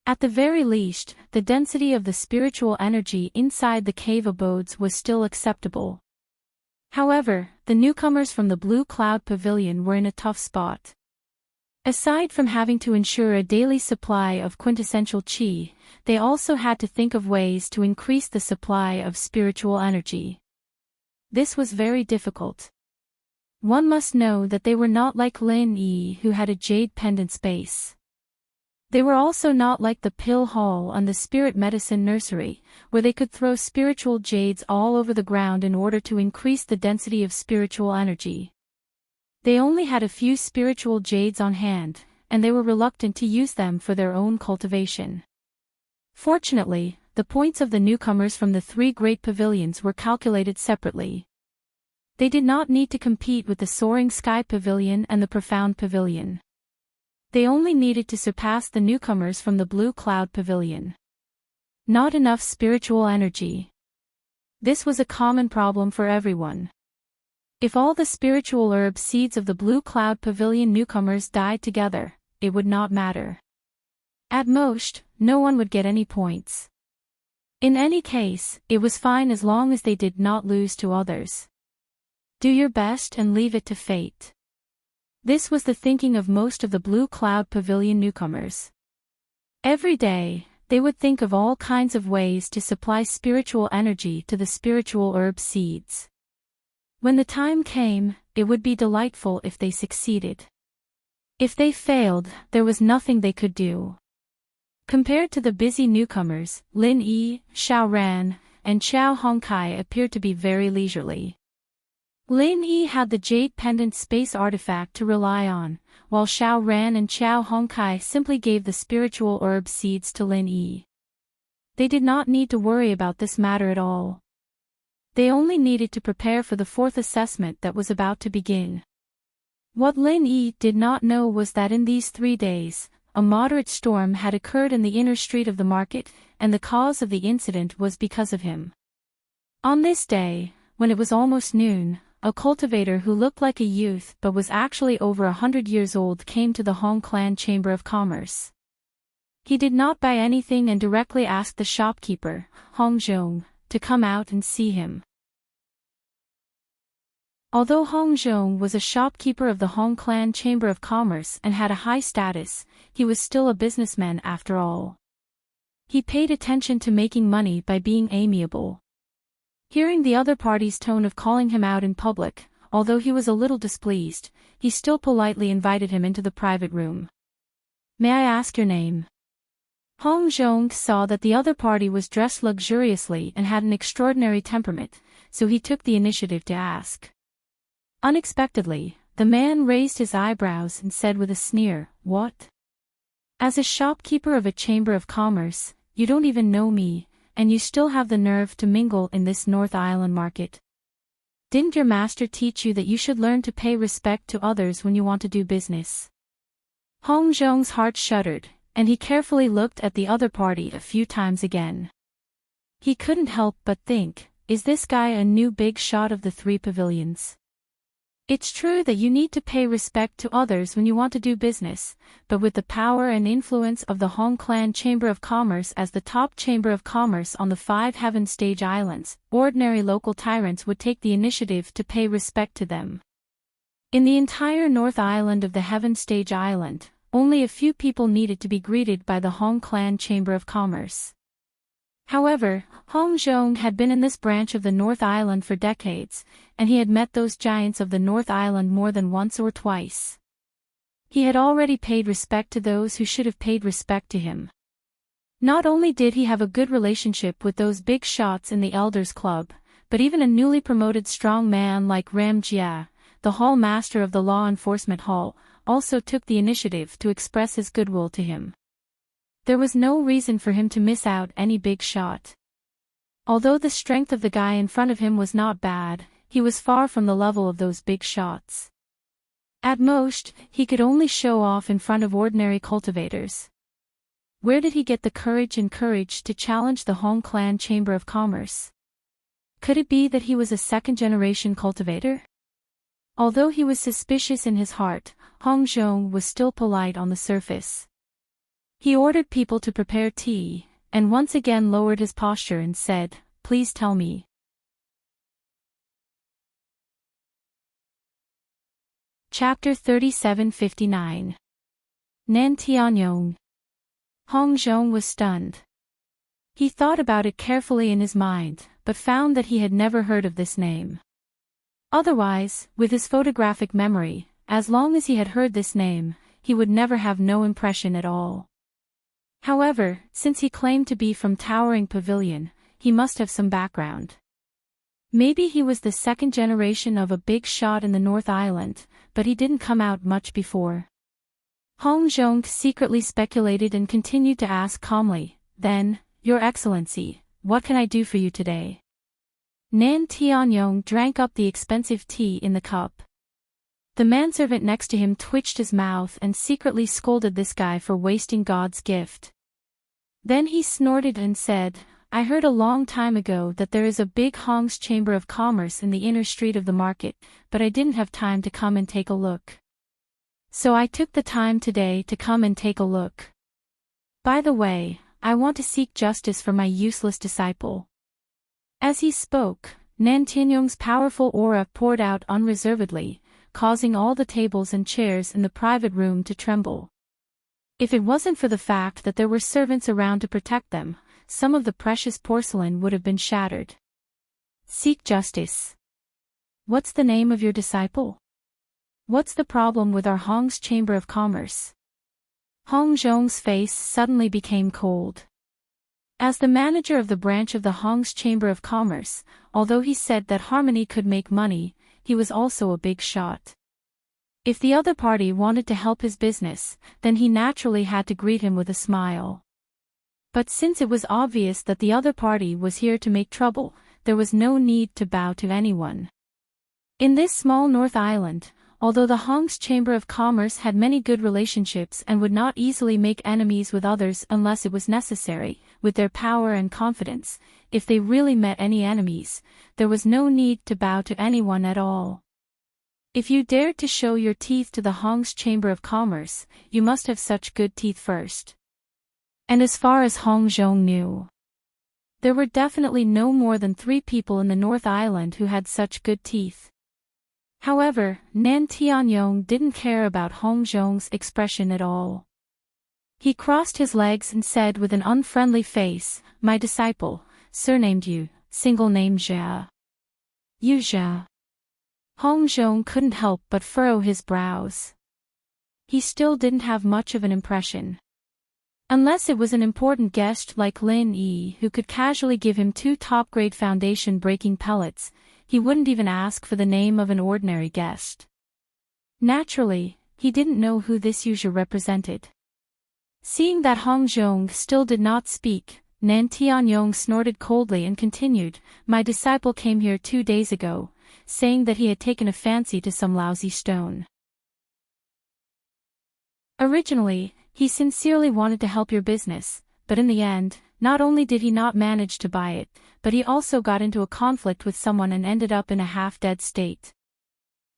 At the very least, the density of the spiritual energy inside the cave abodes was still acceptable. However, the newcomers from the Blue Cloud Pavilion were in a tough spot. Aside from having to ensure a daily supply of quintessential chi, they also had to think of ways to increase the supply of spiritual energy. This was very difficult. One must know that they were not like Lin Yi who had a jade pendant space. They were also not like the pill hall and the spirit medicine nursery, where they could throw spiritual jades all over the ground in order to increase the density of spiritual energy. They only had a few spiritual jades on hand, and they were reluctant to use them for their own cultivation. Fortunately, the points of the newcomers from the 3 great pavilions were calculated separately. They did not need to compete with the soaring sky pavilion and the profound pavilion. They only needed to surpass the newcomers from the blue cloud pavilion. Not enough spiritual energy. This was a common problem for everyone. If all the spiritual herb seeds of the blue cloud pavilion newcomers died together, it would not matter. At most, no one would get any points. In any case, it was fine as long as they did not lose to others. Do your best and leave it to fate. This was the thinking of most of the blue cloud pavilion newcomers. Every day, they would think of all kinds of ways to supply spiritual energy to the spiritual herb seeds. When the time came, it would be delightful if they succeeded. If they failed, there was nothing they could do. Compared to the busy newcomers, Lin Yi, Xiao Ran, and Xiao Hongkai appeared to be very leisurely. Lin Yi had the jade pendant space artifact to rely on, while Xiao Ran and Xiao Hongkai simply gave the spiritual herb seeds to Lin Yi. They did not need to worry about this matter at all. They only needed to prepare for the fourth assessment that was about to begin. What Lin Yi did not know was that in these 3 days, a moderate storm had occurred in the inner street of the market, and the cause of the incident was because of him. On this day, when it was almost noon, a cultivator who looked like a youth but was actually over 100 years old came to the Hong Clan Chamber of Commerce. He did not buy anything and directly asked the shopkeeper, Hong Zhong, to come out and see him. Although Hong Zhong was a shopkeeper of the Hong Clan Chamber of Commerce and had a high status, he was still a businessman after all. He paid attention to making money by being amiable. Hearing the other party's tone of calling him out in public, although he was a little displeased, he still politely invited him into the private room. "May I ask your name?" Hong Zhong saw that the other party was dressed luxuriously and had an extraordinary temperament, so he took the initiative to ask. Unexpectedly, the man raised his eyebrows and said with a sneer, "What? As a shopkeeper of a chamber of commerce, you don't even know me, and you still have the nerve to mingle in this North Island market? Didn't your master teach you that you should learn to pay respect to others when you want to do business?" Hong Zhong's heart shuddered, and he carefully looked at the other party a few times again. He couldn't help but think, is this guy a new big shot of the 3 pavilions? It's true that you need to pay respect to others when you want to do business, but with the power and influence of the Hong Clan Chamber of Commerce as the top chamber of commerce on the 5 Heaven Stage Islands, ordinary local tyrants would take the initiative to pay respect to them. In the entire North Island of the Heaven Stage Island, only a few people needed to be greeted by the Hong Clan Chamber of Commerce. However, Hong Zhong had been in this branch of the North Island for decades, and he had met those giants of the North Island more than once or twice. He had already paid respect to those who should have paid respect to him. Not only did he have a good relationship with those big shots in the Elders Club, but even a newly promoted strong man like Ram Jia, the hall master of the law enforcement hall, also took the initiative to express his goodwill to him. There was no reason for him to miss out any big shot. Although the strength of the guy in front of him was not bad, he was far from the level of those big shots. At most, he could only show off in front of ordinary cultivators. Where did he get the courage to challenge the Hong Clan Chamber of Commerce? Could it be that he was a second-generation cultivator? Although he was suspicious in his heart, Hong Zhong was still polite on the surface. He ordered people to prepare tea, and once again lowered his posture and said, "Please tell me." Chapter 3759. Nan Tianyong. Hong Zhong was stunned. He thought about it carefully in his mind, but found that he had never heard of this name. Otherwise, with his photographic memory, as long as he had heard this name, he would never have no impression at all. However, since he claimed to be from Towering Pavilion, he must have some background. Maybe he was the second generation of a big shot in the North Island, but he didn't come out much before. Hong Zhong secretly speculated and continued to ask calmly, "Then, Your Excellency, what can I do for you today?" Nan Tianyong drank up the expensive tea in the cup. The manservant next to him twitched his mouth and secretly scolded this guy for wasting God's gift. Then he snorted and said, I heard a long time ago that there is a big Hong's Chamber of Commerce in the inner street of the market, but I didn't have time to come and take a look. So I took the time today to come and take a look. By the way, I want to seek justice for my useless disciple. As he spoke, Nan Tianyong's powerful aura poured out unreservedly, causing all the tables and chairs in the private room to tremble. If it wasn't for the fact that there were servants around to protect them, some of the precious porcelain would have been shattered. Seek justice. What's the name of your disciple? What's the problem with our Hong's Chamber of Commerce? Hong Zhong's face suddenly became cold. As the manager of the branch of the Hong's Chamber of Commerce, although he said that Harmony could make money, he was also a big shot. If the other party wanted to help his business, then he naturally had to greet him with a smile. But since it was obvious that the other party was here to make trouble, there was no need to bow to anyone. In this small North Island, although the Hong's Chamber of Commerce had many good relationships and would not easily make enemies with others unless it was necessary, with their power and confidence, if they really met any enemies, there was no need to bow to anyone at all. If you dared to show your teeth to the Hong's Chamber of Commerce, you must have such good teeth first. And as far as Hong Zhong knew, there were definitely no more than 3 people in the North Island who had such good teeth. However, Nan Tianyong didn't care about Hong Zhong's expression at all. He crossed his legs and said with an unfriendly face, My disciple, surnamed Yu, single name Jia. Yu Jia. Hong Zhong couldn't help but furrow his brows. He still didn't have much of an impression. Unless it was an important guest like Lin Yi who could casually give him 2 top-grade foundation-breaking pellets, he wouldn't even ask for the name of an ordinary guest. Naturally, he didn't know who this user represented. Seeing that Hong Zhong still did not speak, Nan Tianyong snorted coldly and continued, My disciple came here 2 days ago, saying that he had taken a fancy to some lousy stone. Originally, he sincerely wanted to help your business, but in the end, not only did he not manage to buy it, but he also got into a conflict with someone and ended up in a half-dead state.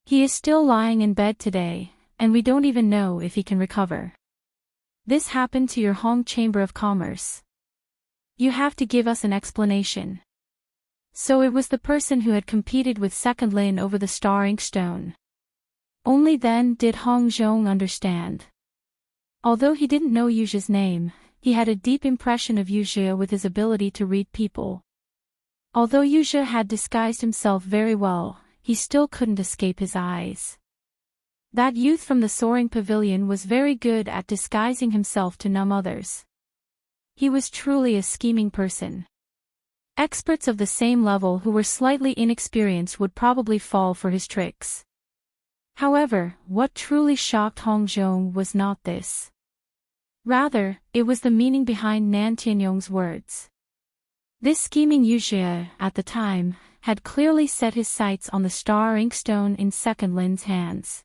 He is still lying in bed today, and we don't even know if he can recover. This happened to your Hong Chamber of Commerce. You have to give us an explanation. So it was the person who had competed with Second Lin over the star inkstone. Only then did Hong Zhong understand. Although he didn't know Yujia's name, he had a deep impression of Yujia with his ability to read people. Although Yujia had disguised himself very well, he still couldn't escape his eyes. That youth from the soaring pavilion was very good at disguising himself to numb others. He was truly a scheming person. Experts of the same level who were slightly inexperienced would probably fall for his tricks. However, what truly shocked Hong Zhong was not this. Rather, it was the meaning behind Nan Tianyong's words. This scheming Yujia, at the time, had clearly set his sights on the star inkstone in Second Lin's hands.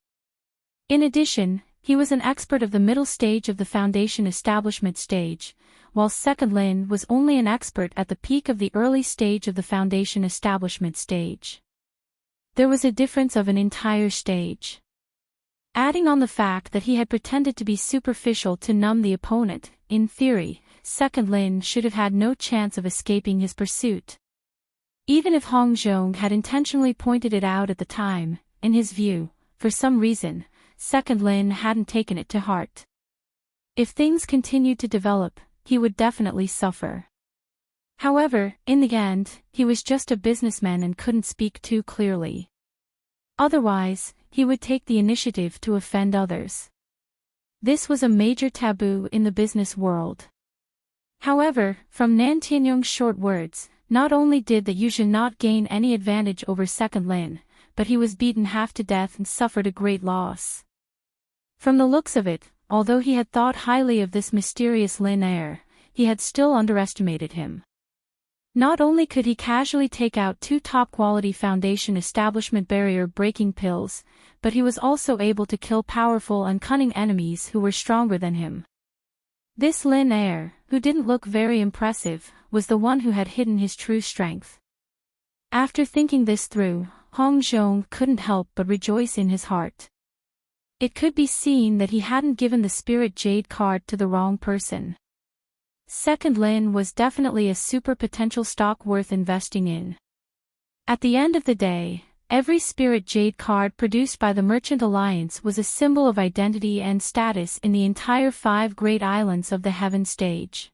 In addition, he was an expert of the middle stage of the foundation establishment stage, while Second Lin was only an expert at the peak of the early stage of the foundation establishment stage. There was a difference of an entire stage. Adding on the fact that he had pretended to be superficial to numb the opponent, in theory, Second Lin should have had no chance of escaping his pursuit. Even if Hong Zhong had intentionally pointed it out at the time, in his view, for some reason, Second Lin hadn't taken it to heart. If things continued to develop, he would definitely suffer. However, in the end, he was just a businessman and couldn't speak too clearly. Otherwise, he would take the initiative to offend others. This was a major taboo in the business world. However, from Nan Tianyong's short words, not only did the Yuzhen not gain any advantage over Second Lin, but he was beaten half to death and suffered a great loss. From the looks of it, although he had thought highly of this mysterious Lin heir, he had still underestimated him. Not only could he casually take out 2 top-quality Foundation establishment barrier-breaking pills, but he was also able to kill powerful and cunning enemies who were stronger than him. This Lin heir, who didn't look very impressive, was the one who had hidden his true strength. After thinking this through, Hong Zhong couldn't help but rejoice in his heart. It could be seen that he hadn't given the Spirit Jade card to the wrong person. Second Lin was definitely a super potential stock worth investing in. At the end of the day, every Spirit Jade card produced by the Merchant Alliance was a symbol of identity and status in the entire 5 great islands of the Heaven stage.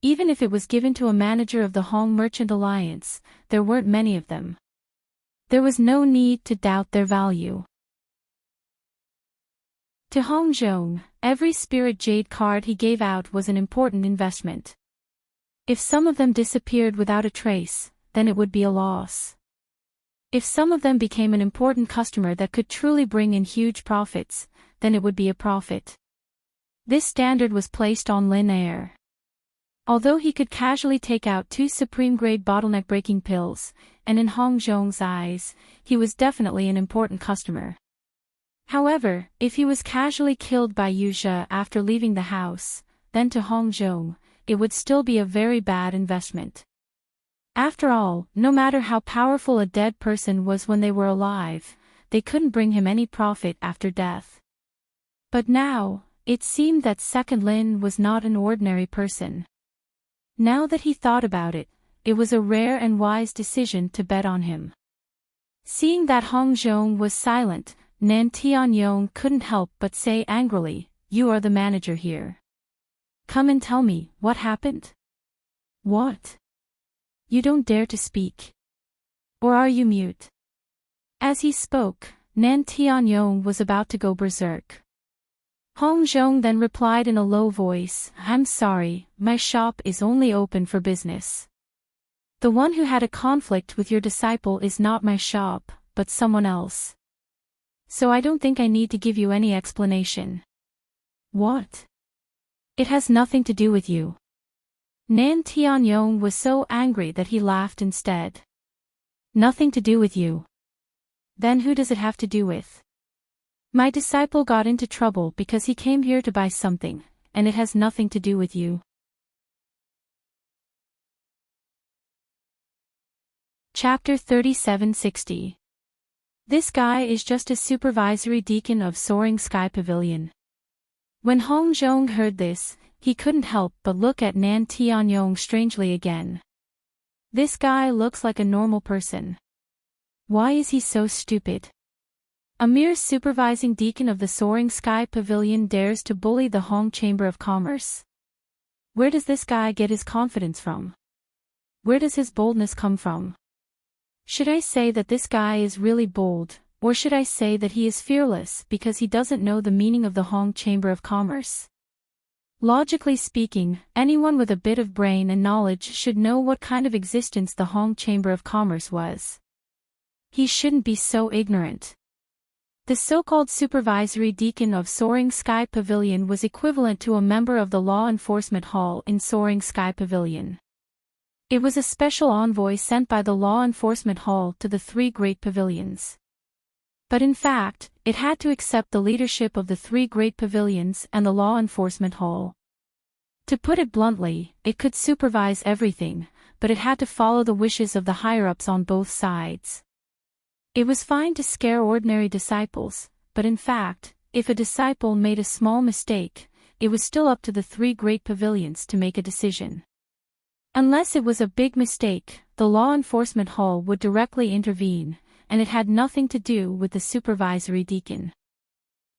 Even if it was given to a manager of the Hong Merchant Alliance, there weren't many of them. There was no need to doubt their value. To Hong Zhong, every Spirit Jade card he gave out was an important investment. If some of them disappeared without a trace, then it would be a loss. If some of them became an important customer that could truly bring in huge profits, then it would be a profit. This standard was placed on Lin heir. Although he could casually take out 2 supreme-grade bottleneck-breaking pills, and in Hong Zhong's eyes, he was definitely an important customer. However, if he was casually killed by Yu Zhe after leaving the house, then to Hong Zhong, it would still be a very bad investment. After all, no matter how powerful a dead person was when they were alive, they couldn't bring him any profit after death. But now, it seemed that Second Lin was not an ordinary person. Now that he thought about it, it was a rare and wise decision to bet on him. Seeing that Hong Zhong was silent, Nan Tianyong couldn't help but say angrily, "You are the manager here. Come and tell me, what happened?" "What? You don't dare to speak. Or are you mute?" As he spoke, Nan Tianyong was about to go berserk. Hong Zhong then replied in a low voice, "I'm sorry, my shop is only open for business. The one who had a conflict with your disciple is not my shop, but someone else. So I don't think I need to give you any explanation." "What? It has nothing to do with you." Nan Tianyong was so angry that he laughed instead. "Nothing to do with you? Then who does it have to do with? My disciple got into trouble because he came here to buy something, and it has nothing to do with you." Chapter 3760. This guy is just a supervisory deacon of Soaring Sky Pavilion. When Hong Zhong heard this, he couldn't help but look at Nan Tianyong strangely again. This guy looks like a normal person. Why is he so stupid? A mere supervising deacon of the Soaring Sky Pavilion dares to bully the Hong Chamber of Commerce. Where does this guy get his confidence from? Where does his boldness come from? Should I say that this guy is really bold, or should I say that he is fearless because he doesn't know the meaning of the Hong Chamber of Commerce? Logically speaking, anyone with a bit of brain and knowledge should know what kind of existence the Hong Chamber of Commerce was. He shouldn't be so ignorant. The so-called supervisory deacon of Soaring Sky Pavilion was equivalent to a member of the Law Enforcement Hall in Soaring Sky Pavilion. It was a special envoy sent by the Law Enforcement Hall to the 3 great pavilions. But in fact, it had to accept the leadership of the 3 great pavilions and the Law Enforcement Hall. To put it bluntly, it could supervise everything, but it had to follow the wishes of the higher-ups on both sides. It was fine to scare ordinary disciples, but in fact, if a disciple made a small mistake, it was still up to the 3 great pavilions to make a decision. Unless it was a big mistake, the Law Enforcement Hall would directly intervene, and it had nothing to do with the supervisory deacon.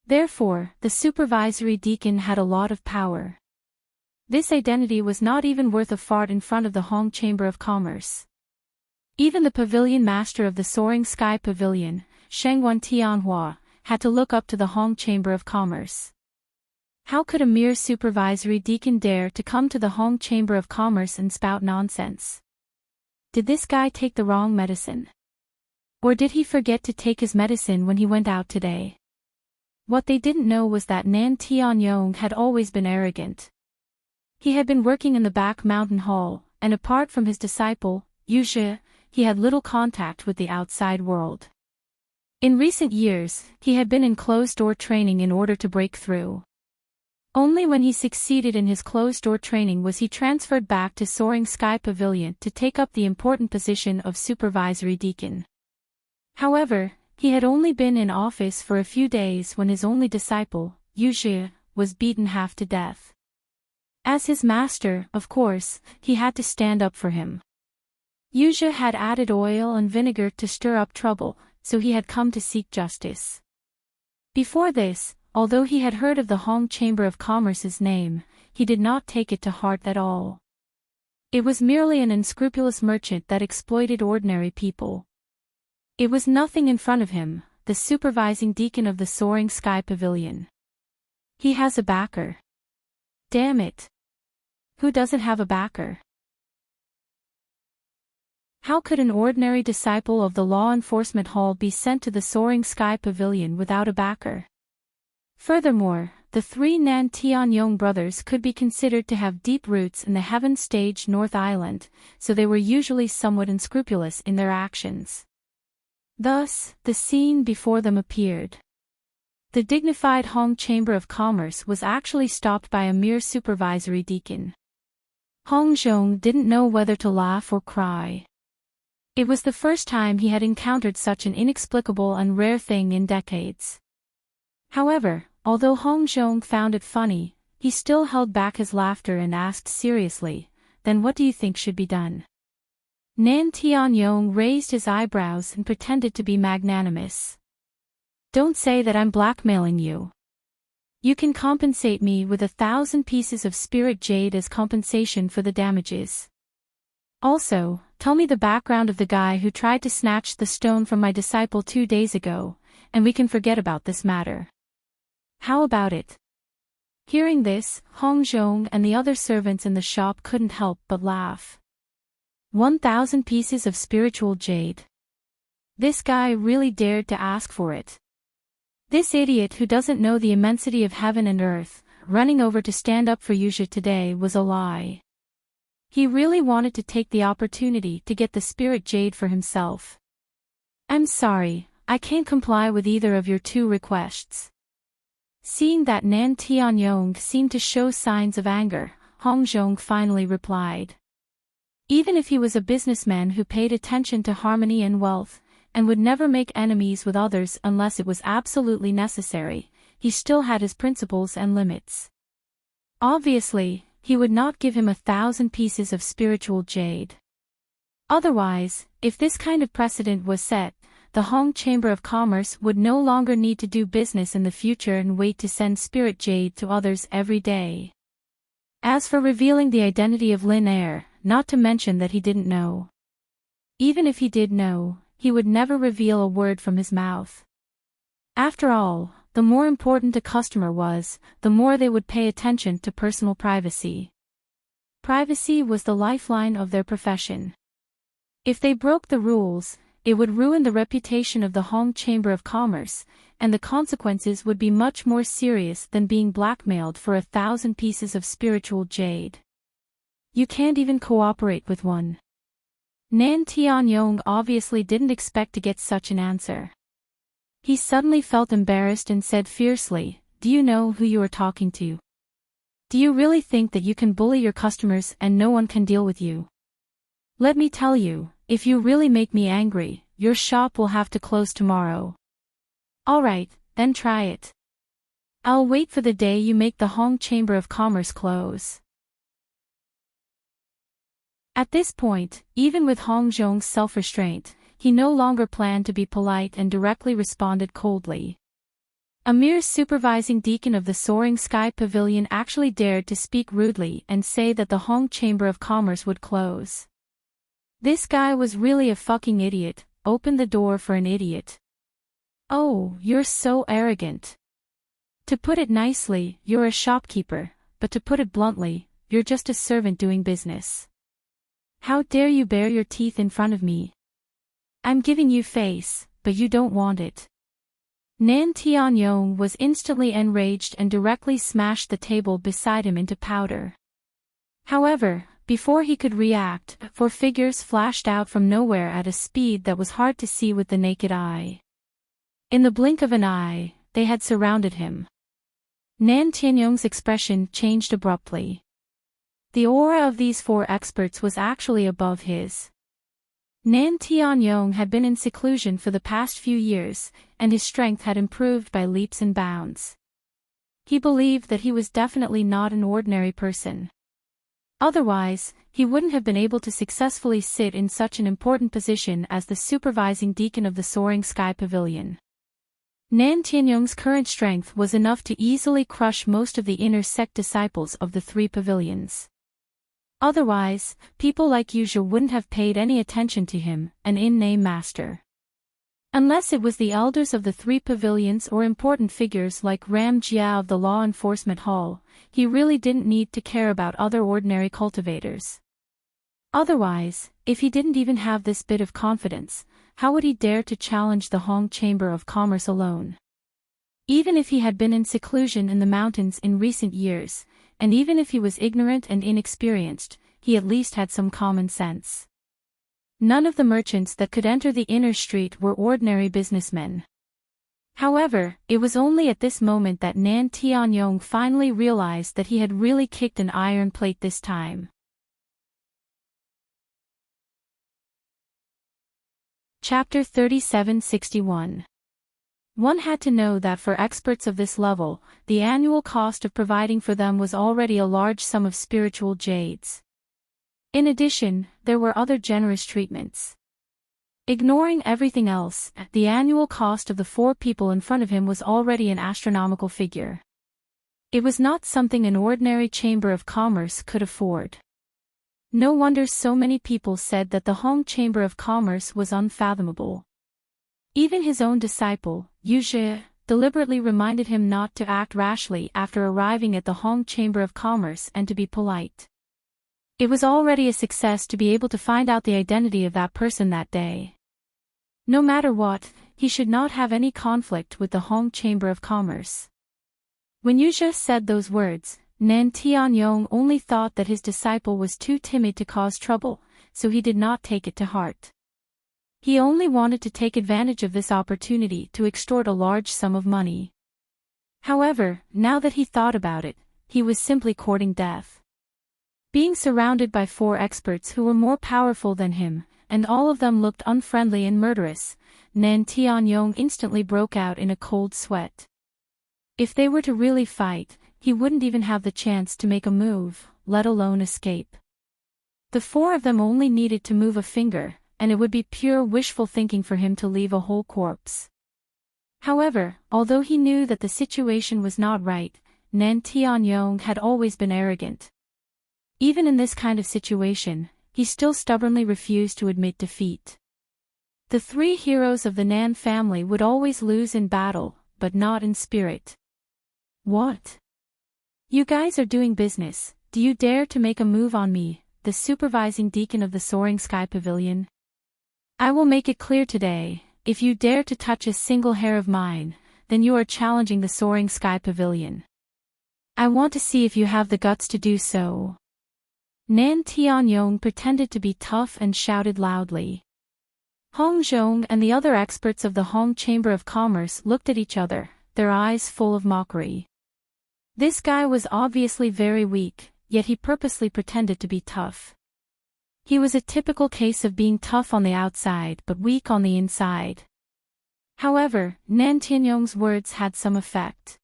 Therefore, the supervisory deacon had a lot of power. This identity was not even worth a fart in front of the Hong Chamber of Commerce. Even the pavilion master of the Soaring Sky Pavilion, Shengwan Tianhua, had to look up to the Hong Chamber of Commerce. How could a mere supervisory deacon dare to come to the Hong Chamber of Commerce and spout nonsense? Did this guy take the wrong medicine? Or did he forget to take his medicine when he went out today? What they didn't know was that Nan Tianyong had always been arrogant. He had been working in the back mountain hall, and apart from his disciple, Yuzhe, he had little contact with the outside world. In recent years, he had been in closed-door training in order to break through. Only when he succeeded in his closed-door training was he transferred back to Soaring Sky Pavilion to take up the important position of supervisory deacon. However, he had only been in office for a few days when his only disciple, Yuzhe, was beaten half to death. As his master, of course, he had to stand up for him. Yuzhe had added oil and vinegar to stir up trouble, so he had come to seek justice. Before this, although he had heard of the Hong Chamber of Commerce's name, he did not take it to heart at all. It was merely an unscrupulous merchant that exploited ordinary people. It was nothing in front of him, the supervising deacon of the Soaring Sky Pavilion. He has a backer. Damn it. Who doesn't have a backer? How could an ordinary disciple of the law enforcement hall be sent to the Soaring Sky Pavilion without a backer? Furthermore, the three Nan Tianyong brothers could be considered to have deep roots in the Heaven Stage North Island, so they were usually somewhat unscrupulous in their actions. Thus, the scene before them appeared. The dignified Hong Chamber of Commerce was actually stopped by a mere supervisory deacon. Hong Zhong didn't know whether to laugh or cry. It was the first time he had encountered such an inexplicable and rare thing in decades. However, although Hong Zhong found it funny, he still held back his laughter and asked seriously, "Then what do you think should be done?" Nan Tianyong raised his eyebrows and pretended to be magnanimous. "Don't say that I'm blackmailing you. You can compensate me with 1,000 pieces of spirit jade as compensation for the damages. Also, tell me the background of the guy who tried to snatch the stone from my disciple 2 days ago, and we can forget about this matter. How about it?" Hearing this, Hong Zhong and the other servants in the shop couldn't help but laugh. 1,000 pieces of spiritual jade. This guy really dared to ask for it. This idiot who doesn't know the immensity of heaven and earth, running over to stand up for Yuzhe today was a lie. He really wanted to take the opportunity to get the spirit jade for himself. "I'm sorry, I can't comply with either of your two requests." Seeing that Nan Tianyong seemed to show signs of anger, Hong Zhong finally replied. Even if he was a businessman who paid attention to harmony and wealth, and would never make enemies with others unless it was absolutely necessary, he still had his principles and limits. Obviously, he would not give him 1,000 pieces of spiritual jade. Otherwise, if this kind of precedent was set, the Hong Chamber of Commerce would no longer need to do business in the future and wait to send spirit jade to others every day. As for revealing the identity of Lin Air, not to mention that he didn't know. Even if he did know, he would never reveal a word from his mouth. After all, the more important a customer was, the more they would pay attention to personal privacy. Privacy was the lifeline of their profession. If they broke the rules, it would ruin the reputation of the Hong Chamber of Commerce, and the consequences would be much more serious than being blackmailed for 1,000 pieces of spiritual jade. You can't even cooperate with one. Nan Tianyong obviously didn't expect to get such an answer. He suddenly felt embarrassed and said fiercely, "Do you know who you are talking to? Do you really think that you can bully your customers and no one can deal with you? Let me tell you, if you really make me angry, your shop will have to close tomorrow." "Alright, then try it. I'll wait for the day you make the Hong Chamber of Commerce close." At this point, even with Hong Zhong's self-restraint, he no longer planned to be polite and directly responded coldly. A mere supervising deacon of the Soaring Sky Pavilion actually dared to speak rudely and say that the Hong Chamber of Commerce would close. This guy was really a fucking idiot. Open the door for an idiot. Oh, you're so arrogant. To put it nicely, you're a shopkeeper, but to put it bluntly, you're just a servant doing business. How dare you bare your teeth in front of me? I'm giving you face, but you don't want it. Nan Tianyong was instantly enraged and directly smashed the table beside him into powder. However, Before he could react, 4 figures flashed out from nowhere at a speed that was hard to see with the naked eye. In the blink of an eye, they had surrounded him. Nan Tianyong's expression changed abruptly. The aura of these 4 experts was actually above his. Nan Tianyong had been in seclusion for the past few years, and his strength had improved by leaps and bounds. He believed that he was definitely not an ordinary person. Otherwise, he wouldn't have been able to successfully sit in such an important position as the supervising deacon of the Soaring Sky Pavilion. Nan Tianyong's current strength was enough to easily crush most of the inner sect disciples of the 3 pavilions. Otherwise, people like Yuzha wouldn't have paid any attention to him, an in-name master. Unless it was the elders of the 3 pavilions or important figures like Ram Jia of the Law Enforcement Hall, he really didn't need to care about other ordinary cultivators. Otherwise, if he didn't even have this bit of confidence, how would he dare to challenge the Hong Chamber of Commerce alone? Even if he had been in seclusion in the mountains in recent years, and even if he was ignorant and inexperienced, he at least had some common sense. None of the merchants that could enter the inner street were ordinary businessmen. However, it was only at this moment that Nan Tianyong finally realized that he had really kicked an iron plate this time. Chapter 3761. One had to know that for experts of this level, the annual cost of providing for them was already a large sum of spiritual jades. In addition, there were other generous treatments. Ignoring everything else, the annual cost of the 4 people in front of him was already an astronomical figure. It was not something an ordinary chamber of commerce could afford. No wonder so many people said that the Hong Chamber of Commerce was unfathomable. Even his own disciple, Yuzha, deliberately reminded him not to act rashly after arriving at the Hong Chamber of Commerce and to be polite. It was already a success to be able to find out the identity of that person that day. No matter what, he should not have any conflict with the Hong Chamber of Commerce. When Yuzha said those words, Nan Tianyong only thought that his disciple was too timid to cause trouble, so he did not take it to heart. He only wanted to take advantage of this opportunity to extort a large sum of money. However, now that he thought about it, he was simply courting death. Being surrounded by 4 experts who were more powerful than him, and all of them looked unfriendly and murderous, Nan Tianyong instantly broke out in a cold sweat. If they were to really fight, he wouldn't even have the chance to make a move, let alone escape. The 4 of them only needed to move a finger, and it would be pure wishful thinking for him to leave a whole corpse. However, although he knew that the situation was not right, Nan Tianyong had always been arrogant. Even in this kind of situation, he still stubbornly refused to admit defeat. The 3 heroes of the Nan family would always lose in battle, but not in spirit. What? You guys are doing business, do you dare to make a move on me, the supervising deacon of the Soaring Sky Pavilion? I will make it clear today, if you dare to touch a single hair of mine, then you are challenging the Soaring Sky Pavilion. I want to see if you have the guts to do so. Nan Tianyong pretended to be tough and shouted loudly. Hong Zhong and the other experts of the Hong Chamber of Commerce looked at each other, their eyes full of mockery. This guy was obviously very weak, yet he purposely pretended to be tough. He was a typical case of being tough on the outside but weak on the inside. However, Nan Tianyong's words had some effect.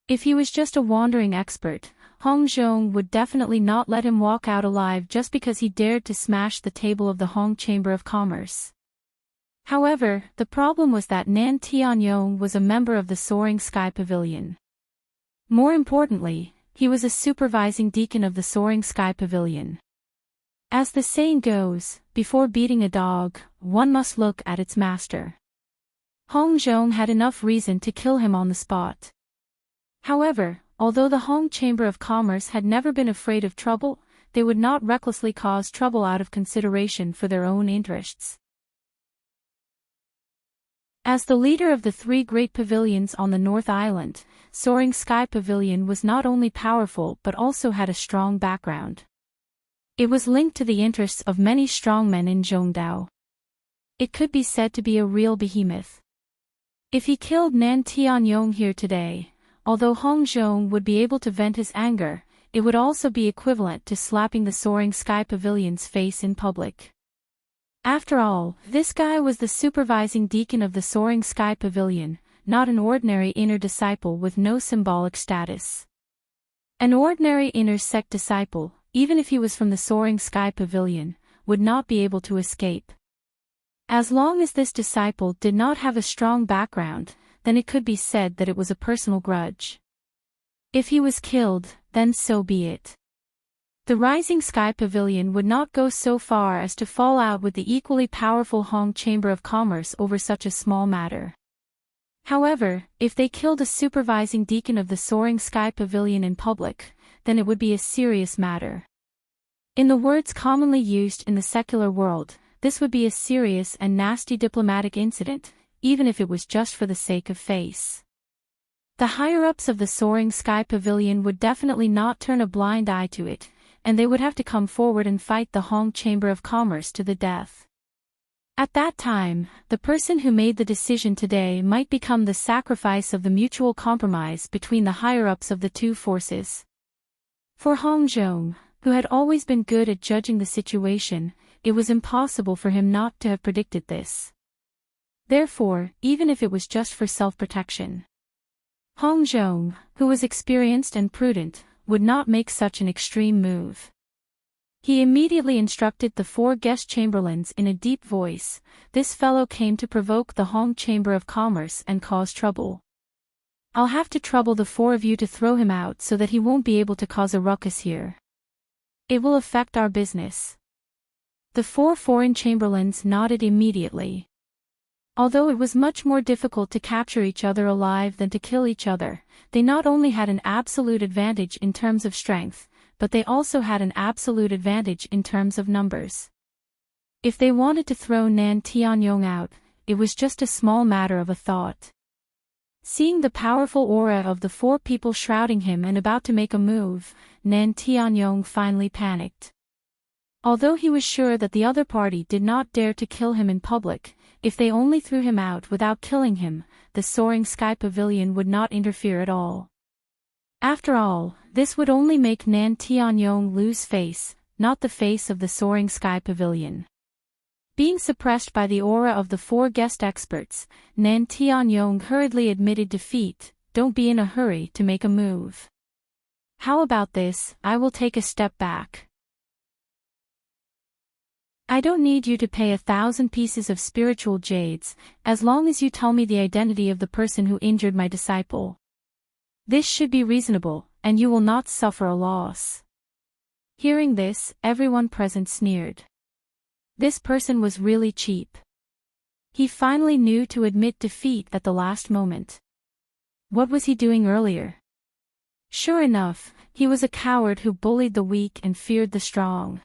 If he was just a wandering expert, Hong Zhong would definitely not let him walk out alive just because he dared to smash the table of the Hong Chamber of Commerce. However, the problem was that Nan Tianyong was a member of the Soaring Sky Pavilion. More importantly, he was a supervising deacon of the Soaring Sky Pavilion. As the saying goes, before beating a dog, one must look at its master. Hong Zhong had enough reason to kill him on the spot. However, although the Hong Chamber of Commerce had never been afraid of trouble, they would not recklessly cause trouble out of consideration for their own interests. As the leader of the 3 great pavilions on the North Island, Soaring Sky Pavilion was not only powerful but also had a strong background. It was linked to the interests of many strongmen in Zhongdao. It could be said to be a real behemoth. If he killed Nan Tianyong here today, although Hong Zhong would be able to vent his anger, it would also be equivalent to slapping the Soaring Sky Pavilion's face in public. After all, this guy was the supervising deacon of the Soaring Sky Pavilion, not an ordinary inner disciple with no symbolic status. An ordinary inner sect disciple, even if he was from the Soaring Sky Pavilion, would not be able to escape. As long as this disciple did not have a strong background, then it could be said that it was a personal grudge. If he was killed, then so be it. The Rising Sky Pavilion would not go so far as to fall out with the equally powerful Hong Chamber of Commerce over such a small matter. However, if they killed a supervising deacon of the Soaring Sky Pavilion in public, then it would be a serious matter. In the words commonly used in the secular world, this would be a serious and nasty diplomatic incident, even if it was just for the sake of face. The higher-ups of the Soaring Sky Pavilion would definitely not turn a blind eye to it, and they would have to come forward and fight the Hong Chamber of Commerce to the death. At that time, the person who made the decision today might become the sacrifice of the mutual compromise between the higher-ups of the two forces. For Hong Zhong, who had always been good at judging the situation, it was impossible for him not to have predicted this. Therefore, even if it was just for self-protection, Hong Zhong, who was experienced and prudent, would not make such an extreme move. He immediately instructed the 4 guest chamberlains in a deep voice, "This fellow came to provoke the Hong Chamber of Commerce and cause trouble. I'll have to trouble the 4 of you to throw him out so that he won't be able to cause a ruckus here. It will affect our business." The 4 foreign chamberlains nodded immediately. Although it was much more difficult to capture each other alive than to kill each other, they not only had an absolute advantage in terms of strength, but they also had an absolute advantage in terms of numbers. If they wanted to throw Nan Tianyong out, it was just a small matter of a thought. Seeing the powerful aura of the 4 people shrouding him and about to make a move, Nan Tianyong finally panicked. Although he was sure that the other party did not dare to kill him in public, if they only threw him out without killing him, the Soaring Sky Pavilion would not interfere at all. After all, this would only make Nan Tianyong lose face, not the face of the Soaring Sky Pavilion. Being suppressed by the aura of the 4 guest experts, Nan Tianyong hurriedly admitted defeat. "Don't be in a hurry to make a move. How about this? I will take a step back. I don't need you to pay 1,000 pieces of spiritual jades, as long as you tell me the identity of the person who injured my disciple. This should be reasonable, and you will not suffer a loss." Hearing this, everyone present sneered. This person was really cheap. He finally knew to admit defeat at the last moment. What was he doing earlier? Sure enough, he was a coward who bullied the weak and feared the strong.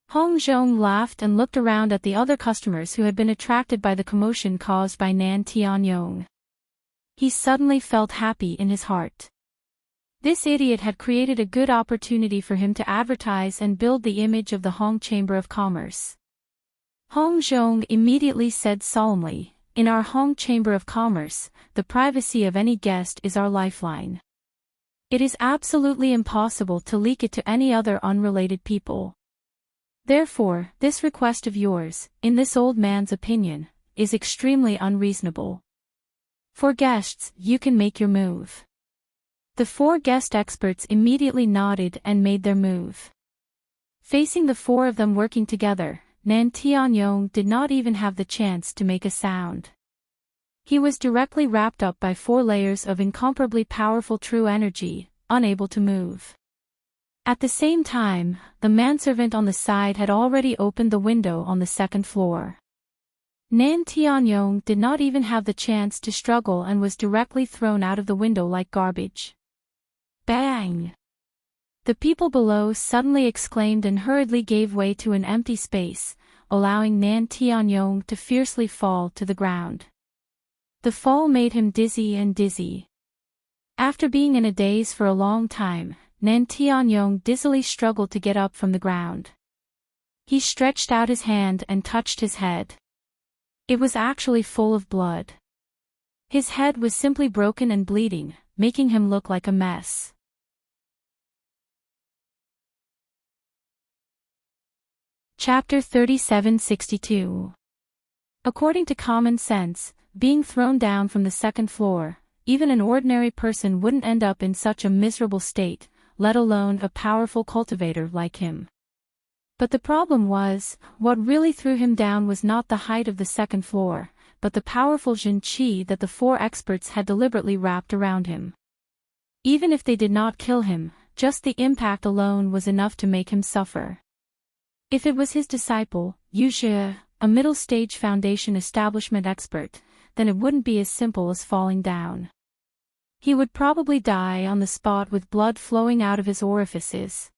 Hong Zhong laughed and looked around at the other customers who had been attracted by the commotion caused by Nan Tianyong. He suddenly felt happy in his heart. This idiot had created a good opportunity for him to advertise and build the image of the Hong Chamber of Commerce. Hong Zhong immediately said solemnly, "In our Hong Chamber of Commerce, the privacy of any guest is our lifeline. It is absolutely impossible to leak it to any other unrelated people. Therefore, this request of yours, in this old man's opinion, is extremely unreasonable. For guests, you can make your move." The 4 guest experts immediately nodded and made their move. Facing the 4 of them working together, Nan Tianyong did not even have the chance to make a sound. He was directly wrapped up by 4 layers of incomparably powerful true energy, unable to move. At the same time, the manservant on the side had already opened the window on the 2nd floor. Nan Tianyong did not even have the chance to struggle and was directly thrown out of the window like garbage. Bang! The people below suddenly exclaimed and hurriedly gave way to an empty space, allowing Nan Tianyong to fiercely fall to the ground. The fall made him dizzy and dizzy. After being in a daze for a long time, Nan Tianyong dizzily struggled to get up from the ground. He stretched out his hand and touched his head. It was actually full of blood. His head was simply broken and bleeding, making him look like a mess. Chapter 3762. According to common sense, being thrown down from the second floor, even an ordinary person wouldn't end up in such a miserable state, let alone a powerful cultivator like him. But the problem was, what really threw him down was not the height of the second floor, but the powerful Jin Qi that the four experts had deliberately wrapped around him. Even if they did not kill him, just the impact alone was enough to make him suffer. If it was his disciple, Yu Jie, a middle-stage foundation establishment expert, then it wouldn't be as simple as falling down. He would probably die on the spot with blood flowing out of his orifices.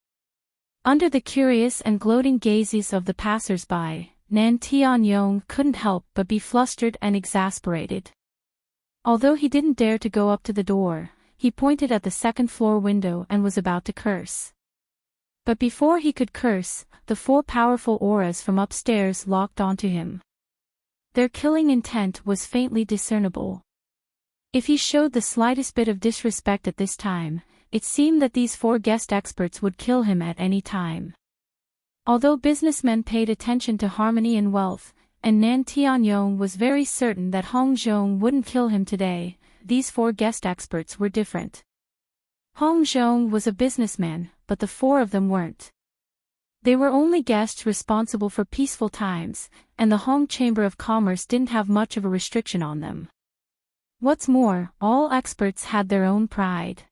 Under the curious and gloating gazes of the passers-by, Nan Tianyong couldn't help but be flustered and exasperated. Although he didn't dare to go up to the door, he pointed at the second-floor window and was about to curse. But before he could curse, the four powerful auras from upstairs locked onto him. Their killing intent was faintly discernible. If he showed the slightest bit of disrespect at this time, it seemed that these four guest experts would kill him at any time. Although businessmen paid attention to harmony and wealth, and Nan Tianyong was very certain that Hong Zhong wouldn't kill him today, these four guest experts were different. Hong Zhong was a businessman, but the four of them weren't. They were only guests responsible for peaceful times, and the Hong Chamber of Commerce didn't have much of a restriction on them. What's more, all experts had their own pride.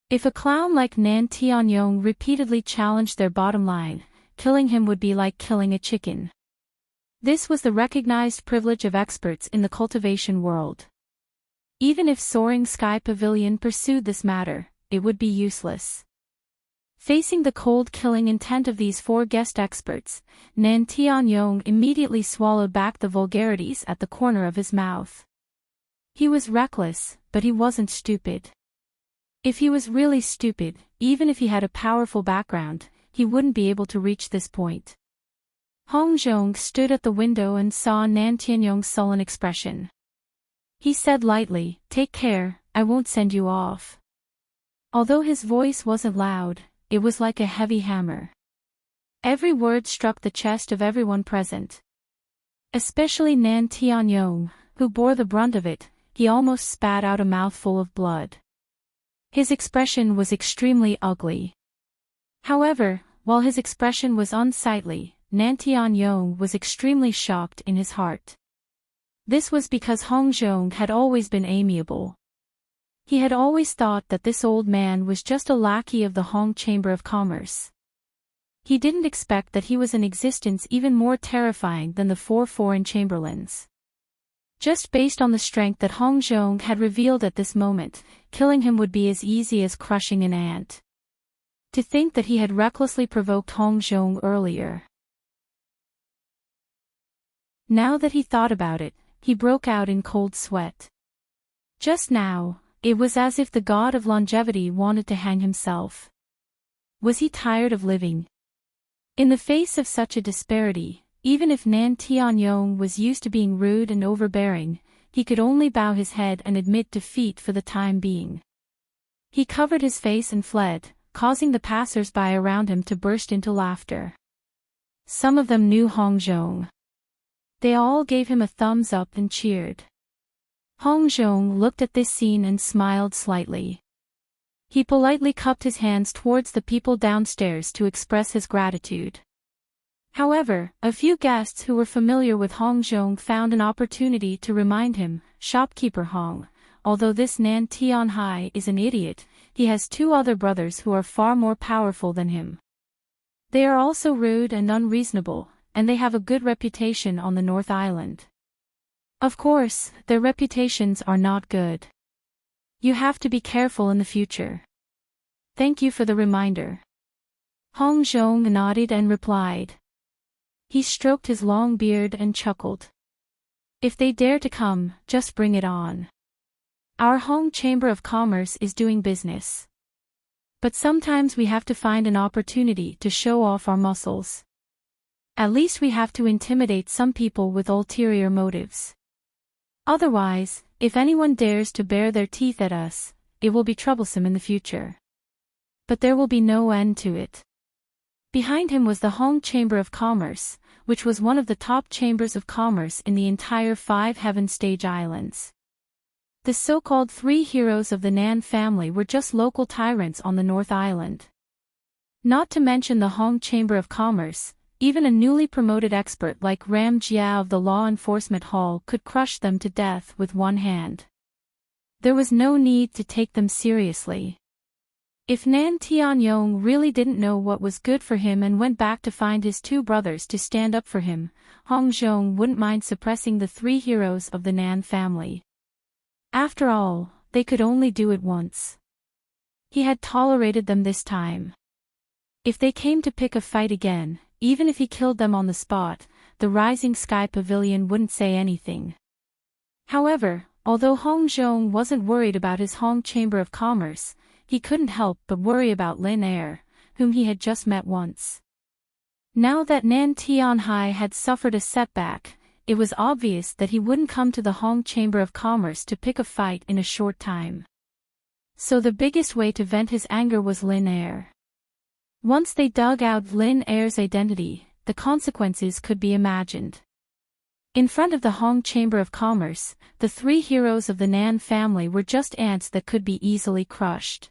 If a clown like Nan Tianyong repeatedly challenged their bottom line, killing him would be like killing a chicken. This was the recognized privilege of experts in the cultivation world. Even if Soaring Sky Pavilion pursued this matter, it would be useless. Facing the cold killing intent of these four guest experts, Nan Tianyong immediately swallowed back the vulgarities at the corner of his mouth. He was reckless, but he wasn't stupid. If he was really stupid, even if he had a powerful background, he wouldn't be able to reach this point. Hong Zhong stood at the window and saw Nan Tianyong's sullen expression. He said lightly, "Take care, I won't send you off." Although his voice wasn't loud, it was like a heavy hammer. Every word struck the chest of everyone present. Especially Nan Tianyong, who bore the brunt of it. He almost spat out a mouthful of blood. His expression was extremely ugly. However, while his expression was unsightly, Nan Tianyong was extremely shocked in his heart. This was because Hong Zhong had always been amiable. He had always thought that this old man was just a lackey of the Hong Chamber of Commerce. He didn't expect that he was an existence even more terrifying than the four foreign chamberlains. Just based on the strength that Hong Zhong had revealed at this moment, killing him would be as easy as crushing an ant. To think that he had recklessly provoked Hong Zhong earlier. Now that he thought about it, he broke out in cold sweat. Just now, it was as if the god of longevity wanted to hang himself. Was he tired of living? In the face of such a disparity, even if Nan Tianyong was used to being rude and overbearing, he could only bow his head and admit defeat for the time being. He covered his face and fled, causing the passers-by around him to burst into laughter. Some of them knew Hong Zhong. They all gave him a thumbs up and cheered. Hong Zhong looked at this scene and smiled slightly. He politely cupped his hands towards the people downstairs to express his gratitude. However, a few guests who were familiar with Hong Zhong found an opportunity to remind him, "Shopkeeper Hong, although this Nan Tianhai is an idiot, he has two other brothers who are far more powerful than him. They are also rude and unreasonable, and they have a good reputation on the North Island. Of course, their reputations are not good. You have to be careful in the future. Thank you for the reminder." Hong Zhong nodded and replied. He stroked his long beard and chuckled. "If they dare to come, just bring it on. Our Hong Chamber of Commerce is doing business." But sometimes we have to find an opportunity to show off our muscles. At least we have to intimidate some people with ulterior motives. Otherwise, if anyone dares to bare their teeth at us, it will be troublesome in the future. But there will be no end to it. Behind him was the Hong Chamber of Commerce, which was one of the top chambers of commerce in the entire 5 Heaven Stage Islands. The so-called 3 heroes of the Nan family were just local tyrants on the North Island. Not to mention the Hong Chamber of Commerce, even a newly promoted expert like Ram Jia of the Law Enforcement Hall could crush them to death with one hand. There was no need to take them seriously. If Nan Tianyong really didn't know what was good for him and went back to find his 2 brothers to stand up for him, Hong Zhong wouldn't mind suppressing the 3 heroes of the Nan family. After all, they could only do it once. He had tolerated them this time. If they came to pick a fight again, even if he killed them on the spot, the Rising Sky Pavilion wouldn't say anything. However, although Hong Zhong wasn't worried about his Hong Chamber of Commerce, he couldn't help but worry about Lin Er, whom he had just met once. Now that Nan Tianhai had suffered a setback, it was obvious that he wouldn't come to the Hong Chamber of Commerce to pick a fight in a short time. So the biggest way to vent his anger was Lin Er. Once they dug out Lin Er's identity, the consequences could be imagined. In front of the Hong Chamber of Commerce, the 3 heroes of the Nan family were just ants that could be easily crushed.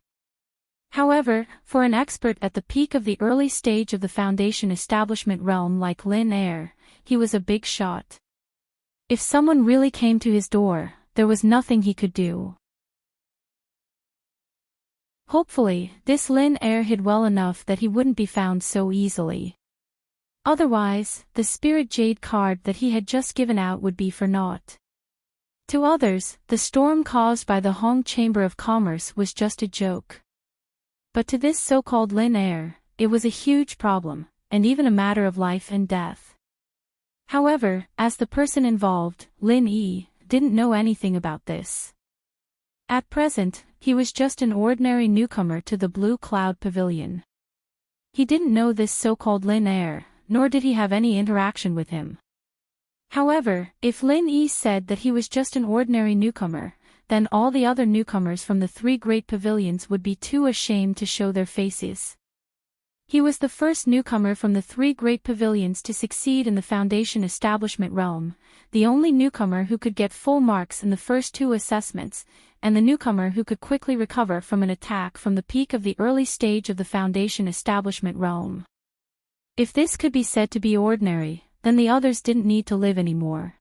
However, for an expert at the peak of the early stage of the Foundation establishment realm like Lin Er, he was a big shot. If someone really came to his door, there was nothing he could do. Hopefully, this Lin Er hid well enough that he wouldn't be found so easily. Otherwise, the Spirit Jade card that he had just given out would be for naught. To others, the storm caused by the Hong Chamber of Commerce was just a joke. But to this so-called Lin Er, it was a huge problem, and even a matter of life and death. However, as the person involved, Lin Yi, didn't know anything about this. At present, he was just an ordinary newcomer to the Blue Cloud Pavilion. He didn't know this so-called Lin Er, nor did he have any interaction with him. However, if Lin Yi said that he was just an ordinary newcomer, then all the other newcomers from the 3 great pavilions would be too ashamed to show their faces. He was the first newcomer from the 3 great pavilions to succeed in the Foundation establishment realm, the only newcomer who could get full marks in the first 2 assessments, and the newcomer who could quickly recover from an attack from the peak of the early stage of the Foundation establishment realm. If this could be said to be ordinary, then the others didn't need to live anymore.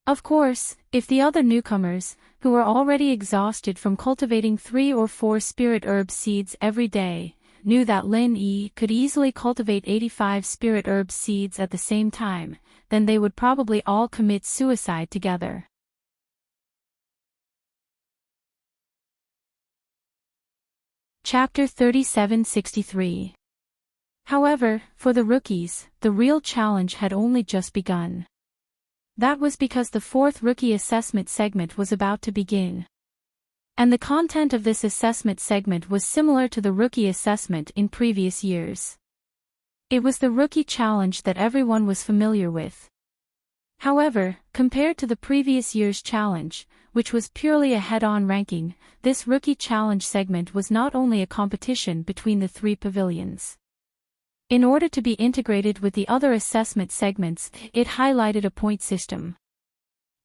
Of course, if the other newcomers, who were already exhausted from cultivating 3 or 4 spirit herb seeds every day, knew that Lin Yi could easily cultivate 85 spirit herb seeds at the same time, then they would probably all commit suicide together. Chapter 3763. However, for the rookies, the real challenge had only just begun. That was because the 4th rookie assessment segment was about to begin. And the content of this assessment segment was similar to the rookie assessment in previous years. It was the rookie challenge that everyone was familiar with. However, compared to the previous year's challenge, which was purely a head-on ranking, this rookie challenge segment was not only a competition between the 3 pavilions. In order to be integrated with the other assessment segments, it highlighted a point system.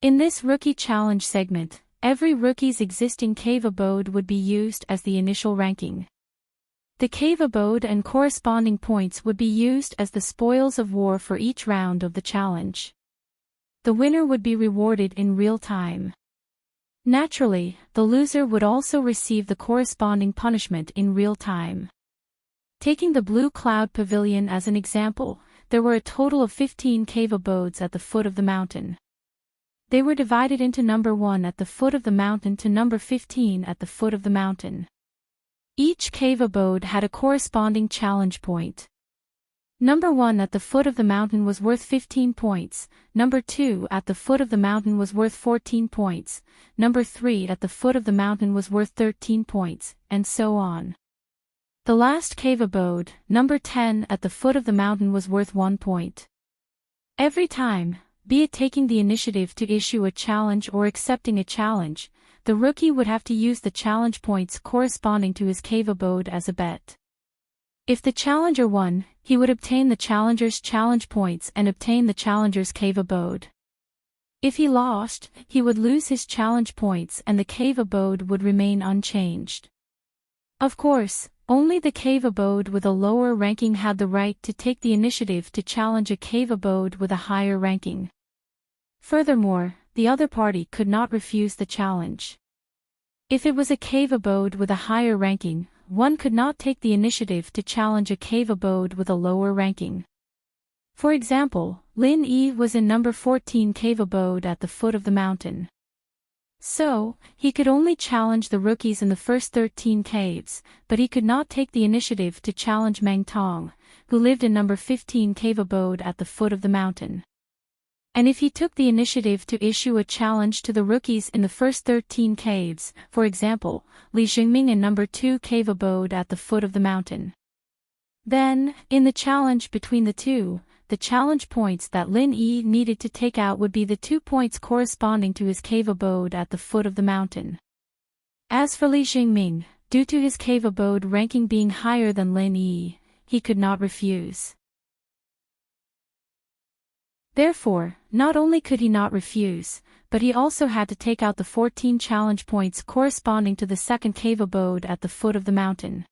In this rookie challenge segment, every rookie's existing cave abode would be used as the initial ranking. The cave abode and corresponding points would be used as the spoils of war for each round of the challenge. The winner would be rewarded in real time. Naturally, the loser would also receive the corresponding punishment in real time. Taking the Blue Cloud Pavilion as an example, there were a total of 15 cave abodes at the foot of the mountain. They were divided into number 1 at the foot of the mountain to number 15 at the foot of the mountain. Each cave abode had a corresponding challenge point. Number 1 at the foot of the mountain was worth 15 points, number 2 at the foot of the mountain was worth 14 points, number 3 at the foot of the mountain was worth 13 points, and so on. The last cave abode, number 10 at the foot of the mountain, was worth 1 point. Every time, be it taking the initiative to issue a challenge or accepting a challenge, the rookie would have to use the challenge points corresponding to his cave abode as a bet. If the challenger won, he would obtain the challenger's challenge points and obtain the challenger's cave abode. If he lost, he would lose his challenge points and the cave abode would remain unchanged. Of course, only the cave abode with a lower ranking had the right to take the initiative to challenge a cave abode with a higher ranking. Furthermore, the other party could not refuse the challenge. If it was a cave abode with a higher ranking, one could not take the initiative to challenge a cave abode with a lower ranking. For example, Lin Yi was in number 14 cave abode at the foot of the mountain. So, he could only challenge the rookies in the first 13 caves, but he could not take the initiative to challenge Meng Tong, who lived in number 15 cave abode at the foot of the mountain. And if he took the initiative to issue a challenge to the rookies in the first 13 caves, for example, Li Jingming in number 2 cave abode at the foot of the mountain, then, in the challenge between the two, the challenge points that Lin Yi needed to take out would be the 2 points corresponding to his cave abode at the foot of the mountain. As for Li Jingming, due to his cave abode ranking being higher than Lin Yi, he could not refuse. Therefore, not only could he not refuse, but he also had to take out the 14 challenge points corresponding to the second cave abode at the foot of the mountain.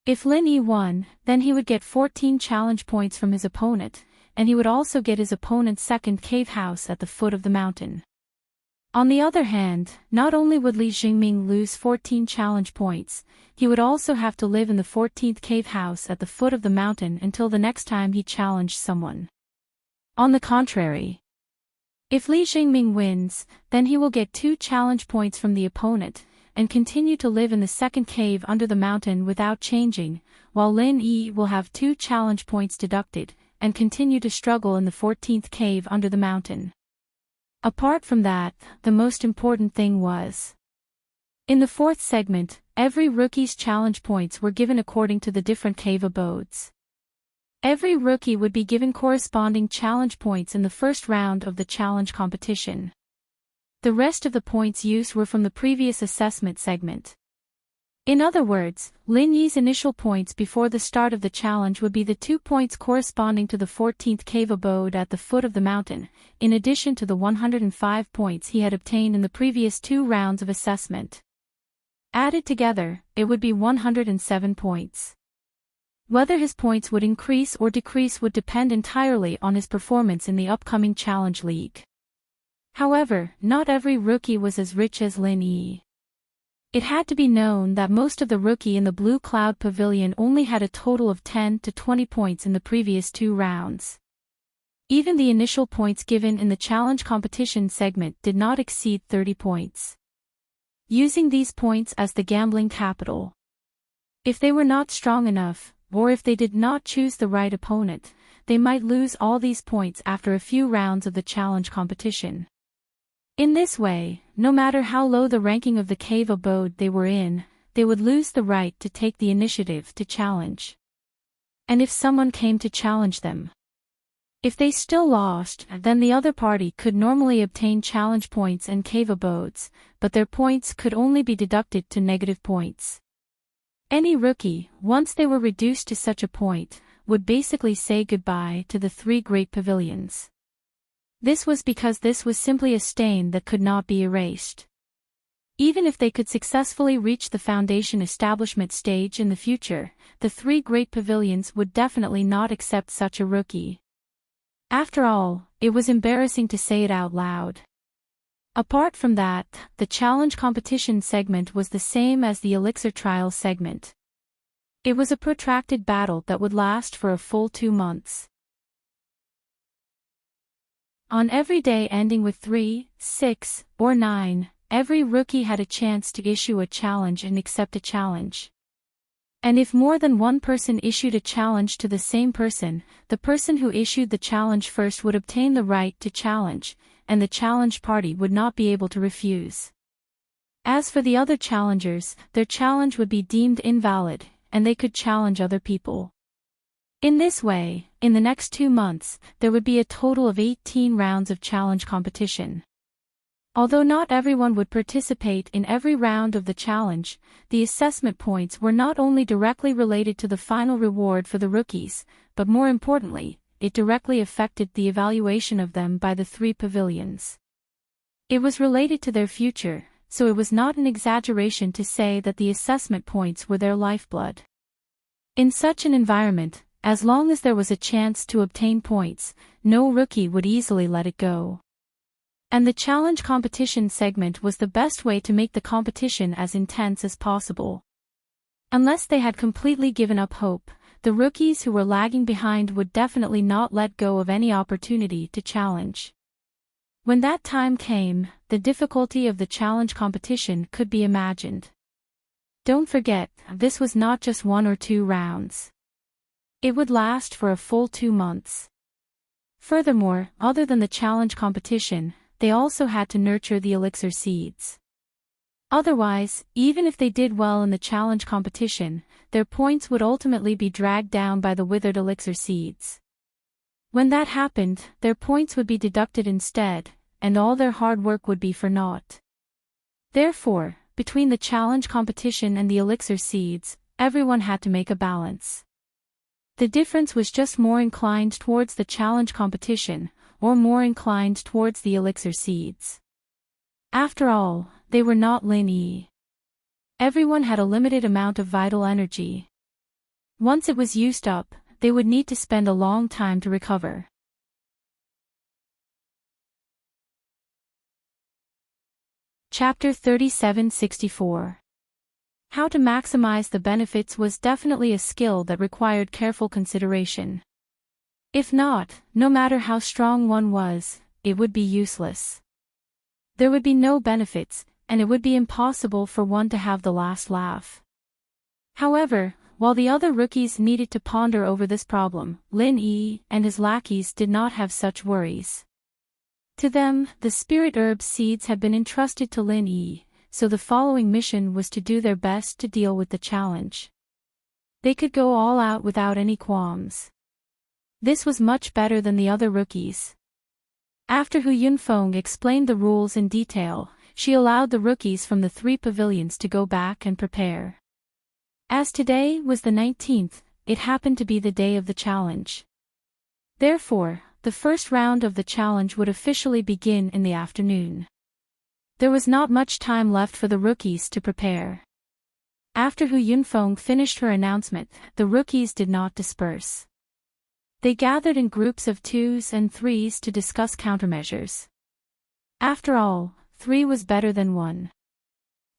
If Lin Yi won, then he would get 14 challenge points from his opponent, and he would also get his opponent's second cave house at the foot of the mountain. On the other hand, not only would Li Jingming lose 14 challenge points, he would also have to live in the 14th cave house at the foot of the mountain until the next time he challenged someone. On the contrary, if Li Jingming wins, then he will get 2 challenge points from the opponent, and continue to live in the second cave under the mountain without changing, while Lin Yi will have 2 challenge points deducted, and continue to struggle in the 14th cave under the mountain. Apart from that, the most important thing was, in the 4th segment, every rookie's challenge points were given according to the different cave abodes. Every rookie would be given corresponding challenge points in the first round of the challenge competition. The rest of the points used were from the previous assessment segment. In other words, Lin Yi's initial points before the start of the challenge would be the 2 points corresponding to the 14th cave abode at the foot of the mountain, in addition to the 105 points he had obtained in the previous 2 rounds of assessment. Added together, it would be 107 points. Whether his points would increase or decrease would depend entirely on his performance in the upcoming Challenge League. However, not every rookie was as rich as Lin Yi. It had to be known that most of the rookie in the Blue Cloud Pavilion only had a total of 10 to 20 points in the previous 2 rounds. Even the initial points given in the challenge competition segment did not exceed 30 points. Using these points as the gambling capital. If they were not strong enough, or if they did not choose the right opponent, they might lose all these points after a few rounds of the challenge competition. In this way, no matter how low the ranking of the cave abode they were in, they would lose the right to take the initiative to challenge. And if someone came to challenge them, if they still lost, then the other party could normally obtain challenge points and cave abodes, but their points could only be deducted to negative points. Any rookie, once they were reduced to such a point, would basically say goodbye to the 3 great pavilions. This was because this was simply a stain that could not be erased. Even if they could successfully reach the foundation establishment stage in the future, the 3 great pavilions would definitely not accept such a rookie. After all, it was embarrassing to say it out loud. Apart from that, the challenge competition segment was the same as the elixir trial segment. It was a protracted battle that would last for a full 2 months. On every day ending with 3, 6, or 9, every rookie had a chance to issue a challenge and accept a challenge. And if more than one person issued a challenge to the same person, the person who issued the challenge first would obtain the right to challenge, and the challenge party would not be able to refuse. As for the other challengers, their challenge would be deemed invalid, and they could challenge other people. In this way, in the next 2 months, there would be a total of 18 rounds of challenge competition. Although not everyone would participate in every round of the challenge, the assessment points were not only directly related to the final reward for the rookies, but more importantly, it directly affected the evaluation of them by the 3 pavilions. It was related to their future, so it was not an exaggeration to say that the assessment points were their lifeblood. In such an environment, as long as there was a chance to obtain points, no rookie would easily let it go. And the challenge competition segment was the best way to make the competition as intense as possible. Unless they had completely given up hope, the rookies who were lagging behind would definitely not let go of any opportunity to challenge. When that time came, the difficulty of the challenge competition could be imagined. Don't forget, this was not just 1 or 2 rounds. It would last for a full 2 months. Furthermore, other than the challenge competition, they also had to nurture the elixir seeds. Otherwise, even if they did well in the challenge competition, their points would ultimately be dragged down by the withered elixir seeds. When that happened, their points would be deducted instead, and all their hard work would be for naught. Therefore, between the challenge competition and the elixir seeds, everyone had to make a balance. The difference was just more inclined towards the challenge competition, or more inclined towards the elixir seeds. After all, they were not Lin-Yi. Everyone had a limited amount of vital energy. Once it was used up, they would need to spend a long time to recover. Chapter 3764. How to maximize the benefits was definitely a skill that required careful consideration. If not, no matter how strong one was, it would be useless. There would be no benefits, and it would be impossible for one to have the last laugh. However, while the other rookies needed to ponder over this problem, Lin-Yi and his lackeys did not have such worries. To them, the spirit herb seeds had been entrusted to Lin-Yi, so the following mission was to do their best to deal with the challenge. They could go all out without any qualms. This was much better than the other rookies. After Hu Yunfeng explained the rules in detail, she allowed the rookies from the 3 pavilions to go back and prepare. As today was the 19th, it happened to be the day of the challenge. Therefore, the first round of the challenge would officially begin in the afternoon. There was not much time left for the rookies to prepare. After Hu Yunfeng finished her announcement, the rookies did not disperse. They gathered in groups of 2s and 3s to discuss countermeasures. After all, 3 was better than 1.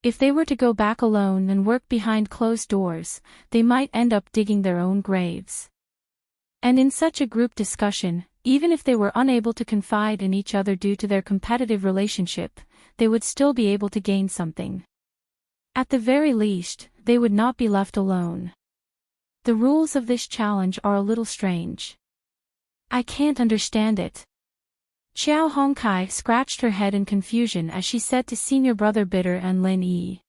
If they were to go back alone and work behind closed doors, they might end up digging their own graves. And in such a group discussion, even if they were unable to confide in each other due to their competitive relationship, they would still be able to gain something. At the very least, they would not be left alone. The rules of this challenge are a little strange. I can't understand it. Xiao Hongkai scratched her head in confusion as she said to Senior Brother Bitter and Lin-Yi.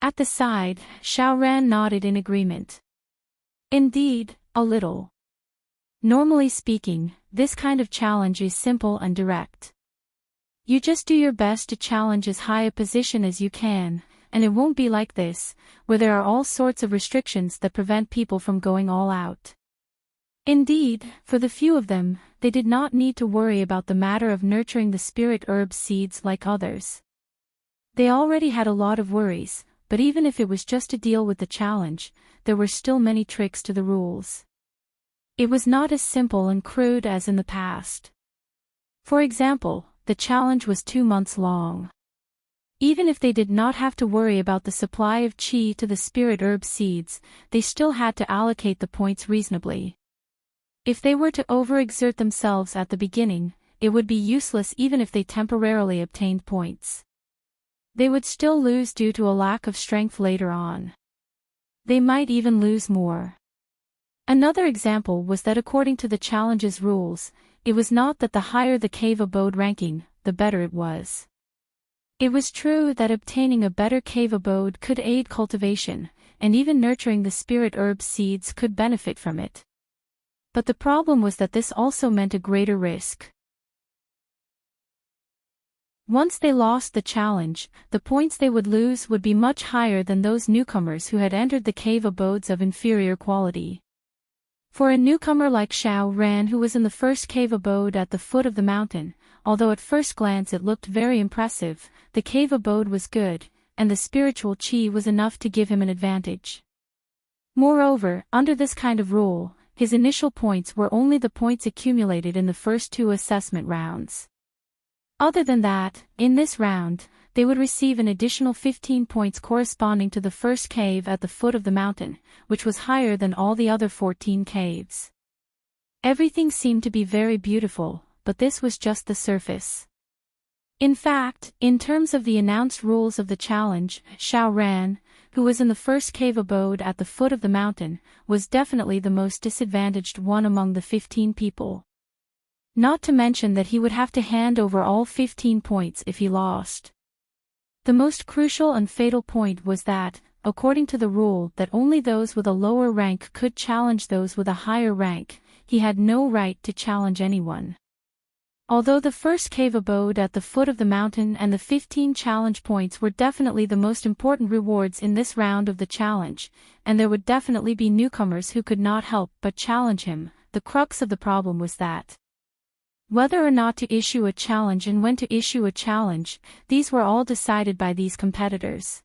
At the side, Xiao Ran nodded in agreement. Indeed, a little. Normally speaking, this kind of challenge is simple and direct. You just do your best to challenge as high a position as you can, and it won't be like this, where there are all sorts of restrictions that prevent people from going all out. Indeed, for the few of them, they did not need to worry about the matter of nurturing the spirit herb seeds like others. They already had a lot of worries, but even if it was just to deal with the challenge, there were still many tricks to the rules. It was not as simple and crude as in the past. For example, the challenge was 2 months long. Even if they did not have to worry about the supply of qi to the spirit herb seeds, they still had to allocate the points reasonably. If they were to overexert themselves at the beginning, it would be useless even if they temporarily obtained points. They would still lose due to a lack of strength later on. They might even lose more. Another example was that according to the challenge's rules, it was not that the higher the cave abode ranking, the better it was. It was true that obtaining a better cave abode could aid cultivation, and even nurturing the spirit herb seeds could benefit from it. But the problem was that this also meant a greater risk. Once they lost the challenge, the points they would lose would be much higher than those newcomers who had entered the cave abodes of inferior quality. For a newcomer like Xiao Ran, who was in the first cave abode at the foot of the mountain, although at first glance it looked very impressive, the cave abode was good, and the spiritual qi was enough to give him an advantage. Moreover, under this kind of rule, his initial points were only the points accumulated in the first 2 assessment rounds. Other than that, in this round, they would receive an additional 15 points corresponding to the first cave at the foot of the mountain, which was higher than all the other 14 caves. Everything seemed to be very beautiful, but this was just the surface. In fact, in terms of the announced rules of the challenge, Xiao Ran, who was in the first cave abode at the foot of the mountain, was definitely the most disadvantaged one among the 15 people. Not to mention that he would have to hand over all 15 points if he lost. The most crucial and fatal point was that, according to the rule that only those with a lower rank could challenge those with a higher rank, he had no right to challenge anyone. Although the first cave abode at the foot of the mountain and the 15 challenge points were definitely the most important rewards in this round of the challenge, and there would definitely be newcomers who could not help but challenge him, the crux of the problem was that whether or not to issue a challenge and when to issue a challenge, these were all decided by these competitors.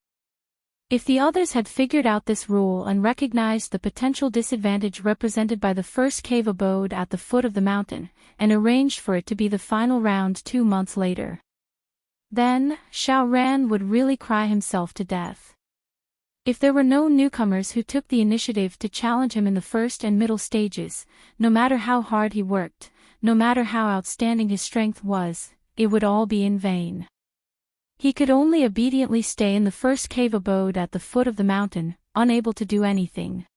If the others had figured out this rule and recognized the potential disadvantage represented by the first cave abode at the foot of the mountain, and arranged for it to be the final round 2 months later, then, Xiao Ran would really cry himself to death. If there were no newcomers who took the initiative to challenge him in the first and middle stages, no matter how hard he worked, no matter how outstanding his strength was, it would all be in vain. He could only obediently stay in the first cave abode at the foot of the mountain, unable to do anything.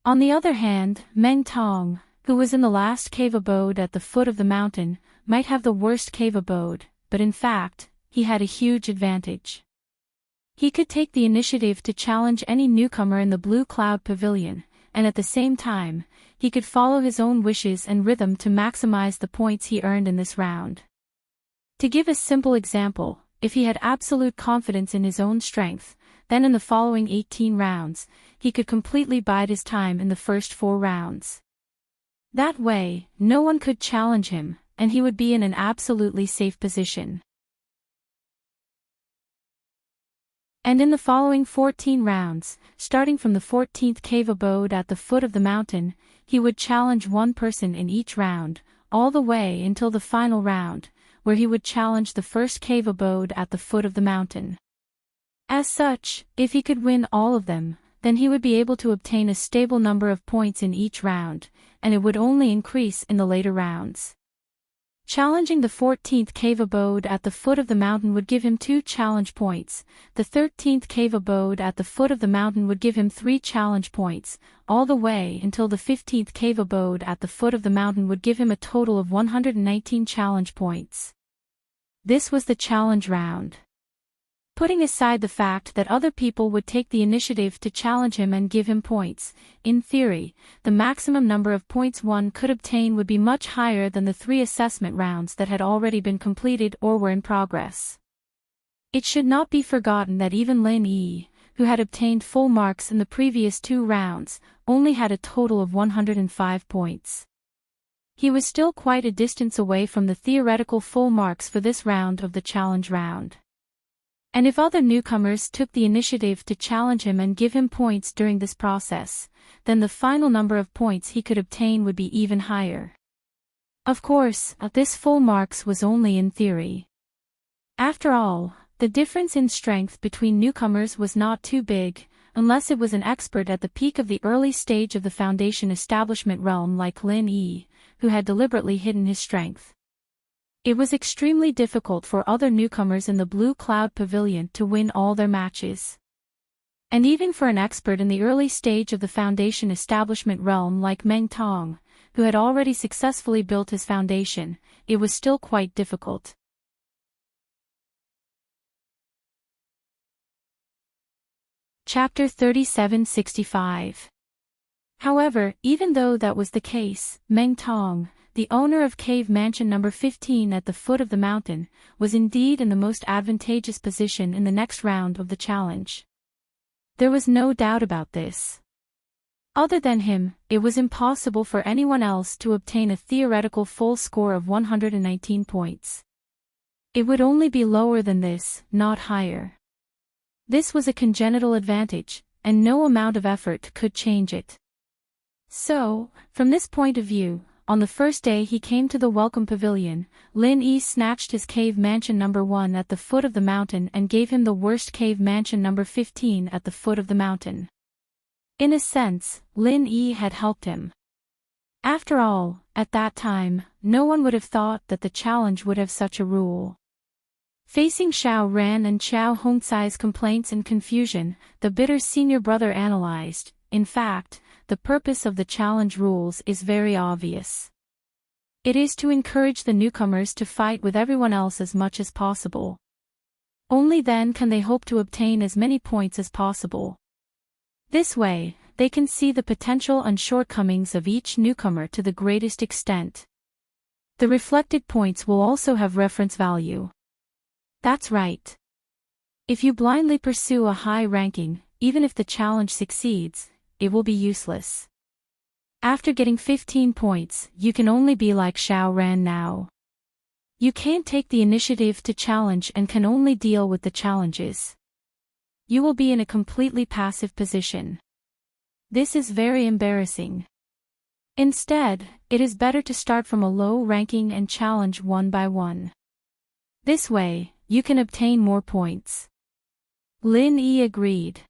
On the other hand, Meng Tong, who was in the last cave abode at the foot of the mountain, might have the worst cave abode, but in fact, he had a huge advantage. He could take the initiative to challenge any newcomer in the Blue Cloud Pavilion, and at the same time, he could follow his own wishes and rhythm to maximize the points he earned in this round. To give a simple example, if he had absolute confidence in his own strength, then in the following 18 rounds, he could completely bide his time in the first 4 rounds. That way, no one could challenge him, and he would be in an absolutely safe position. And in the following 14 rounds, starting from the 14th cave abode at the foot of the mountain, he would challenge one person in each round, all the way until the final round, where he would challenge the first cave abode at the foot of the mountain. As such, if he could win all of them, then he would be able to obtain a stable number of points in each round, and it would only increase in the later rounds. Challenging the 14th cave abode at the foot of the mountain would give him 2 challenge points, the 13th cave abode at the foot of the mountain would give him 3 challenge points, all the way until the 15th cave abode at the foot of the mountain would give him a total of 119 challenge points. This was the challenge round. Putting aside the fact that other people would take the initiative to challenge him and give him points, in theory, the maximum number of points one could obtain would be much higher than the 3 assessment rounds that had already been completed or were in progress. It should not be forgotten that even Lin Yi, who had obtained full marks in the previous 2 rounds, only had a total of 105 points. He was still quite a distance away from the theoretical full marks for this round of the challenge round. And if other newcomers took the initiative to challenge him and give him points during this process, then the final number of points he could obtain would be even higher. Of course, this full marks was only in theory. After all, the difference in strength between newcomers was not too big, unless it was an expert at the peak of the early stage of the Foundation establishment realm like Lin Yi, who had deliberately hidden his strength. It was extremely difficult for other newcomers in the Blue Cloud Pavilion to win all their matches. And even for an expert in the early stage of the Foundation establishment realm like Meng Tong, who had already successfully built his foundation, it was still quite difficult. Chapter 3765. However, even though that was the case, Meng Tong, the owner of Cave Mansion number 15 at the foot of the mountain, was indeed in the most advantageous position in the next round of the challenge. There was no doubt about this. Other than him, it was impossible for anyone else to obtain a theoretical full score of 119 points. It would only be lower than this, not higher. This was a congenital advantage, and no amount of effort could change it. So, from this point of view, on the first day he came to the welcome pavilion, Lin Yi snatched his cave mansion number 1 at the foot of the mountain and gave him the worst cave mansion number 15 at the foot of the mountain. In a sense, Lin Yi had helped him. After all, at that time, no one would have thought that the challenge would have such a rule. Facing Xiao Ran and Qiao Hongcai's complaints and confusion, the bitter senior brother analyzed. In fact, the purpose of the challenge rules is very obvious. It is to encourage the newcomers to fight with everyone else as much as possible. Only then can they hope to obtain as many points as possible. This way, they can see the potential and shortcomings of each newcomer to the greatest extent. The reflected points will also have reference value. That's right. If you blindly pursue a high ranking, even if the challenge succeeds, it will be useless. After getting 15 points, you can only be like Xiao Ran now. You can't take the initiative to challenge and can only deal with the challenges. You will be in a completely passive position. This is very embarrassing. Instead, it is better to start from a low ranking and challenge one by one. This way, you can obtain more points. Lin Yi agreed.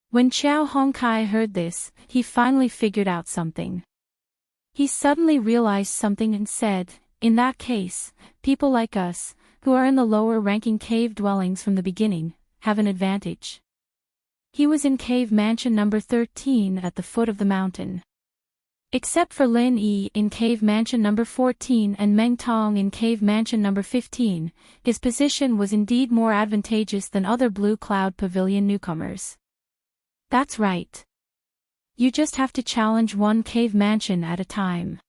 When Qiao Hongcai heard this, he finally figured out something. He suddenly realized something and said, in that case, people like us, who are in the lower ranking cave dwellings from the beginning, have an advantage. He was in cave mansion number 13 at the foot of the mountain. Except for Lin Yi in cave mansion number 14 and Meng Tong in cave mansion number 15, his position was indeed more advantageous than other Blue Cloud Pavilion newcomers. That's right. You just have to challenge one cave mansion at a time.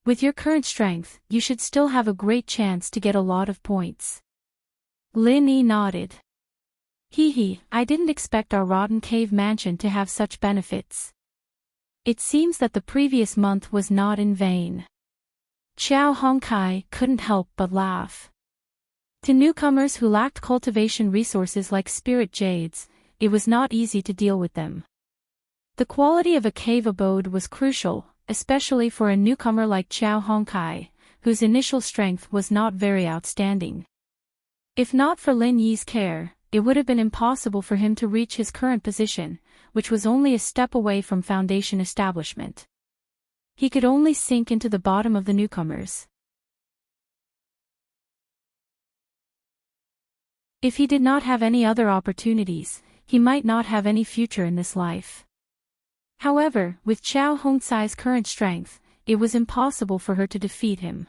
With your current strength, you should still have a great chance to get a lot of points. Lin Yi nodded. I didn't expect our rotten cave mansion to have such benefits. It seems that the previous month was not in vain. Qiao Hongcai couldn't help but laugh. To newcomers who lacked cultivation resources like spirit jades, it was not easy to deal with them. The quality of a cave abode was crucial, especially for a newcomer like Qiao Hongcai, whose initial strength was not very outstanding. If not for Lin Yi's care, it would have been impossible for him to reach his current position, which was only a step away from foundation establishment. He could only sink into the bottom of the newcomers. If he did not have any other opportunities, he might not have any future in this life. However, with Qiao Hongcai's current strength, it was impossible for her to defeat him.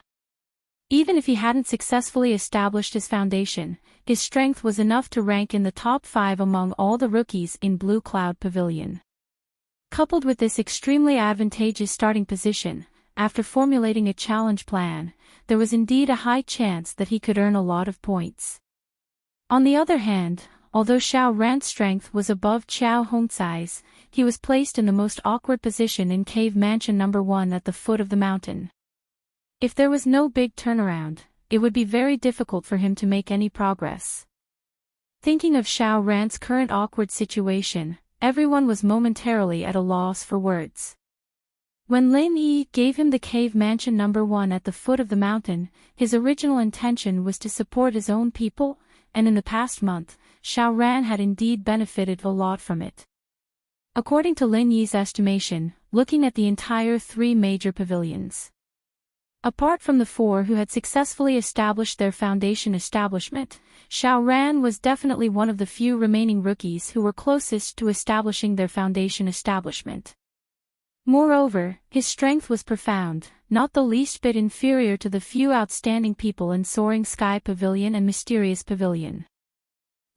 Even if he hadn't successfully established his foundation, his strength was enough to rank in the top 5 among all the rookies in Blue Cloud Pavilion. Coupled with this extremely advantageous starting position, after formulating a challenge plan, there was indeed a high chance that he could earn a lot of points. On the other hand, although Xiao Ran's strength was above Qiao Hongcai's, he was placed in the most awkward position in cave mansion number 1 at the foot of the mountain. If there was no big turnaround, it would be very difficult for him to make any progress. Thinking of Xiao Ran's current awkward situation, everyone was momentarily at a loss for words. When Lin Yi gave him the cave mansion number 1 at the foot of the mountain, his original intention was to support his own people, and in the past month, Xiao Ran had indeed benefited a lot from it. According to Lin Yi's estimation, looking at the entire 3 major pavilions, apart from the 4 who had successfully established their foundation establishment, Xiao Ran was definitely one of the few remaining rookies who were closest to establishing their foundation establishment. Moreover, his strength was profound, not the least bit inferior to the few outstanding people in Soaring Sky Pavilion and Mysterious Pavilion.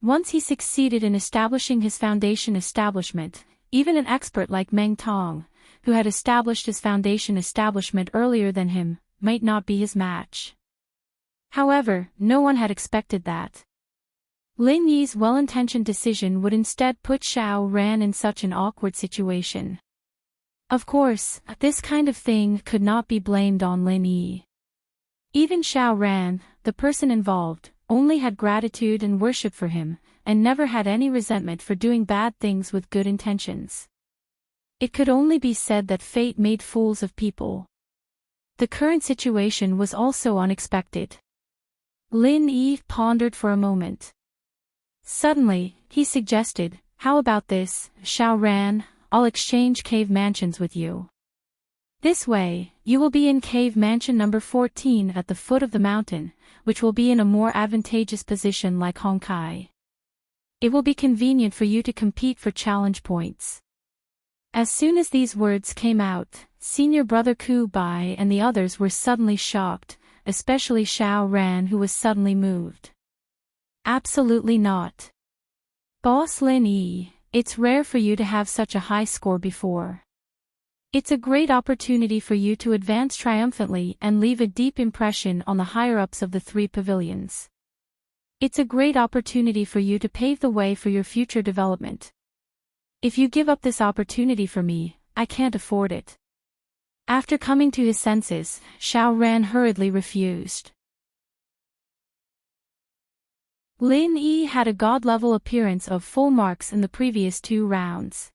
Once he succeeded in establishing his foundation establishment, even an expert like Meng Tong, who had established his foundation establishment earlier than him, might not be his match. However, no one had expected that. Lin Yi's well-intentioned decision would instead put Xiao Ran in such an awkward situation. Of course, this kind of thing could not be blamed on Lin Yi. Even Xiao Ran, the person involved, only had gratitude and worship for him, and never had any resentment for doing bad things with good intentions. It could only be said that fate made fools of people. The current situation was also unexpected. Lin Yi pondered for a moment. Suddenly, he suggested, "How about this, Xiao Ran? I'll exchange cave mansions with you. This way, you will be in cave mansion number 14 at the foot of the mountain, which will be in a more advantageous position like Honkai. It will be convenient for you to compete for challenge points." As soon as these words came out, senior brother Ku Bai and the others were suddenly shocked, especially Xiao Ran, who was suddenly moved. Absolutely not. Boss Lin Yi, it's rare for you to have such a high score before. It's a great opportunity for you to advance triumphantly and leave a deep impression on the higher-ups of the 3 pavilions. It's a great opportunity for you to pave the way for your future development. If you give up this opportunity for me, I can't afford it. After coming to his senses, Xiao Ran hurriedly refused. Lin Yi had a god-level appearance of full marks in the previous 2 rounds.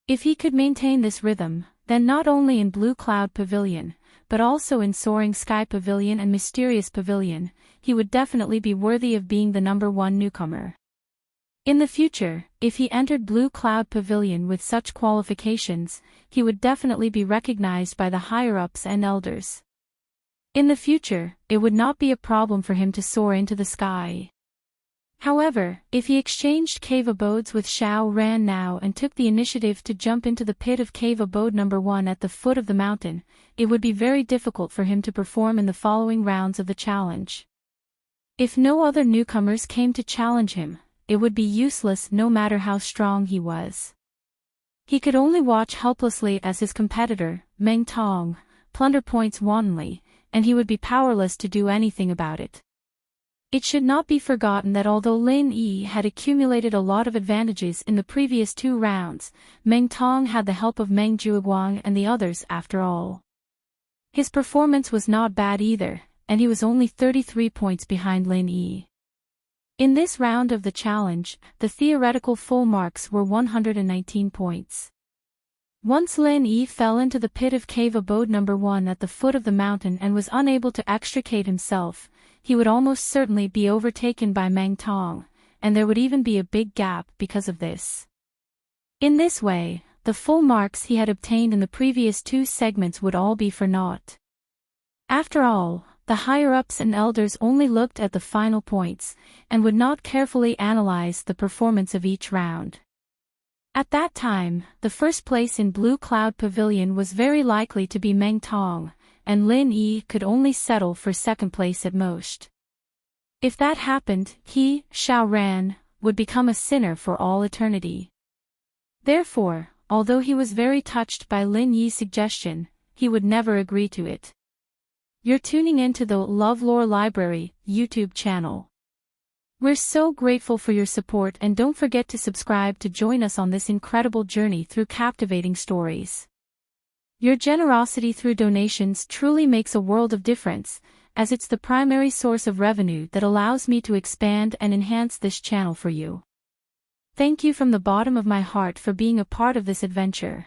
If he could maintain this rhythm, then not only in Blue Cloud Pavilion, but also in Soaring Sky Pavilion and Mysterious Pavilion, he would definitely be worthy of being the number 1 newcomer. In the future, if he entered Blue Cloud Pavilion with such qualifications, he would definitely be recognized by the higher-ups and elders. In the future, it would not be a problem for him to soar into the sky. However, if he exchanged cave abodes with Xiao Ran now and took the initiative to jump into the pit of cave abode number 1 at the foot of the mountain, it would be very difficult for him to perform in the following rounds of the challenge. If no other newcomers came to challenge him, it would be useless no matter how strong he was. He could only watch helplessly as his competitor, Meng Tong, plunder points wantonly, and he would be powerless to do anything about it. It should not be forgotten that although Lin Yi had accumulated a lot of advantages in the previous 2 rounds, Meng Tong had the help of Meng Zhuoguang and the others after all. His performance was not bad either, and he was only 33 points behind Lin Yi. In this round of the challenge, the theoretical full marks were 119 points. Once Lin Yi fell into the pit of cave abode number 1 at the foot of the mountain and was unable to extricate himself, he would almost certainly be overtaken by Meng Tong, and there would even be a big gap because of this. In this way, the full marks he had obtained in the previous 2 segments would all be for naught. After all, the higher-ups and elders only looked at the final points, and would not carefully analyze the performance of each round. At that time, the first place in Blue Cloud Pavilion was very likely to be Meng Tong, and Lin Yi could only settle for second place at most. If that happened, he, Xiao Ran, would become a sinner for all eternity. Therefore, although he was very touched by Lin Yi's suggestion, he would never agree to it. You're tuning into the LoveLore Library YouTube channel. We're so grateful for your support, and don't forget to subscribe to join us on this incredible journey through captivating stories. Your generosity through donations truly makes a world of difference, as it's the primary source of revenue that allows me to expand and enhance this channel for you. Thank you from the bottom of my heart for being a part of this adventure.